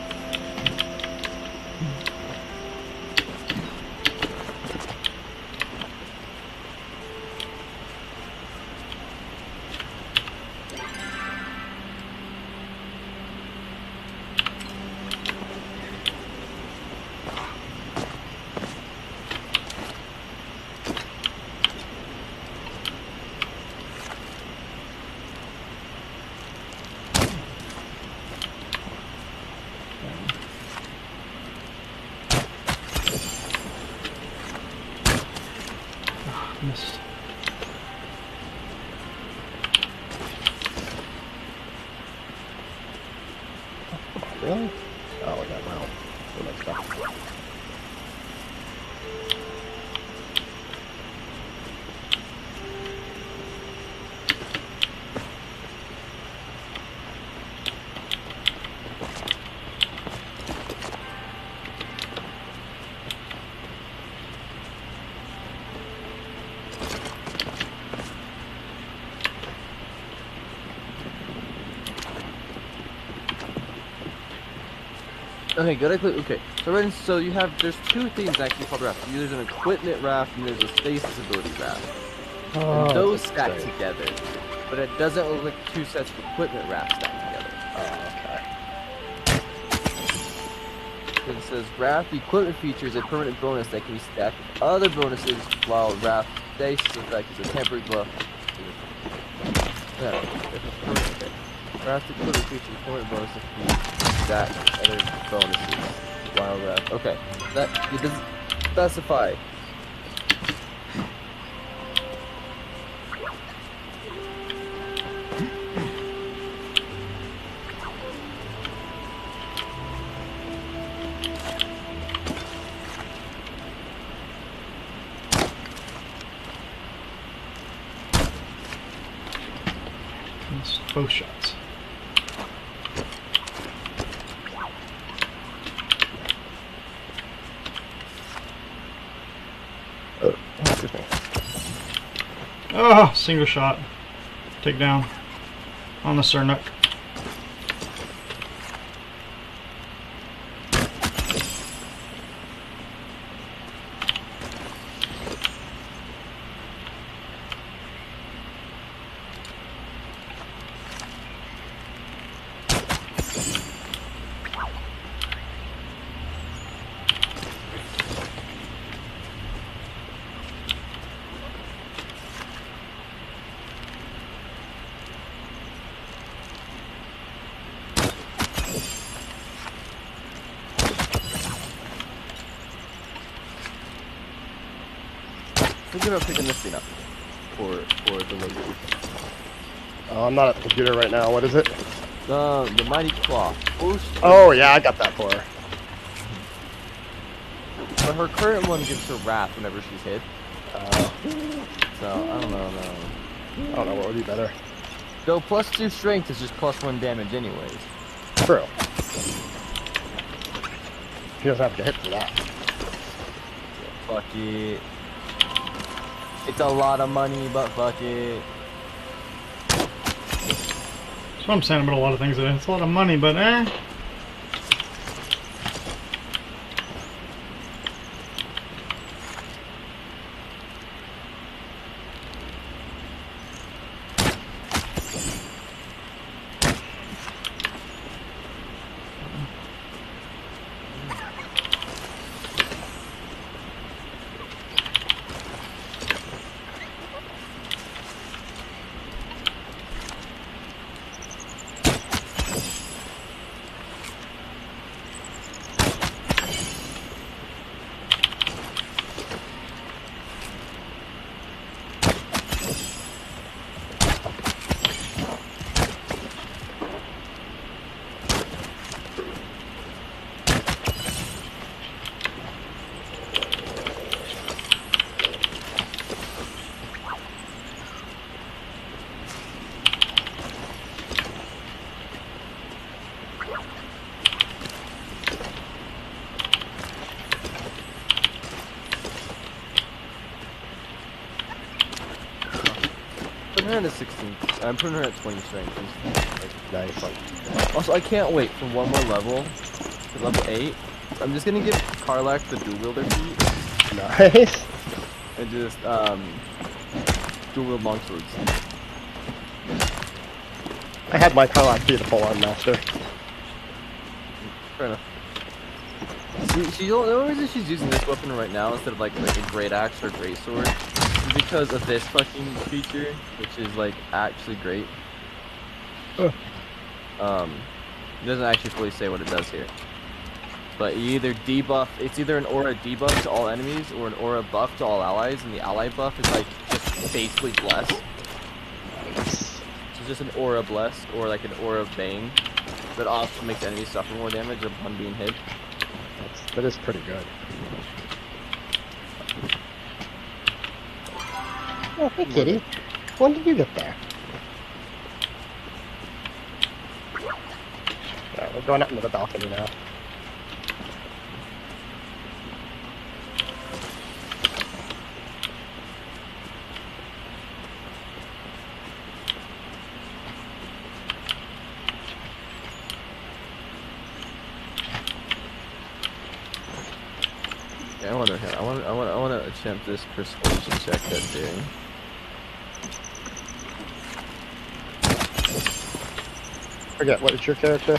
Missed. Really? Oh, I got well. So much stuff. Okay, good. I click. Okay, so you have there's two things actually called raft. There's an equipment raft and there's a stasis ability raft. Oh, And those that's stack great. together, but it doesn't look like two sets of equipment rafts stack together. Oh, okay. It says raft equipment features a permanent bonus that can be stacked with other bonuses, while raft stasis effect is a temporary buff. Yeah, it's a permanent. Okay. Raft equipment features a permanent bonus that can be stacked with other bonuses, while raft. Okay, that it doesn't specify. Missed both shots. Oh, excuse me. Ah, single shot. Take down on the Sernuk. Think about picking this thing up for the laser. Oh, I'm not at the computer right now. What is it? The mighty claw. Oh, yeah, I got that for her. but her current one gives her wrath whenever she's hit. So I don't know. I don't know what would be better. Though +2 strength is just +1 damage anyways. True. She doesn't have to hit for that. Fuck it. It's a lot of money, but fuck it. That's what I'm saying about a lot of things. It's a lot of money, but eh. Put her at 16. I'm putting her at 20 strength. Nice. Also, I can't wait for one more level. To level 8. I'm just gonna give Karlak the dual wielder feat. Nice. And just, dual wield longswords. I had my Karlak be the full-on master. Fair enough. See, the only reason she's using this weapon right now instead of like a great axe or a great sword is because of this fucking feature, which is like actually great. It doesn't actually fully say what it does here. But you either debuff, it's either an aura debuff to all enemies or an aura buff to all allies, and the ally buff is like just basically blessed. Nice. So it's just an aura blessed or like an aura of bane that also makes enemies suffer more damage upon being hit. That is pretty good. Oh, hey kitty. When did you get there? Alright, we're going up into the balcony now. Yeah, I want to attempt this persuasion check that doing. Forget, what is your character?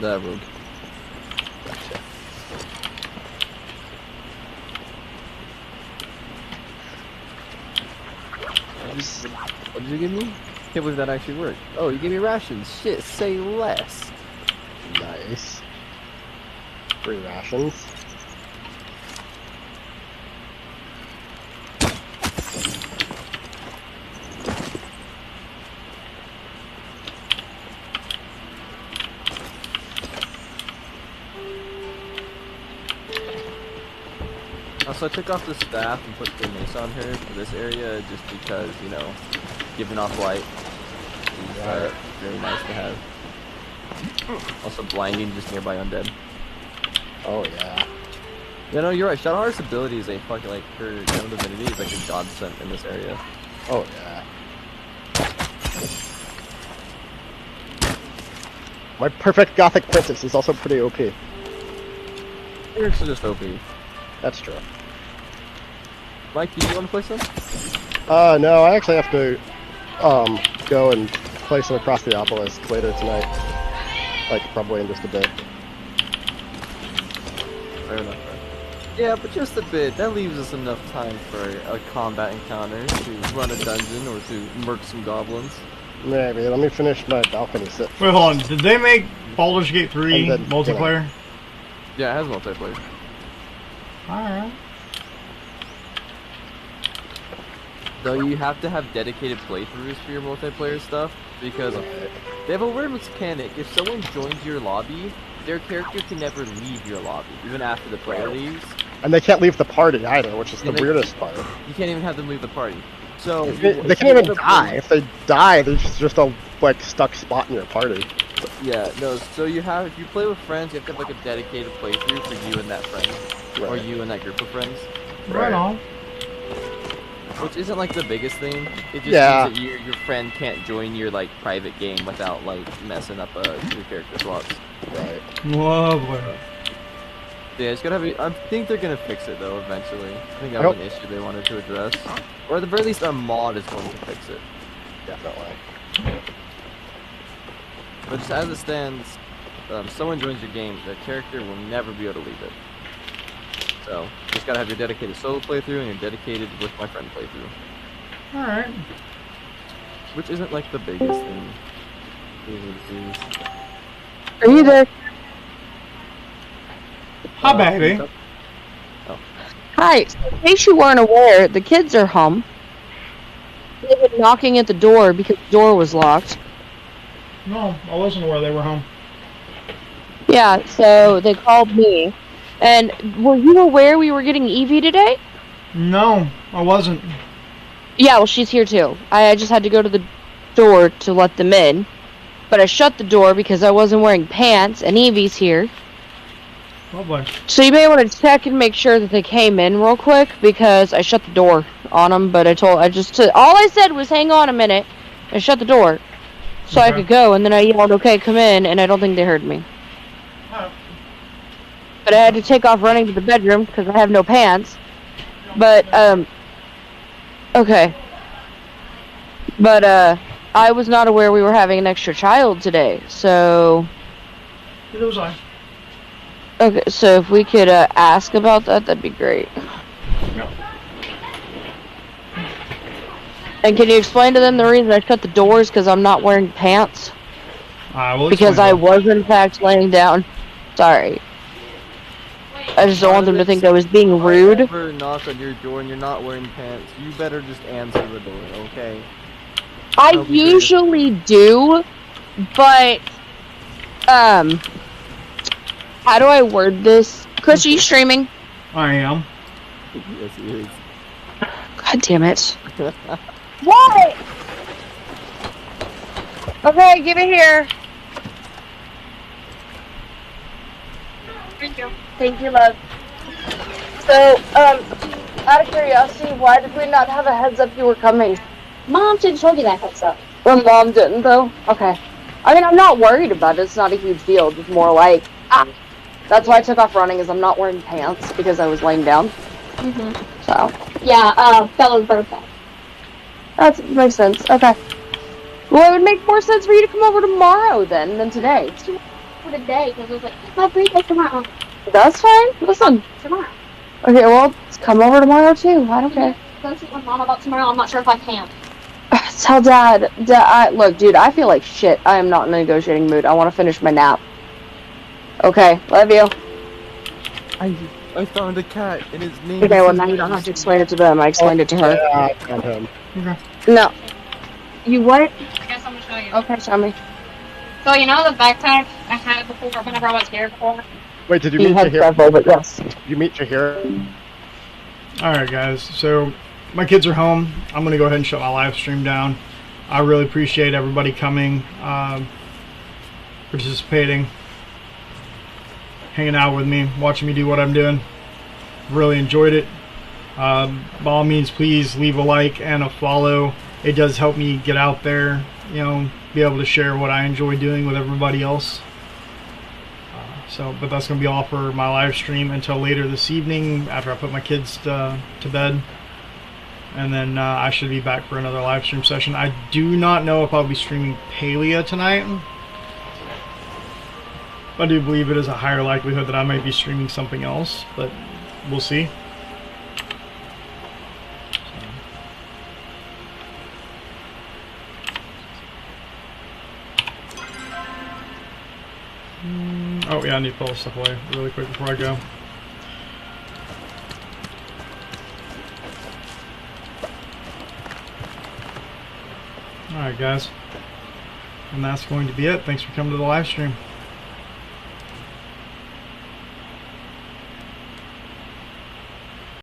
That rogue. Gotcha. What did you give me? Can't believe that actually worked. Oh, you gave me rations. Shit, say less. Nice. 3 rations. So I took off the staff and put the mace on her for this area just because, you know, giving off light is very nice to have. Also blinding just nearby undead. Oh yeah. Yeah, no, you're right. Shadowheart's ability is a fucking, like, her general divinity is like a godsend in this area. Oh yeah. My perfect gothic princess is also pretty OP. It's just OP. That's true. Mike, do you want to play some? No, I actually have to, go and play some across the obelisk later tonight. Like, probably in just a bit. Fair enough. Yeah, but just a bit. That leaves us enough time for a combat encounter, to run a dungeon, or to murk some goblins. Maybe. Let me finish my balcony sit. Wait, hold on. Did they make Baldur's Gate 3 And then, multiplayer? Yeah, it has multiplayer. Alright. Though you have to have dedicated playthroughs for your multiplayer stuff, because they have a weird mechanic. If someone joins your lobby their character can never leave your lobby, even after the player leaves. And they can't leave the party either, which is the weirdest part. You can't even have them leave the party. So They can't even die. If they die, there's just a like stuck spot in your party. Yeah, no. So if you play with friends, you have to have like a dedicated playthrough for you and that friend, or Right. you and that group of friends. Right on. Which isn't like the biggest thing. It just Yeah. means that your friend can't join your like private game without like messing up your character swaps. Right. Lovely. Yeah, it's gonna have. I think they're gonna fix it though eventually. I think that I was an issue they wanted to address, or at the very least, a mod is going to fix it. Definitely. But just as it stands, someone joins your game, the character will never be able to leave it. So you just gotta have your dedicated solo playthrough and your dedicated with my friend playthrough, All right. which isn't like the biggest thing. Are you there? Hi, baby. Hi. So in case you weren't aware, the kids are home. They've been knocking at the door because the door was locked. No, I wasn't aware they were home. Yeah, so they called me. And were you aware we were getting Evie today? No, I wasn't. Yeah, well, she's here too. I just had to go to the door to let them in. But I shut the door because I wasn't wearing pants, and Evie's here. Lovely. So you may want to check and make sure that they came in real quick, because I shut the door on them, but all I said was hang on a minute, and shut the door. So I Okay. could go, and then I yelled, okay, come in, and I don't think they heard me. Alright. But I had to take off running to the bedroom, because I have no pants. But, okay. But, I was not aware we were having an extra child today, so... Neither was I. Okay, so if we could, ask about that, that'd be great. Yeah. And can you explain to them the reason I shut the doors, because I'm not wearing pants? I will Because I explain was, in fact, laying down. Sorry. I just don't want them to think I was being If I rude. ever knock on your door and you're not wearing pants, you better just answer the door, okay? I That'll be great. usually do, but, how do I word this? Chris, are you streaming? that. I am. Yes, it is. God damn it. What? Okay, give it here. Thank you. Thank you, love. So, out of curiosity, why did we not have a heads up you were coming? Mom should have told you that heads up. Well, Mom didn't, though? Okay. I mean, I'm not worried about it. It's not a huge deal. Just more like, that's why I took off running, is I'm not wearing pants, because I was laying down. So, Yeah, Bella's birthday. that makes sense. Okay. Well, it would make more sense for you to come over tomorrow, then, than today. For the day, because it was like, my birthday tomorrow. That's fine. Listen. Tomorrow. Okay, well, come over tomorrow, too. I don't care. Go see with Mom about tomorrow. I'm not sure if I can. Tell Dad. Look, dude, I feel like shit. I am not in a negotiating mood. I want to finish my nap. Okay, love you. I found a cat and his name Okay, is well, now you don't have to explain it to them. I explained it to her. Yeah, I found him. Okay. No. You what? I guess I'm gonna show you. Okay, show me. So you know the backpack I had before, whenever I was here before? Wait, did you You meet had Jahir? several, but yes. Did you meet Jahir? Alright, guys. So, my kids are home. I'm going to go ahead and shut my live stream down. I really appreciate everybody coming, participating, hanging out with me, watching me do what I'm doing. Really enjoyed it. By all means, please leave a like and a follow. It does help me get out there, be able to share what I enjoy doing with everybody else. But that's going to be all for my live stream until later this evening after I put my kids to bed. And then I should be back for another live stream session. I do not know if I'll be streaming Palia tonight. I do believe it is a higher likelihood that I might be streaming something else, but we'll see. Oh yeah, I need to pull this stuff away really quick before I go. Alright guys, and that's going to be it. Thanks for coming to the live stream.